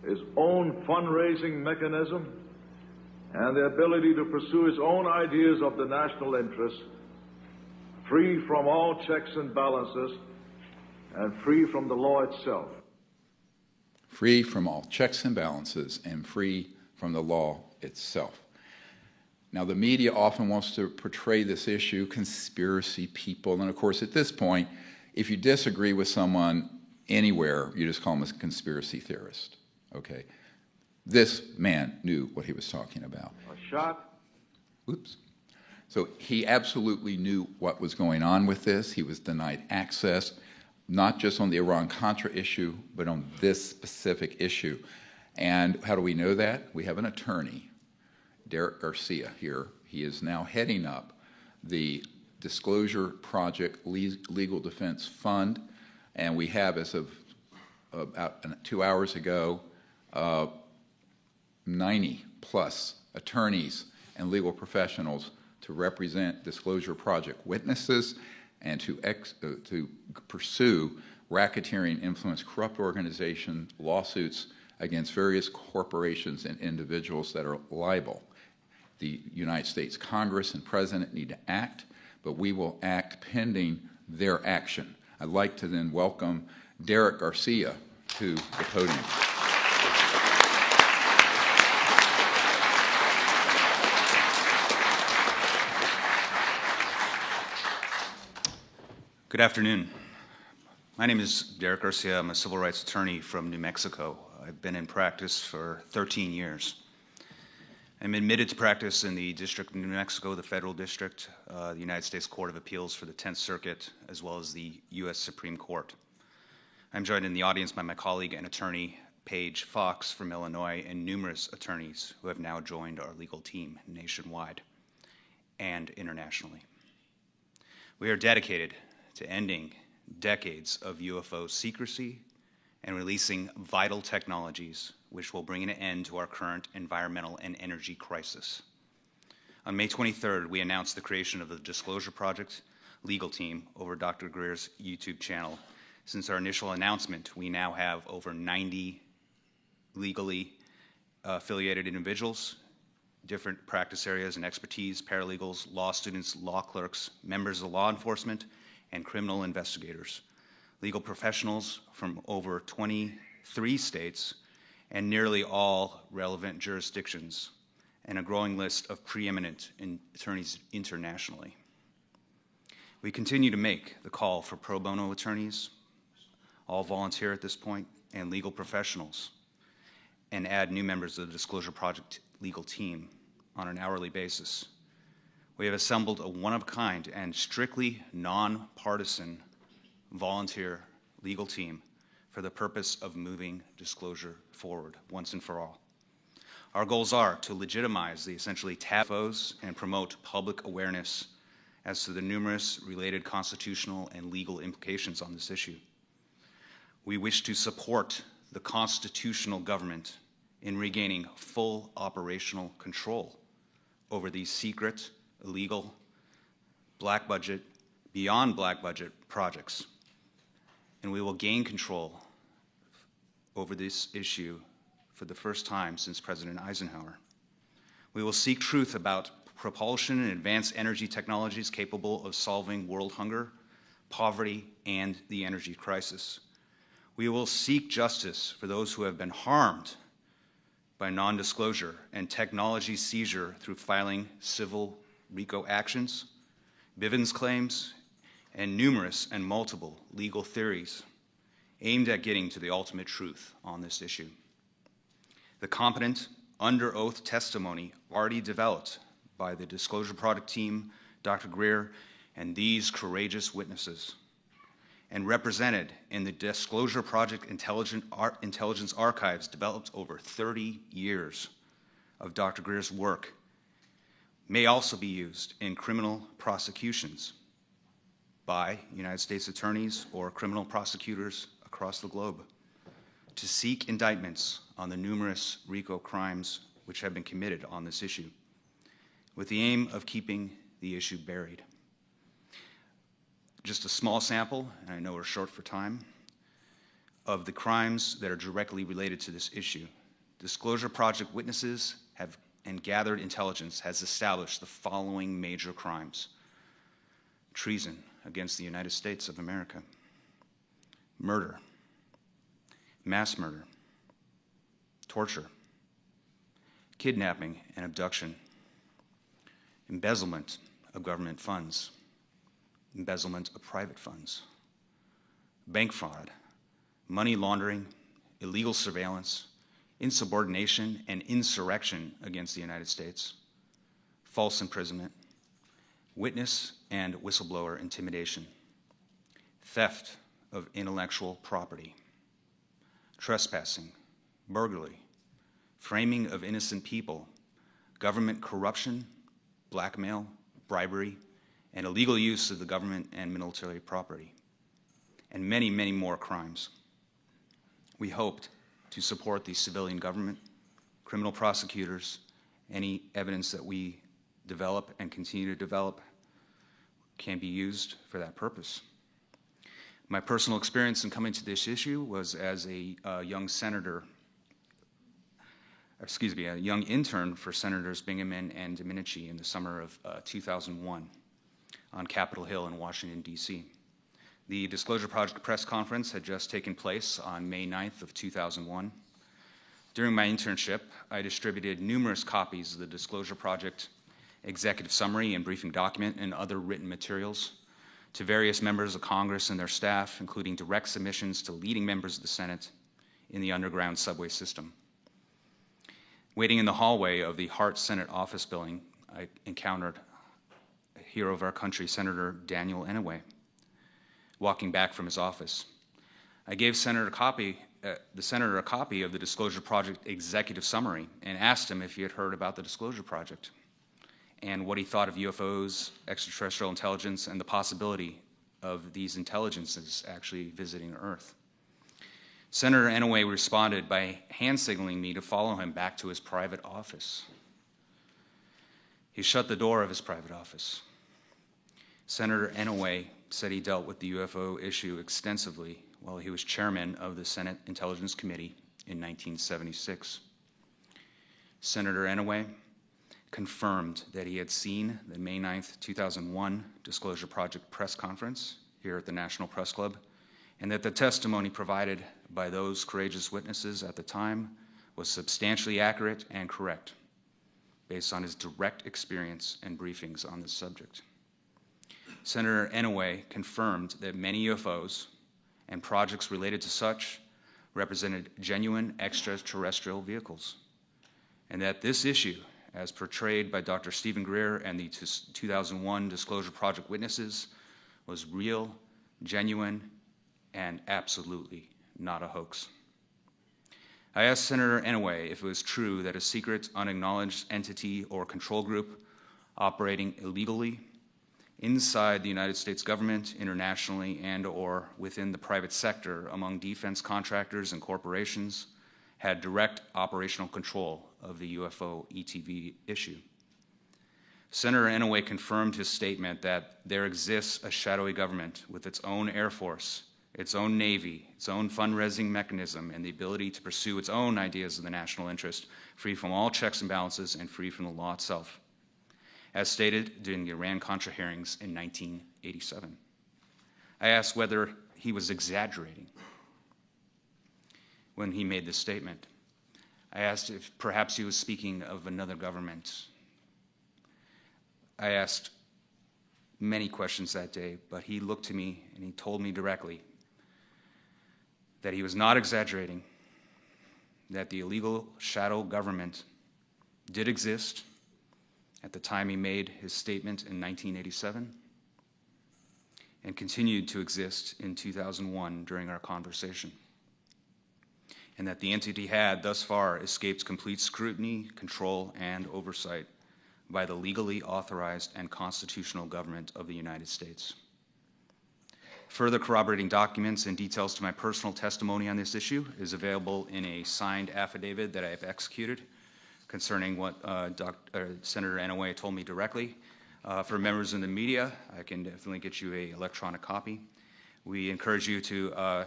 its own fundraising mechanism, and the ability to pursue its own ideas of the national interest, free from all checks and balances, and free from the law itself. Free from all checks and balances and free from the law itself. Now, the media often wants to portray this issue, conspiracy people, and of course, at this point, if you disagree with someone anywhere, you just call them a conspiracy theorist, okay? This man knew what he was talking about. A shot. Oops. So he absolutely knew what was going on with this. He was denied access, not just on the Iran-Contra issue, but on this specific issue. And how do we know that? We have an attorney, Derek Garcia here. He is now heading up the Disclosure Project Legal Defense Fund, and we have, as of about 2 hours ago, 90 plus attorneys and legal professionals to represent Disclosure Project witnesses and to pursue racketeering, influence, corrupt organization lawsuits against various corporations and individuals that are liable. The United States Congress and President need to act, but we will act pending their action. I'd like to then welcome Derek Garcia to the podium. Good afternoon. My name is Derek Garcia. I'm a civil rights attorney from New Mexico. I've been in practice for 13 years. I'm admitted to practice in the District of New Mexico, the Federal District, the United States Court of Appeals for the 10th Circuit, as well as the U.S. Supreme Court. I'm joined in the audience by my colleague and attorney, Paige Fox from Illinois, and numerous attorneys who have now joined our legal team nationwide and internationally. We are dedicated to ending decades of UFO secrecy and releasing vital technologies which will bring an end to our current environmental and energy crisis. On May 23rd, we announced the creation of the Disclosure Project legal team over Dr. Greer's YouTube channel. Since our initial announcement, we now have over 90 legally affiliated individuals, different practice areas and expertise, paralegals, law students, law clerks, members of law enforcement, and criminal investigators, legal professionals from over 23 states and nearly all relevant jurisdictions, and a growing list of preeminent attorneys internationally. We continue to make the call for pro bono attorneys, all volunteer at this point, and legal professionals, and add new members of the Disclosure Project legal team on an hourly basis. We have assembled a one-of-a-kind and strictly nonpartisan volunteer legal team for the purpose of moving disclosure forward once and for all. Our goals are to legitimize the essentially UFOs and promote public awareness as to the numerous related constitutional and legal implications on this issue. We wish to support the constitutional government in regaining full operational control over these secret, illegal, black budget, beyond black budget projects. And we will gain control over this issue for the first time since President Eisenhower. We will seek truth about propulsion and advanced energy technologies capable of solving world hunger, poverty, and the energy crisis. We will seek justice for those who have been harmed by non-disclosure and technology seizure through filing civil RICO actions, Bivens claims, and numerous and multiple legal theories aimed at getting to the ultimate truth on this issue. The competent, under oath testimony already developed by the Disclosure Project team, Dr. Greer, and these courageous witnesses, and represented in the Disclosure Project intelligence archives developed over 30 years of Dr. Greer's work, may also be used in criminal prosecutions by United States attorneys or criminal prosecutors across the globe to seek indictments on the numerous RICO crimes which have been committed on this issue, with the aim of keeping the issue buried. just a small sample, and I know we're short for time, of the crimes that are directly related to this issue. Disclosure Project witnesses have and gathered intelligence has established the following major crimes: treason against the United States of America, murder, mass murder, torture, kidnapping and abduction, embezzlement of government funds, embezzlement of private funds, bank fraud, money laundering, illegal surveillance, insubordination and insurrection against the United States, false imprisonment, witness and whistleblower intimidation, theft of intellectual property, trespassing, burglary, framing of innocent people, government corruption, blackmail, bribery, and illegal use of the government and military property, and many, many more crimes. We hoped to support the civilian government, criminal prosecutors, any evidence that we develop and continue to develop can be used for that purpose. My personal experience in coming to this issue was as a young intern for Senators Bingaman and Domenici in the summer of 2001 on Capitol Hill in Washington, D.C. The Disclosure Project press conference had just taken place on May 9th of 2001. During my internship, I distributed numerous copies of the Disclosure Project executive summary and briefing document and other written materials to various members of Congress and their staff, including direct submissions to leading members of the Senate in the underground subway system. Waiting in the hallway of the Hart Senate office building, I encountered a hero of our country, Senator Daniel Inouye, walking back from his office. I gave the senator a copy of the Disclosure Project executive summary and asked him if he had heard about the Disclosure Project and what he thought of UFOs, extraterrestrial intelligence, and the possibility of these intelligences actually visiting Earth. Senator Inouye responded by hand signaling me to follow him back to his private office. He shut the door of his private office. Senator Inouye said he dealt with the UFO issue extensively while he was chairman of the Senate Intelligence Committee in 1976. Senator Inouye confirmed that he had seen the May 9th, 2001 Disclosure Project press conference here at the National Press Club, and that the testimony provided by those courageous witnesses at the time was substantially accurate and correct, based on his direct experience and briefings on this subject. Senator Inouye confirmed that many UFOs and projects related to such represented genuine extraterrestrial vehicles, and that this issue, as portrayed by Dr. Stephen Greer and the 2001 Disclosure Project witnesses, was real, genuine, and absolutely not a hoax. I asked Senator Inouye if it was true that a secret, unacknowledged entity or control group operating illegally inside the United States government, internationally, and/or within the private sector among defense contractors and corporations had direct operational control of the UFO ETV issue. Senator Inouye confirmed his statement that there exists a shadowy government with its own Air Force, its own Navy, its own fundraising mechanism, and the ability to pursue its own ideas of the national interest, free from all checks and balances and free from the law itself, as stated during the Iran-Contra hearings in 1987. I asked whether he was exaggerating when he made this statement. I asked if perhaps he was speaking of another government. I asked many questions that day, but he looked to me and he told me directly that he was not exaggerating, that the illegal shadow government did exist at the time he made his statement in 1987 and continued to exist in 2001 during our conversation, and that the entity had thus far escaped complete scrutiny, control, and oversight by the legally authorized and constitutional government of the United States. Further corroborating documents and details to my personal testimony on this issue is available in a signed affidavit that I have executed concerning what Senator Inouye told me directly. For members in the media, I can definitely get you an electronic copy. We encourage you to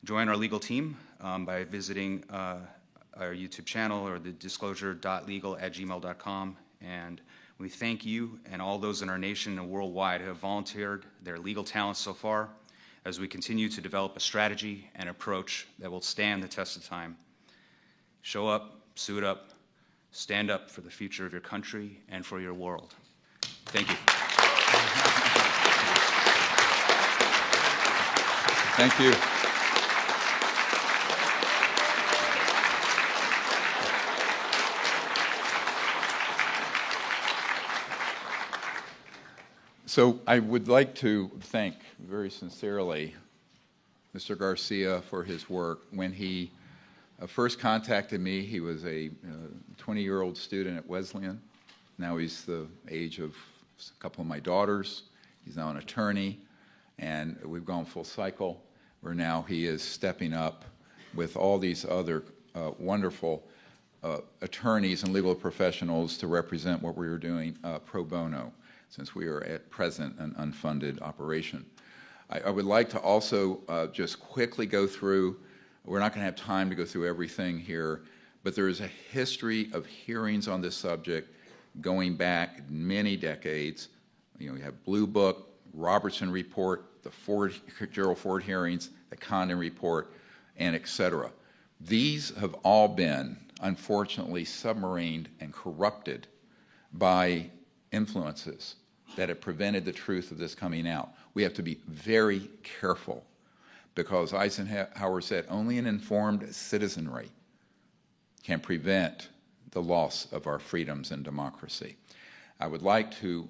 join our legal team by visiting our YouTube channel or the disclosure.legal@gmail.com. And we thank you and all those in our nation and worldwide who have volunteered their legal talents so far as we continue to develop a strategy and approach that will stand the test of time. Show up, suit up, stand up for the future of your country and for your world. Thank you. Thank you. So I would like to thank very sincerely Mr. Garcia for his work. When he first contacted me, he was a 20-year-old student at Wesleyan. Now he's the age of a couple of my daughters. He's now an attorney, and we've gone full cycle, where now he is stepping up with all these other wonderful attorneys and legal professionals to represent what we were doing pro bono, since we are at present an unfunded operation. I would like to also just quickly go through, we're not going to have time to go through everything here, but there is a history of hearings on this subject going back many decades. You know, we have Blue Book, Robertson Report, the Gerald Ford hearings, the Condon Report, and et cetera. These have all been, unfortunately, submarined and corrupted by influences that have prevented the truth of this coming out. We have to be very careful, because Eisenhower said only an informed citizenry can prevent the loss of our freedoms and democracy. I would like to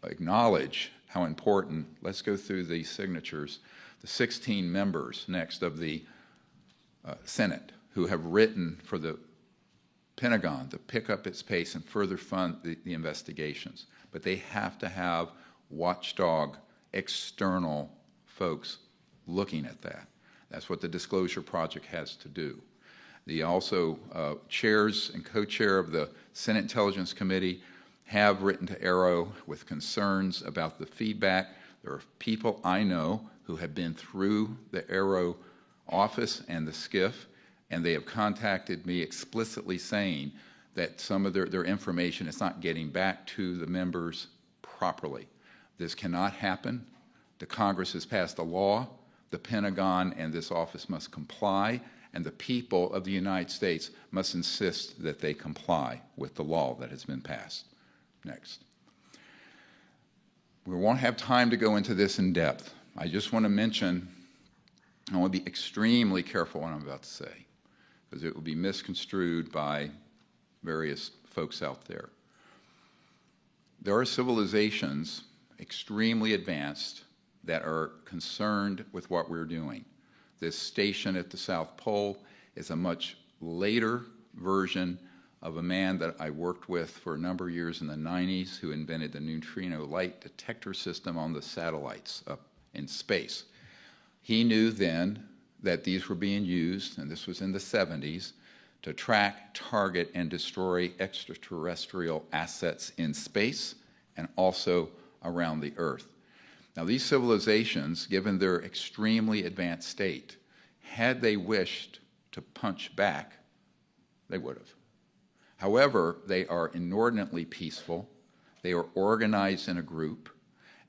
acknowledge how important, let's go through these signatures, the 16 members next of the Senate who have written for the Pentagon to pick up its pace and further fund the investigations. But they have to have watchdog, external folks looking at that. That's what the Disclosure Project has to do. The also chairs and co-chair of the Senate Intelligence Committee have written to Arrow with concerns about the feedback. There are people I know who have been through the Arrow office and the SCIF, and they have contacted me explicitly saying that some of their information is not getting back to the members properly. This cannot happen. The Congress has passed a law. The Pentagon and this office must comply, and the people of the United States must insist that they comply with the law that has been passed. Next. We won't have time to go into this in depth. I just want to mention, I want to be extremely careful what I'm about to say, because it will be misconstrued by various folks out there. There are civilizations extremely advanced that are concerned with what we're doing. This station at the South Pole is a much later version of a man that I worked with for a number of years in the 90s who invented the neutrino light detector system on the satellites up in space. He knew then that these were being used, and this was in the 70s, to track, target, and destroy extraterrestrial assets in space and also around the Earth. Now, these civilizations, given their extremely advanced state, had they wished to punch back, they would have. However, they are inordinately peaceful, they are organized in a group,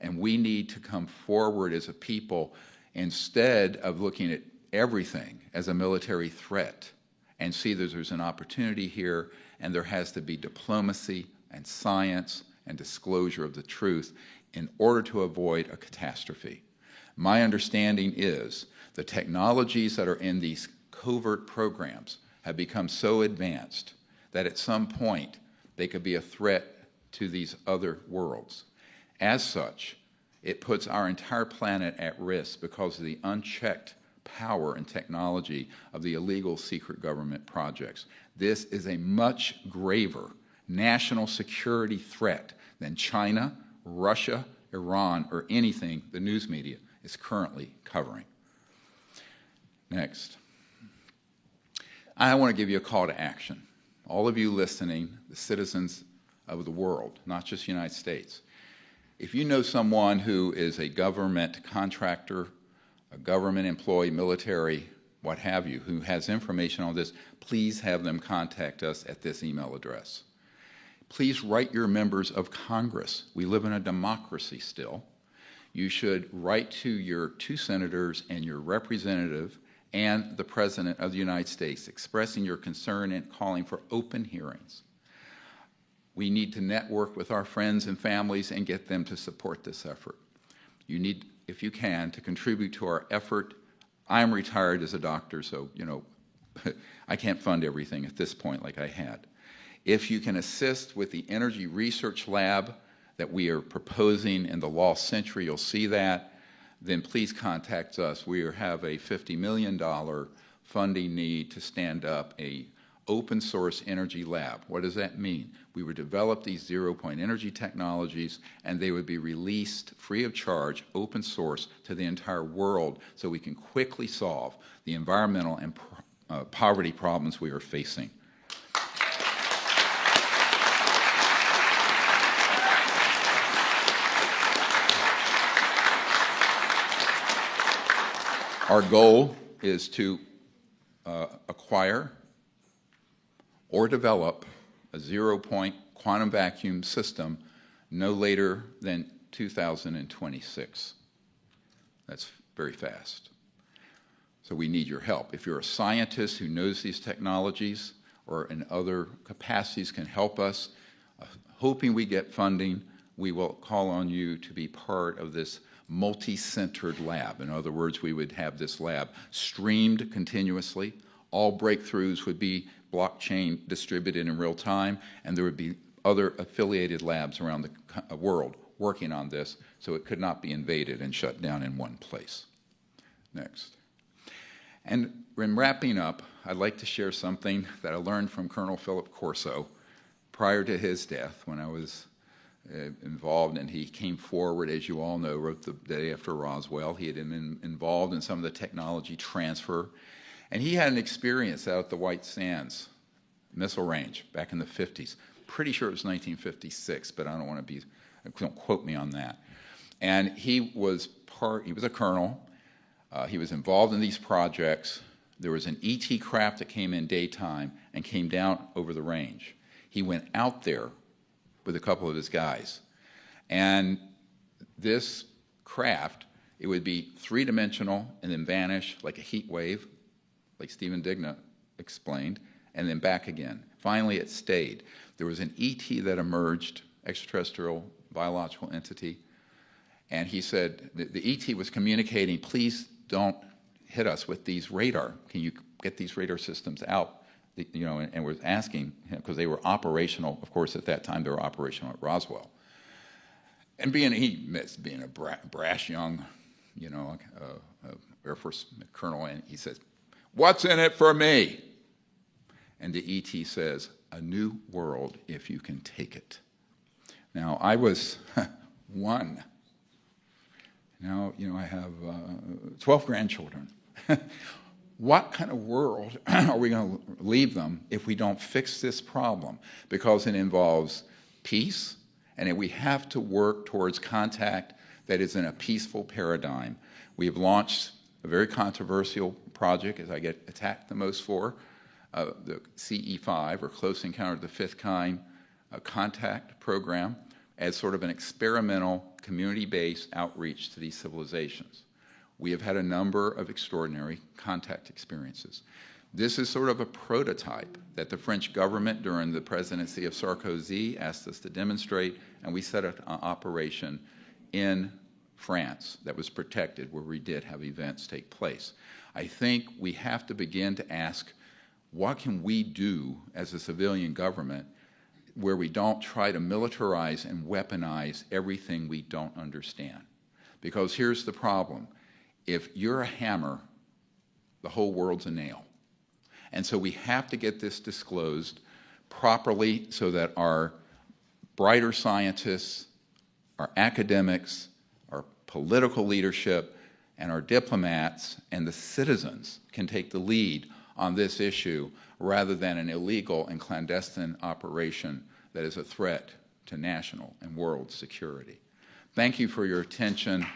and we need to come forward as a people instead of looking at everything as a military threat and see that there's an opportunity here, and there has to be diplomacy and science and disclosure of the truth in order to avoid a catastrophe. My understanding is the technologies that are in these covert programs have become so advanced that at some point they could be a threat to these other worlds. As such, it puts our entire planet at risk because of the unchecked power and technology of the illegal secret government projects. This is a much graver national security threat than China, Russia, Iran, or anything the news media is currently covering. Next. I want to give you a call to action. All of you listening, the citizens of the world, not just the United States. If you know someone who is a government contractor, a government employee, military, what have you, who has information on this, please have them contact us at this email address. Please write your members of Congress. We live in a democracy still. You should write to your 2 senators and your representative and the President of the United States, expressing your concern and calling for open hearings. We need to network with our friends and families and get them to support this effort. You need, if you can, to contribute to our effort. I'm retired as a doctor, so, I can't fund everything at this point like I had. If you can assist with the Energy Research Lab that we are proposing in the Lost Century, you'll see that, then please contact us. We have a $50 million funding need to stand up a open source energy lab. What does that mean? We would develop these zero-point energy technologies, and they would be released free of charge, open source, to the entire world, so we can quickly solve the environmental and poverty problems we are facing. Our goal is to acquire or develop a zero-point quantum vacuum system no later than 2026. That's very fast. So we need your help. If you're a scientist who knows these technologies or in other capacities can help us, hoping we get funding, we will call on you to be part of this multi-centered lab. In other words, we would have this lab streamed continuously. All breakthroughs would be blockchain distributed in real time, and there would be other affiliated labs around the world working on this, so it could not be invaded and shut down in one place. Next. And in wrapping up, I'd like to share something that I learned from Colonel Philip Corso prior to his death when I was involved, and he came forward, as you all know, wrote the day after Roswell. He had been involved in some of the technology transfer, and he had an experience out at the White Sands missile range back in the 50s. Pretty sure it was 1956, but I don't quote me on that. And he was a colonel. He was involved in these projects. There was an ET craft that came in daytime and came down over the range. He went out there with a couple of his guys. And this craft, it would be three-dimensional and then vanish like a heat wave, like Stephen Digna explained, and then back again. Finally, it stayed. There was an ET that emerged, extraterrestrial biological entity, and he said, the ET was communicating, please don't hit us with these radar. Can you get these radar systems out? And was asking, because they were operational, of course, at that time they were operational at Roswell. And he missed being a brash young, Air Force colonel, and he says, "What's in it for me?" And the ET says, "A new world if you can take it." Now, I was one. Now, I have 12 grandchildren. What kind of world are we going to leave them if we don't fix this problem? Because it involves peace, and we have to work towards contact that is in a peaceful paradigm. We have launched a very controversial project, as I get attacked the most for, the CE5, or Close Encounter of the Fifth Kind contact program, as sort of an experimental, community-based outreach to these civilizations. We have had a number of extraordinary contact experiences. This is sort of a prototype that the French government during the presidency of Sarkozy asked us to demonstrate, and we set up an operation in France that was protected, where we did have events take place. I think we have to begin to ask, what can we do as a civilian government where we don't try to militarize and weaponize everything we don't understand? Because here's the problem. If you're a hammer, the whole world's a nail. And so we have to get this disclosed properly so that our brighter scientists, our academics, our political leadership, and our diplomats and the citizens can take the lead on this issue rather than an illegal and clandestine operation that is a threat to national and world security. Thank you for your attention.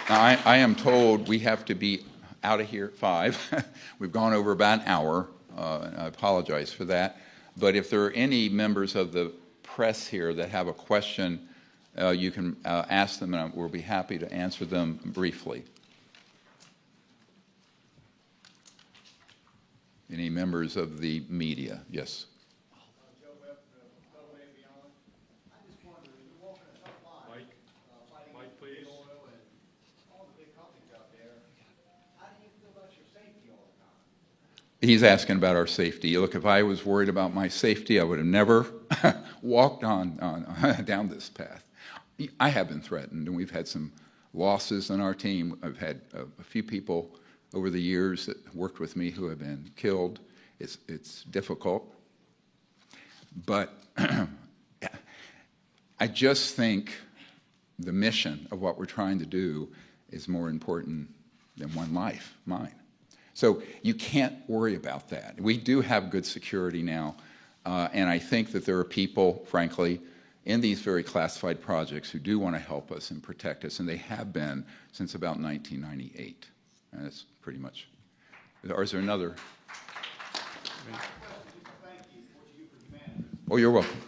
Now, I am told we have to be out of here at 5. We've gone over about an hour, and I apologize for that. But if there are any members of the press here that have a question, you can ask them, and we'll be happy to answer them briefly. Any members of the media? Yes. He's asking about our safety. Look, if I was worried about my safety, I would have never walked on down this path. I have been threatened, and we've had some losses on our team. I've had a few people over the years that worked with me who have been killed. It's difficult. But I just think the mission of what we're trying to do is more important than one life, mine. So you can't worry about that. We do have good security now, and I think that there are people, frankly, in these very classified projects who do want to help us and protect us, and they have been since about 1998. And that's pretty much. Or is there another? Oh, you're welcome.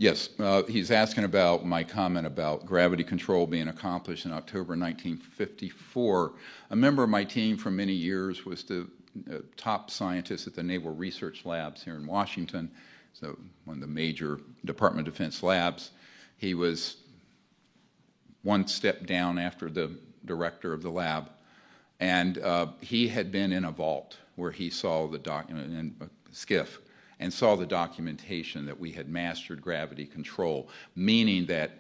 Yes, he's asking about my comment about gravity control being accomplished in October 1954. A member of my team for many years was the top scientist at the Naval Research Labs here in Washington, so one of the major Department of Defense labs. He was one step down after the director of the lab, and he had been in a vault where he saw the document in a skiff and saw the documentation that we had mastered gravity control, meaning that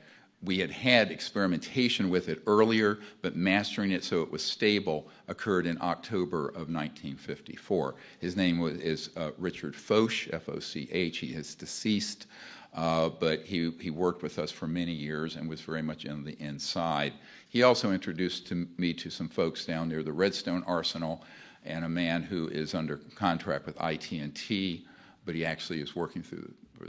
we had had experimentation with it earlier, but mastering it so it was stable occurred in October of 1954. His name is Richard Foch, F-O-C-H. He is deceased, but he worked with us for many years and was very much in the inside. He also introduced me to some folks down near the Redstone Arsenal and a man who is under contract with IT&T, but he actually is working for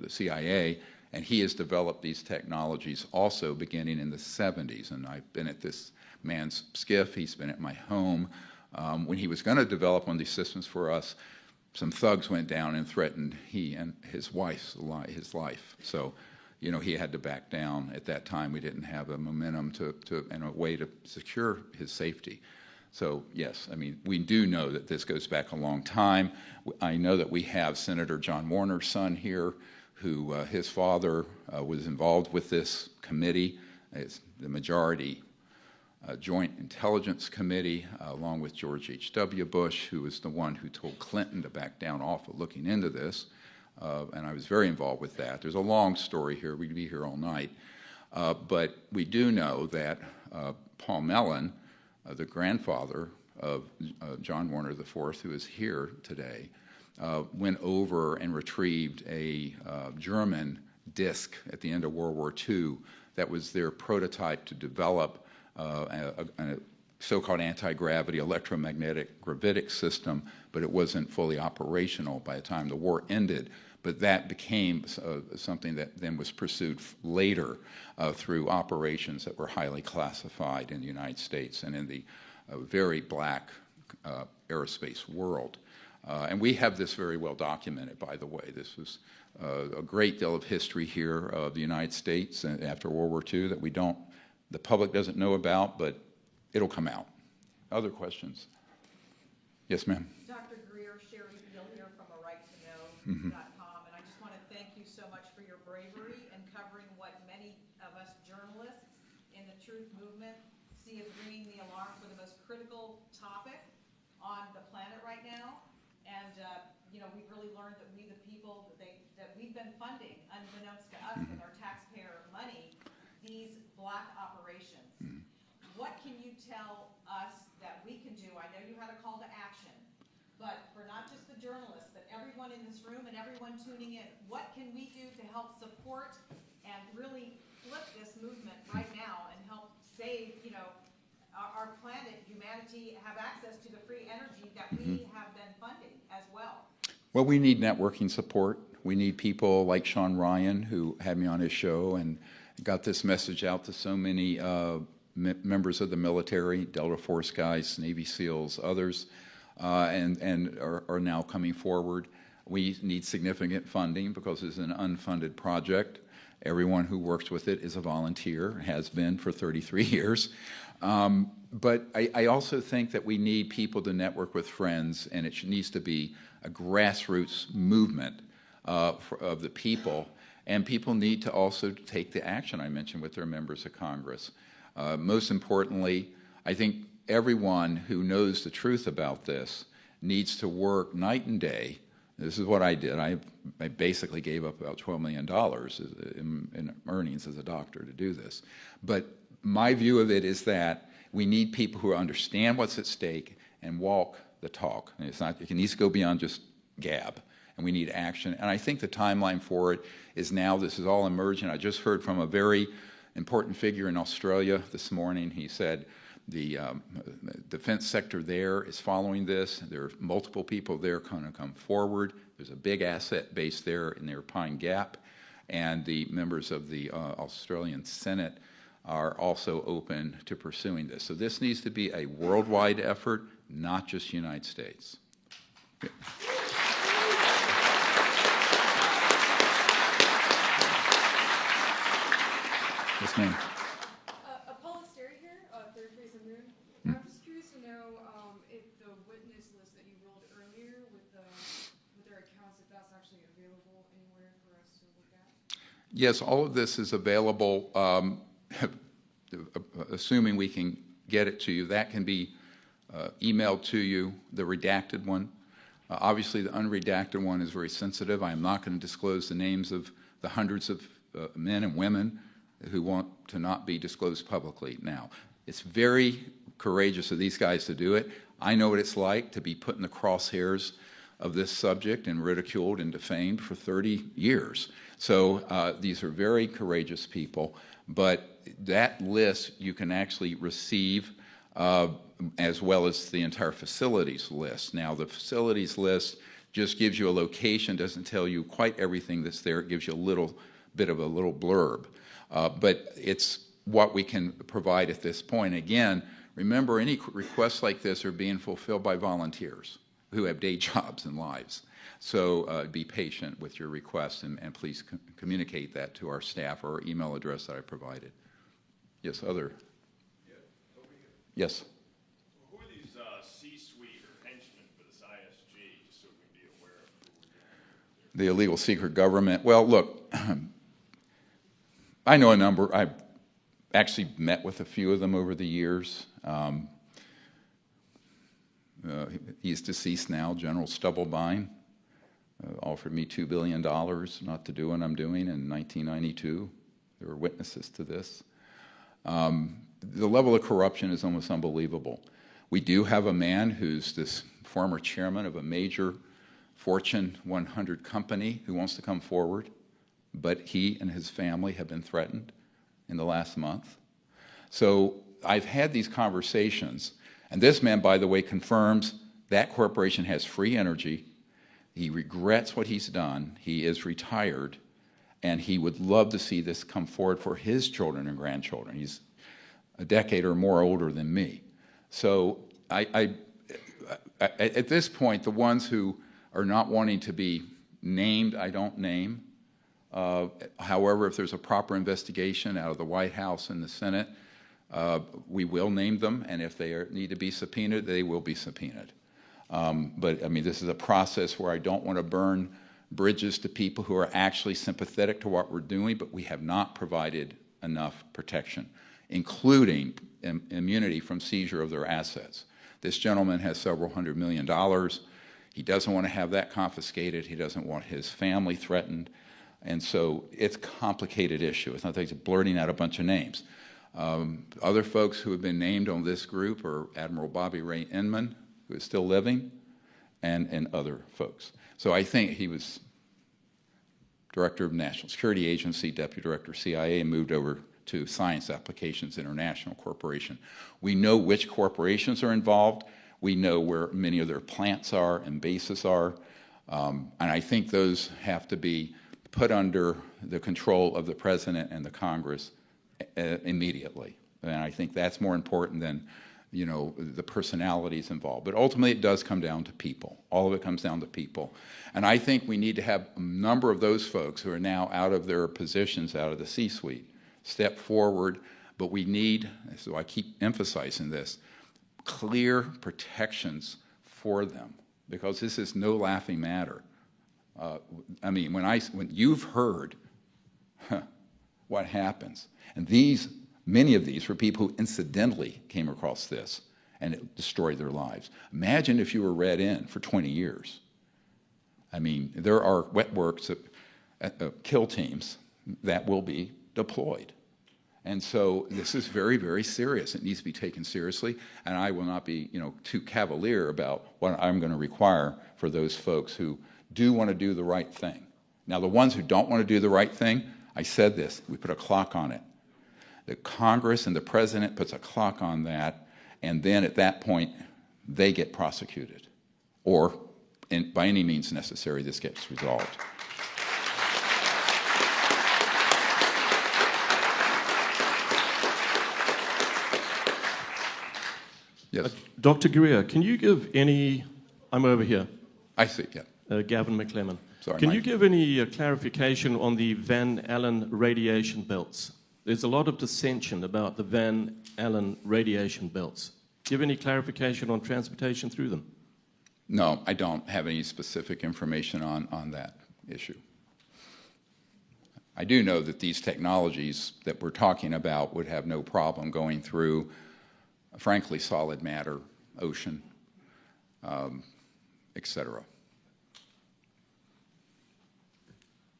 the CIA, and he has developed these technologies also beginning in the 70s. And I've been at this man's skiff. He's been at my home. When he was going to develop one of these systems for us, some thugs went down and threatened he and his wife's life. So, you know, he had to back down. At that time, we didn't have a momentum and a way to secure his safety. So, yes, I mean, we do know that this goes back a long time. I know that we have Senator John Warner's son here, who his father was involved with this committee. It's the majority Joint Intelligence Committee, along with George H.W. Bush, who was the one who told Clinton to back down off of looking into this. And I was very involved with that. There's a long story here. We'd be here all night. But we do know that Paul Mellon, the grandfather of John Warner IV, who is here today, went over and retrieved a German disc at the end of World War II that was their prototype to develop a so-called anti-gravity electromagnetic gravitic system, but it wasn't fully operational by the time the war ended. But that became something that then was pursued later through operations that were highly classified in the United States and in the very black aerospace world. And we have this very well documented, by the way. This was a great deal of history here of the United States after World War II that the public doesn't know about, but it'll come out. Other questions? Yes, ma'am. Dr. Greer, Sherry Beal here from ARightToKnow.com, and I just want to thank you so much for your bravery in covering what many of us journalists in the truth movement see as ringing the alarm for the most critical topic on the planet right now. And we've really learned that we, the people that we've been funding, unbeknownst to us with our taxpayer money, these black operations. What can you tell us that we can do? I know you had a call to action, but for not just the journalists, but everyone in this room and everyone tuning in, what can we do to help support and really flip this movement right now and help save, our planet, humanity, have access to the free energy that we have been funding as well? Well, we need networking support. We need people like Sean Ryan, who had me on his show and got this message out to so many members of the military, Delta Force guys, Navy SEALs, others, and are now coming forward. We need significant funding because it's an unfunded project. Everyone who works with it is a volunteer, has been for 33 years. But I also think that we need people to network with friends, and it needs to be a grassroots movement of the people. And people need to also take the action I mentioned with their members of Congress. Most importantly, I think everyone who knows the truth about this needs to work night and day. This is what I did. I basically gave up about $12 million in earnings as a doctor to do this. But my view of it is that we need people who understand what's at stake and walk the talk. And it needs to go beyond just gab, and we need action. And I think the timeline for it is now. This is all emerging. I just heard from a very important figure in Australia this morning. He said the defense sector there is following this. There are multiple people there going to come forward. There's a big asset base there in their Pine Gap, and the members of the Australian Senate are also open to pursuing this. So this needs to be a worldwide effort, not just United States. Yeah. Yes, ma'am. Paula Sterry here, Third Phase of Moon. I'm just curious to know if the witness list that you rolled earlier with their accounts, if that's actually available anywhere for us to look at? Yes, all of this is available, assuming we can get it to you. That can be emailed to you, the redacted one. Obviously, the unredacted one is very sensitive. I am not going to disclose the names of the hundreds of men and women who want to not be disclosed publicly. Now, it's very courageous of these guys to do it. I know what it's like to be put in the crosshairs of this subject and ridiculed and defamed for 30 years. So these are very courageous people, but that list you can actually receive as well as the entire facilities list. Now, the facilities list just gives you a location, doesn't tell you quite everything that's there. It gives you a little bit of a little blurb. But it's what we can provide at this point. Again, remember, any requests like this are being fulfilled by volunteers who have day jobs and lives. So be patient with your requests, and please communicate that to our staff or our email address that I provided. Yes, other? Yeah, over here. Yes. Who are these C-suite or henchmen for this ISG, just so we can be aware of who we're dealing with? The illegal secret government. Well, look, I know a number. I've actually met with a few of them over the years. He's deceased now, General Stubblebine, offered me $2 billion not to do what I'm doing in 1992. There were witnesses to this. The level of corruption is almost unbelievable. We do have a man who's this former chairman of a major Fortune 100 company who wants to come forward, but he and his family have been threatened in the last month. So I've had these conversations, and this man, by the way, confirms that corporation has free energy. He regrets what he's done. He is retired, and he would love to see this come forward for his children and grandchildren. He's a decade or more older than me. So at this point, the ones who are not wanting to be named, I don't name. However, if there's a proper investigation out of the White House and the Senate, we will name them, and if they need to be subpoenaed, they will be subpoenaed. But I mean, this is a process where I don't want to burn bridges to people who are actually sympathetic to what we're doing, but we have not provided enough protection, including immunity from seizure of their assets. This gentleman has several $100 million. He doesn't want to have that confiscated. He doesn't want his family threatened. And so it's a complicated issue. It's not like just blurting out a bunch of names. Other folks who have been named on this group are Admiral Bobby Ray Inman, who is still living, and other folks. So I think he was Director of National Security Agency, Deputy Director of CIA, and moved over to Science Applications International Corporation. We know which corporations are involved. We know where many of their plants are and bases are. And I think those have to be put under the control of the President and the Congress immediately. And I think that's more important than, you know, the personalities involved. But ultimately, it does come down to people. All of it comes down to people. And I think we need to have a number of those folks who are now out of their positions, out of the C-suite, step forward. But we need, so I keep emphasizing this, clear protections for them, because this is no laughing matter. I mean, when you've heard what happens, and many of these were people who incidentally came across this, and it destroyed their lives. Imagine if you were read in for 20 years. I mean, there are wet works, kill teams that will be deployed. And so this is very, very serious. It needs to be taken seriously, and I will not be, too cavalier about what I'm going to require for those folks who do want to do the right thing. Now, the ones who don't want to do the right thing, I said this, we put a clock on it. The Congress and the President puts a clock on that, and then at that point, they get prosecuted. Or, by any means necessary, this gets resolved. Yes. Dr. Greer, can you give any... I'm over here. I see, yeah. Gavin McClellan. Sorry, can Mike. you give any clarification on the Van Allen radiation belts? There's a lot of dissension about the Van Allen radiation belts. Do you have any clarification on transportation through them? No, I don't have any specific information on that issue. I do know that these technologies that we're talking about would have no problem going through, frankly, solid matter, ocean, et cetera.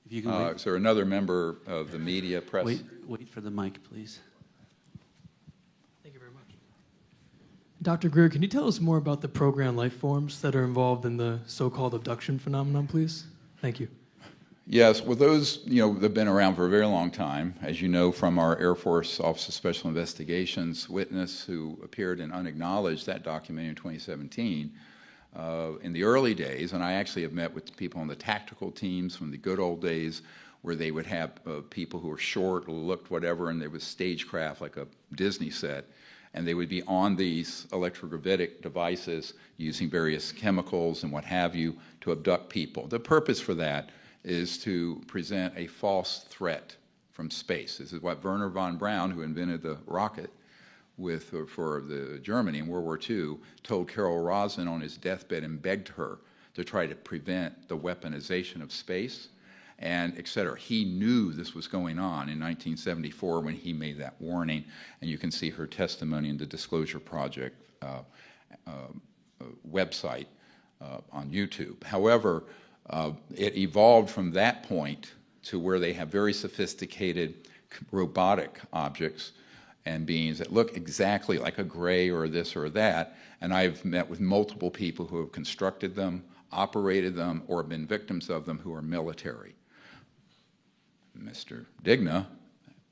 If you can wait. Is there another member of the media press? Wait for the mic, please. Thank you very much. Dr. Greer, can you tell us more about the program life forms that are involved in the so-called abduction phenomenon, please? Thank you. Yes, well, those, they've been around for a very long time. As you know from our Air Force Office of Special Investigations witness who appeared in Unacknowledged, that document in 2017, in the early days, and I actually have met with people on the tactical teams from the good old days where they would have people who were short, looked whatever, and there was stagecraft like a Disney set, and they would be on these electrogravitic devices using various chemicals and what have you to abduct people. The purpose for that is to present a false threat from space. This is what Werner von Braun, who invented the rocket for the Germany in World War II, told Carol Rosin on his deathbed and begged her to try to prevent the weaponization of space, and et cetera. He knew this was going on in 1974 when he made that warning, and you can see her testimony in the Disclosure Project website on YouTube. However, it evolved from that point to where they have very sophisticated robotic objects and beings that look exactly like a gray or this or that, and I've met with multiple people who have constructed them, operated them, or been victims of them who are military. Mr. Digna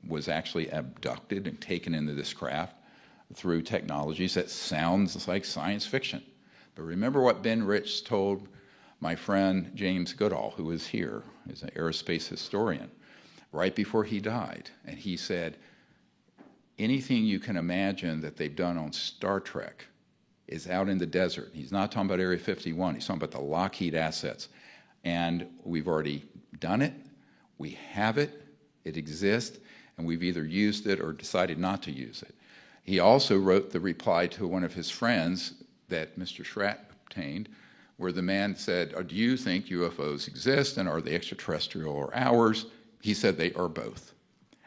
was actually abducted and taken into this craft through technologies that sounds like science fiction. But remember what Ben Rich told my friend James Goodall, who is here, is an aerospace historian, right before he died. And he said, anything you can imagine that they've done on Star Trek is out in the desert. He's not talking about Area 51. He's talking about the Lockheed assets. And we've already done it. We have it. It exists. And we've either used it or decided not to use it. He also wrote the reply to one of his friends that Mr. Schratt obtained, where the man said, do you think UFOs exist, and are they extraterrestrial or ours? He said they are both.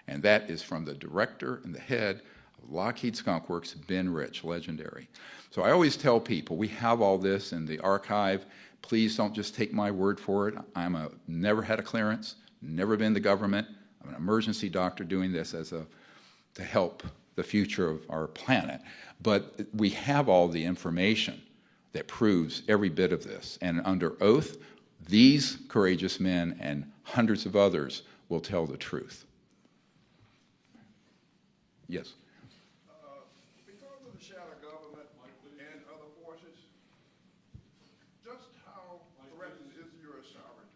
And that is from the director and the head Lockheed Skunk Works, Ben Rich, legendary. So I always tell people, we have all this in the archive. Please don't just take my word for it. Never had a clearance, never been the government. I'm an emergency doctor doing this to help the future of our planet. But we have all the information that proves every bit of this. And under oath, these courageous men and hundreds of others will tell the truth. Yes? Because of the shadow government and other forces, just how threatened is U.S. sovereignty?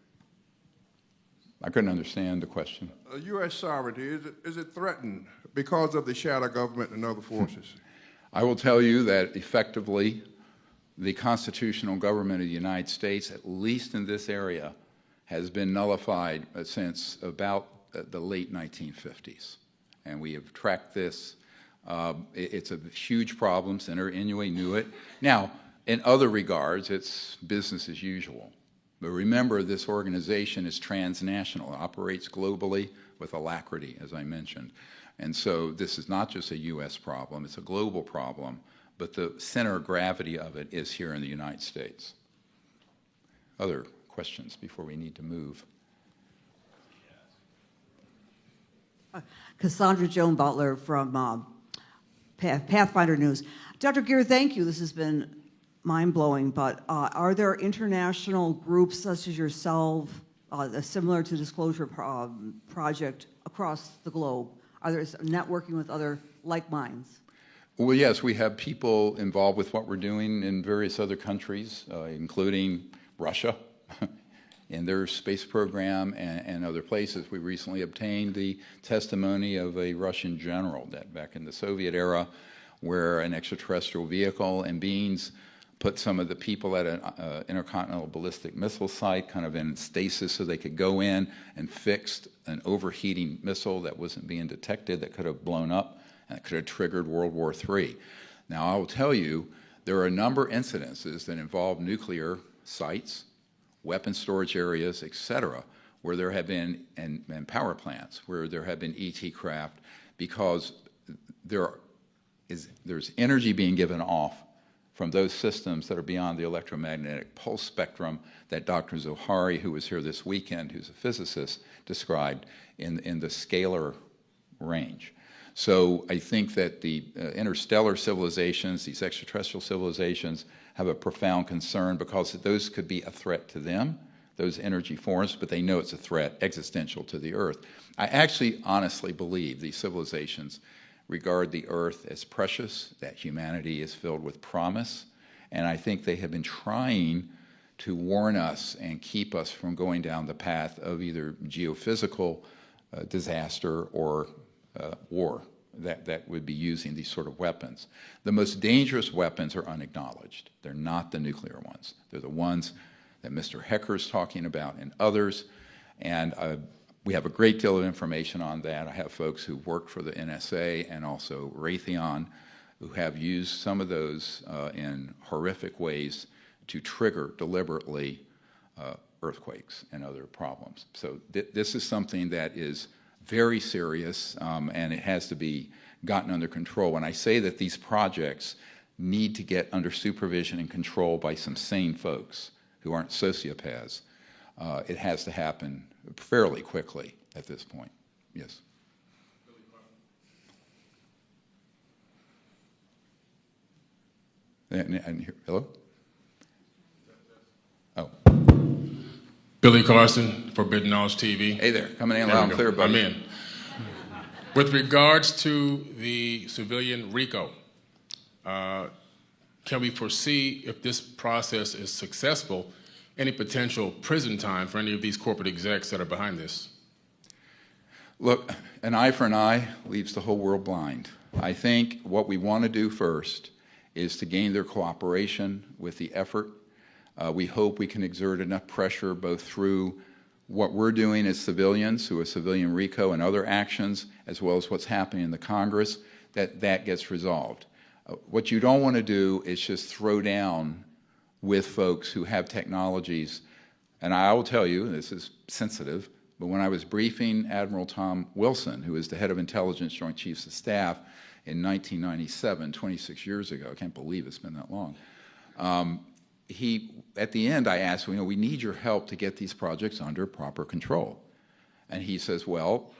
I couldn't understand the question. U.S. sovereignty, is it threatened because of the shadow government and other forces? I will tell you that effectively, the constitutional government of the United States, at least in this area, has been nullified since about the late 1950s. And we have tracked this. It's a huge problem. Senator Inouye knew it. Now, in other regards, it's business as usual. But remember, this organization is transnational. It operates globally with alacrity, as I mentioned. And so this is not just a U.S. problem. It's a global problem. But the center of gravity of it is here in the United States. Other questions before we need to move? Cassandra Joan Butler from Pathfinder News. Dr. Greer, thank you. This has been mind-blowing, but are there international groups such as yourself, similar to Disclosure Project, across the globe? Are there networking with other like minds? Well, yes, we have people involved with what we're doing in various other countries, including Russia and their space program and other places. We recently obtained the testimony of a Russian general that back in the Soviet era, where an extraterrestrial vehicle and beings put some of the people at an intercontinental ballistic missile site kind of in stasis so they could go in and fixed an overheating missile that wasn't being detected that could have blown up. And it could have triggered World War III. Now, I will tell you, there are a number of incidences that involve nuclear sites, weapon storage areas, et cetera, where there have been, and power plants, where there have been ET craft, because there's energy being given off from those systems that are beyond the electromagnetic pulse spectrum that Dr. Zohari, who was here this weekend, who's a physicist, described in the scalar range. So I think that the interstellar civilizations, these extraterrestrial civilizations, have a profound concern because those could be a threat to them, those energy forms, but they know it's a threat existential to the Earth. I actually honestly believe these civilizations regard the Earth as precious, that humanity is filled with promise, and I think they have been trying to warn us and keep us from going down the path of either geophysical disaster or war that would be using these sort of weapons. The most dangerous weapons are unacknowledged. They're not the nuclear ones. They're the ones that Mr. Hecker is talking about and others. And we have a great deal of information on that. I have folks who work for the NSA and also Raytheon who have used some of those in horrific ways to trigger deliberately earthquakes and other problems. So this is something that is very serious, and it has to be gotten under control. When I say that these projects need to get under supervision and control by some sane folks who aren't sociopaths, it has to happen fairly quickly at this point. Yes. Hello? Oh. Billy Carson, Forbidden Knowledge TV. Hey there, coming in loud and clear, buddy. I'm in. With regards to the civilian RICO, can we foresee, if this process is successful, any potential prison time for any of these corporate execs that are behind this? Look, an eye for an eye leaves the whole world blind. I think what we want to do first is to gain their cooperation with the effort. We hope we can exert enough pressure both through what we're doing as civilians, through a civilian RICO and other actions, as well as what's happening in the Congress, that gets resolved. What you don't want to do is just throw down with folks who have technologies, and I will tell you, this is sensitive, But when I was briefing Admiral Tom Wilson, who is the head of Intelligence Joint Chiefs of Staff in 1997, 26 years ago, I can't believe it's been that long, at the end I asked, we need your help to get these projects under proper control. And he says, well,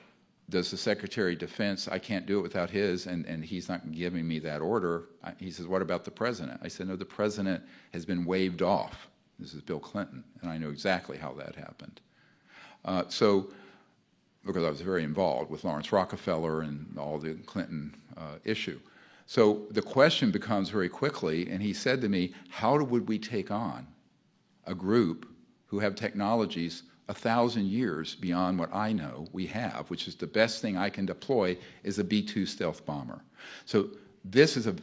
does the Secretary of Defense, I can't do it without his, and he's not giving me that order. He says, what about the President? I said, no, the President has been waived off. This is Bill Clinton, and I know exactly how that happened. Because I was very involved with Lawrence Rockefeller and all the Clinton issue. So the question becomes very quickly, and he said to me, how would we take on a group who have technologies 1,000 years beyond what I know we have, which is the best thing I can deploy is a B-2 stealth bomber. So this is a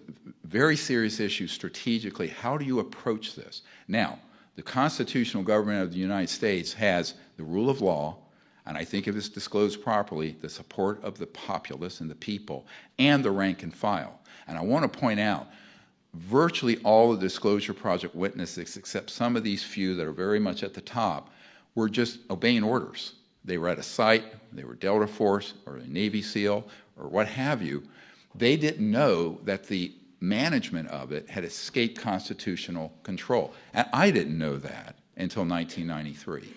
very serious issue strategically. How do you approach this? Now, the constitutional government of the United States has the rule of law, and I think if it's disclosed properly, the support of the populace and the people, and the rank and file. And I want to point out, virtually all the Disclosure Project witnesses, except some of these few that are very much at the top, were just obeying orders. They were at a site, they were Delta Force or a Navy SEAL or what have you. They didn't know that the management of it had escaped constitutional control. And I didn't know that until 1993.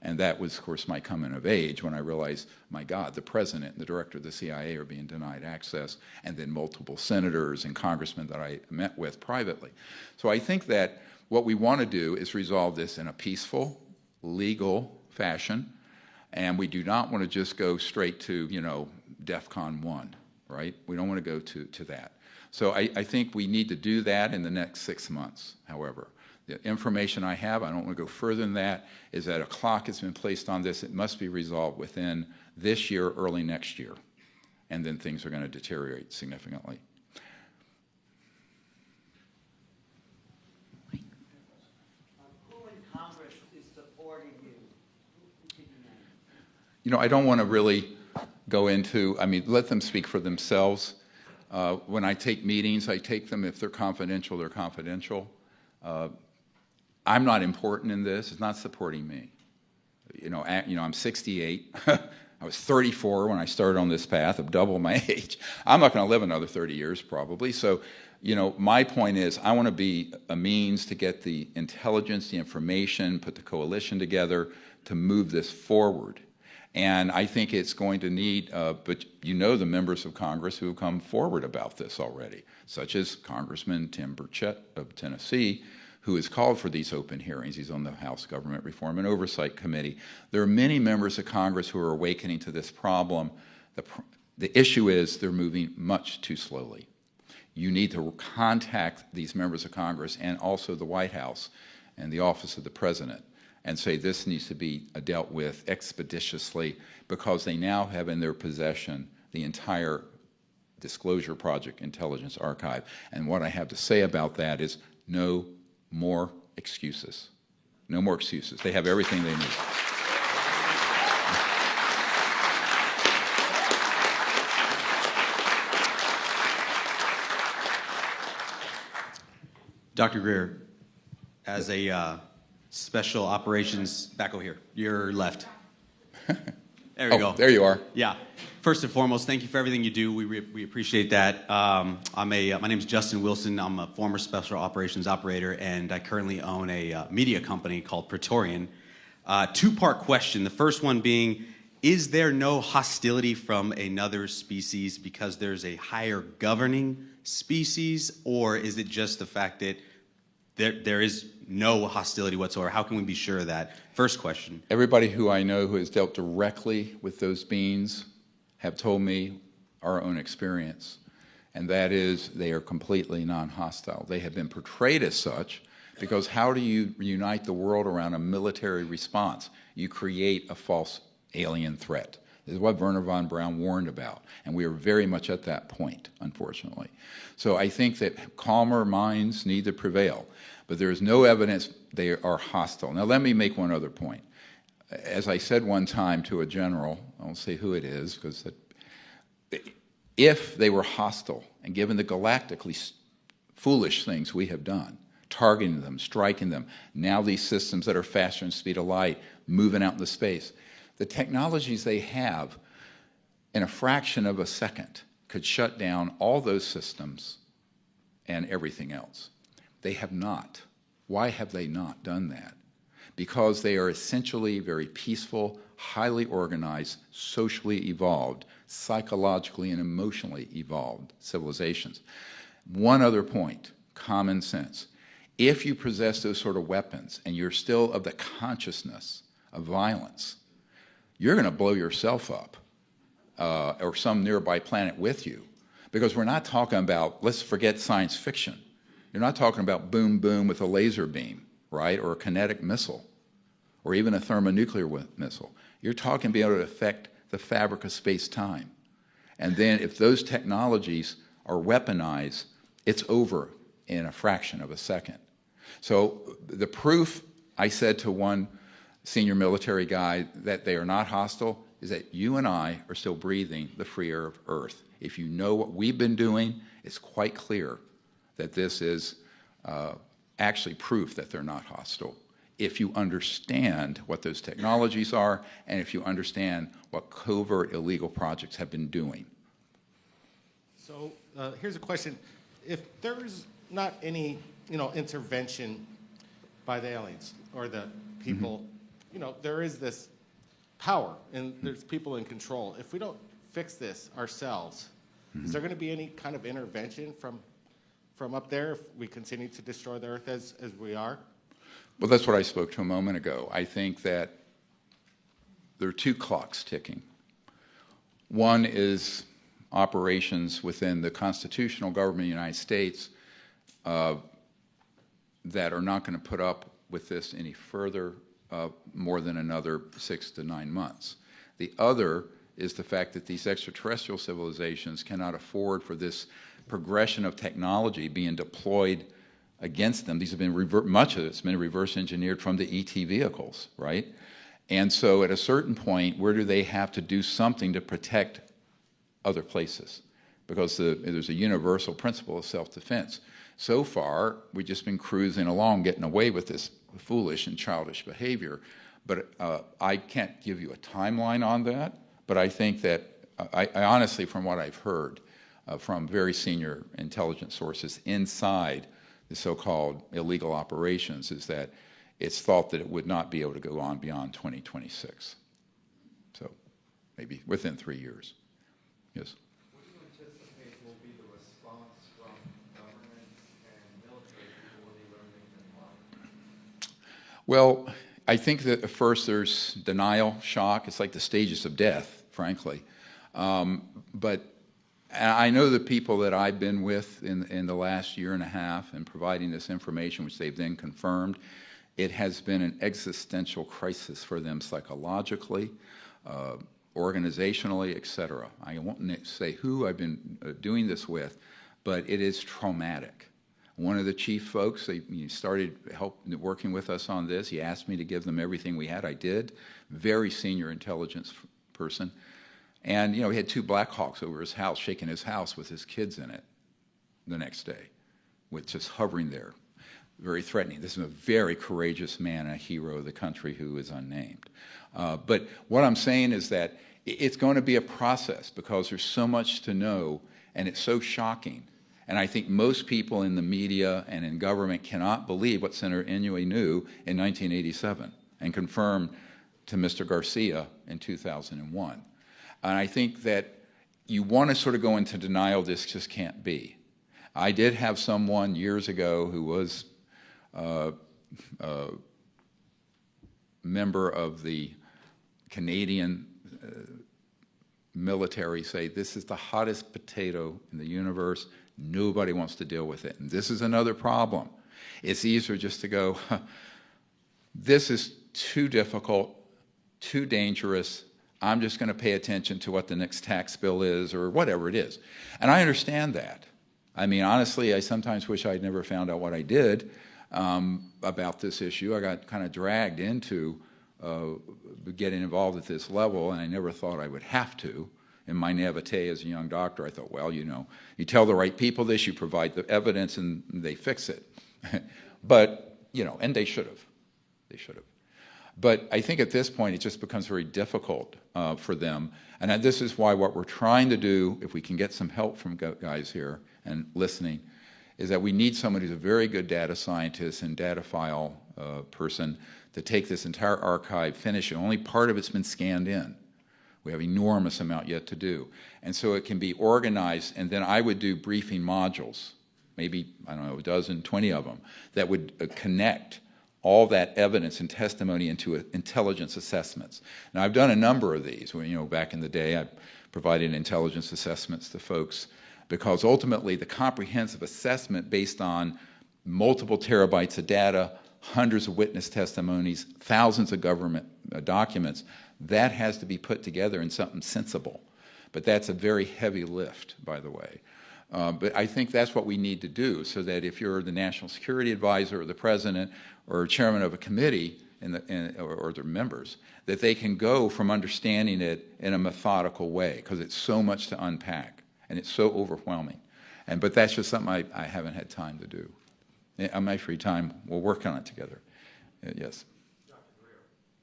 And that was, of course, my coming of age when I realized, my God, the President and the Director of the CIA are being denied access, and then multiple senators and congressmen that I met with privately. So I think that what we want to do is resolve this in a peaceful, legal fashion, and we do not want to just go straight to, DEFCON 1, right? We don't want to go to that. So I think we need to do that in the next 6 months, however. The information I have, I don't want to go further than that, is that a clock has been placed on this. It must be resolved within this year, early next year, and then things are going to deteriorate significantly. Who in Congress is supporting you? I don't want to really go into, let them speak for themselves. When I take meetings, I take them, if they're confidential, they're confidential. I'm not important in this. It's not supporting me. I'm 68. I was 34 when I started on this path. I've doubled my age. I'm not going to live another 30 years probably. So, my point is I want to be a means to get the intelligence, the information, put the coalition together to move this forward. And I think it's going to need, but the members of Congress who have come forward about this already, such as Congressman Tim Burchett of Tennessee, who has called for these open hearings. He's on the House Government Reform and Oversight Committee. There are many members of Congress who are awakening to this problem. The issue is they're moving much too slowly. You need to contact these members of Congress and also the White House and the Office of the President and say this needs to be dealt with expeditiously because they now have in their possession the entire Disclosure Project Intelligence Archive. And what I have to say about that is no more excuses. No more excuses. They have everything they need. Dr. Greer, as a special operations, back over here, your left. There we go. There you are. Yeah. First and foremost, thank you for everything you do. We appreciate that. My name is Justin Wilson. I'm a former special operations operator, and I currently own a media company called Praetorian. Two-part question. The first one being, is there no hostility from another species because there's a higher governing species, or is it just the fact that there is no hostility whatsoever? How can we be sure of that? First question. Everybody who I know who has dealt directly with those beings have told me our own experience, and that is they are completely non-hostile. They have been portrayed as such because how do you unite the world around a military response? You create a false alien threat. This is what Wernher von Braun warned about, and we are very much at that point, unfortunately. So I think that calmer minds need to prevail, but there is no evidence they are hostile. Now let me make one other point. As I said one time to a general, I won't say who it is, because if they were hostile, and given the galactically foolish things we have done, targeting them, striking them, now these systems that are faster than the speed of light, moving out into space, The technologies they have in a fraction of a second could shut down all those systems and everything else. They have not. Why have they not done that? Because they are essentially very peaceful, highly organized, socially evolved, psychologically and emotionally evolved civilizations. One other point, common sense. If you possess those sort of weapons and you're still of the consciousness of violence, you're going to blow yourself up or some nearby planet with you. Because we're not talking about, let's forget science fiction. You're not talking about boom, boom with a laser beam, right, or a kinetic missile, or even a thermonuclear missile. You're talking being able to affect the fabric of space-time. And then if those technologies are weaponized, it's over in a fraction of a second. So the proof, I said to one senior military guy, that they are not hostile is that you and I are still breathing the free air of Earth. If you know what we've been doing, it's quite clear that this is actually proof that they're not hostile. If you understand what those technologies are, and if you understand what covert illegal projects have been doing. So here's a question. If there's not any, intervention by the aliens or the people, there is this power and there's people in control. If we don't fix this ourselves, is there going to be any kind of intervention from up there if we continue to destroy the Earth as we are? Well, that's what I spoke to a moment ago. I think that there are two clocks ticking. One is operations within the constitutional government of the United States that are not going to put up with this any further, more than another 6 to 9 months. The other is the fact that these extraterrestrial civilizations cannot afford for this progression of technology being deployed against them. These have been much of it's been reverse engineered from the ET vehicles, right? And so at a certain point, where do they have to do something to protect other places? Because there's a universal principle of self-defense. So far, we've just been cruising along, getting away with this foolish and childish behavior. But I can't give you a timeline on that, but I think that, I honestly, from what I've heard from very senior intelligence sources inside the so-called illegal operations, is that it's thought that it would not be able to go on beyond 2026. So maybe within 3 years. Yes? What do you anticipate will be the response from government and military people when they learn they've been lied? Well, I think that at first there's denial, shock. It's like the stages of death, frankly. But I know the people that I've been with in the last year and a half and providing this information, which they've then confirmed, it has been an existential crisis for them psychologically, organizationally, et cetera. I won't say who I've been doing this with, but it is traumatic. One of the chief folks, he started working with us on this. He asked me to give them everything we had. I did. Very senior intelligence person. And, he had 2 Black Hawks over his house, shaking his house with his kids in it the next day, with just hovering there, very threatening. This is a very courageous man, a hero of the country who is unnamed. But what I'm saying is that it's going to be a process because there's so much to know, and it's so shocking. And I think most people in the media and in government cannot believe what Senator Inouye knew in 1987 and confirmed to Mr. Garcia in 2001. And I think that you want to sort of go into denial, this just can't be. I did have someone years ago who was a member of the Canadian military say, this is the hottest potato in the universe. Nobody wants to deal with it. And this is another problem. It's easier just to go, this is too difficult, too dangerous. I'm just going to pay attention to what the next tax bill is or whatever it is. And I understand that. I mean, honestly, I sometimes wish I'd never found out what I did about this issue. I got kind of dragged into getting involved at this level, and I never thought I would have to. In my naivete as a young doctor, I thought, well, you tell the right people this, you provide the evidence, and they fix it. But, and they should have. They should have. But I think at this point, it just becomes very difficult for them. And this is why what we're trying to do, if we can get some help from guys here and listening, is that we need someone who's a very good data scientist and data file person to take this entire archive, finish it. Only part of it's been scanned in. We have enormous amount yet to do. And so it can be organized, and then I would do briefing modules, maybe, I don't know, a dozen, 20 of them, that would connect all that evidence and testimony into intelligence assessments. Now, I've done a number of these. Back in the day, I provided intelligence assessments to folks because ultimately the comprehensive assessment based on multiple terabytes of data, hundreds of witness testimonies, thousands of government documents, that has to be put together in something sensible. But that's a very heavy lift, by the way. But I think that's what we need to do, so that if you're the national security advisor or the president or chairman of a committee or their members, that they can go from understanding it in a methodical way, because it's so much to unpack and it's so overwhelming. But that's just something I haven't had time to do. On my free time, we'll work on it together. Yes. Dr. Greer.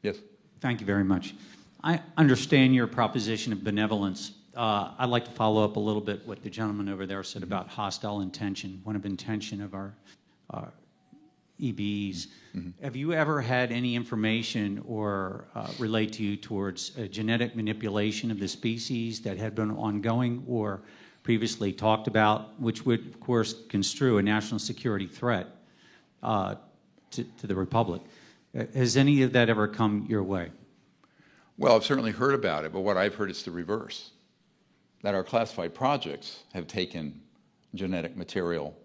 Yes. Thank you very much. I understand your proposition of benevolence. I'd like to follow up a little bit what the gentleman over there said about hostile intention, one of intention of our EBEs. Have you ever had any information or relate to you towards genetic manipulation of the species that had been ongoing or previously talked about, which would, of course, construe a national security threat to the Republic? Has any of that ever come your way? Well, I've certainly heard about it, but what I've heard is the reverse, that our classified projects have taken genetic material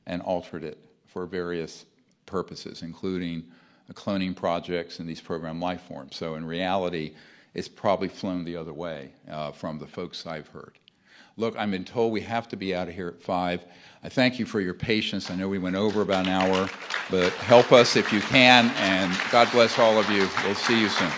and altered it for various purposes, including cloning projects and these program life forms. So in reality, it's probably flown the other way from the folks I've heard. Look, I've been told we have to be out of here at 5. I thank you for your patience. I know we went over about an hour, but help us if you can, and God bless all of you. We'll see you soon.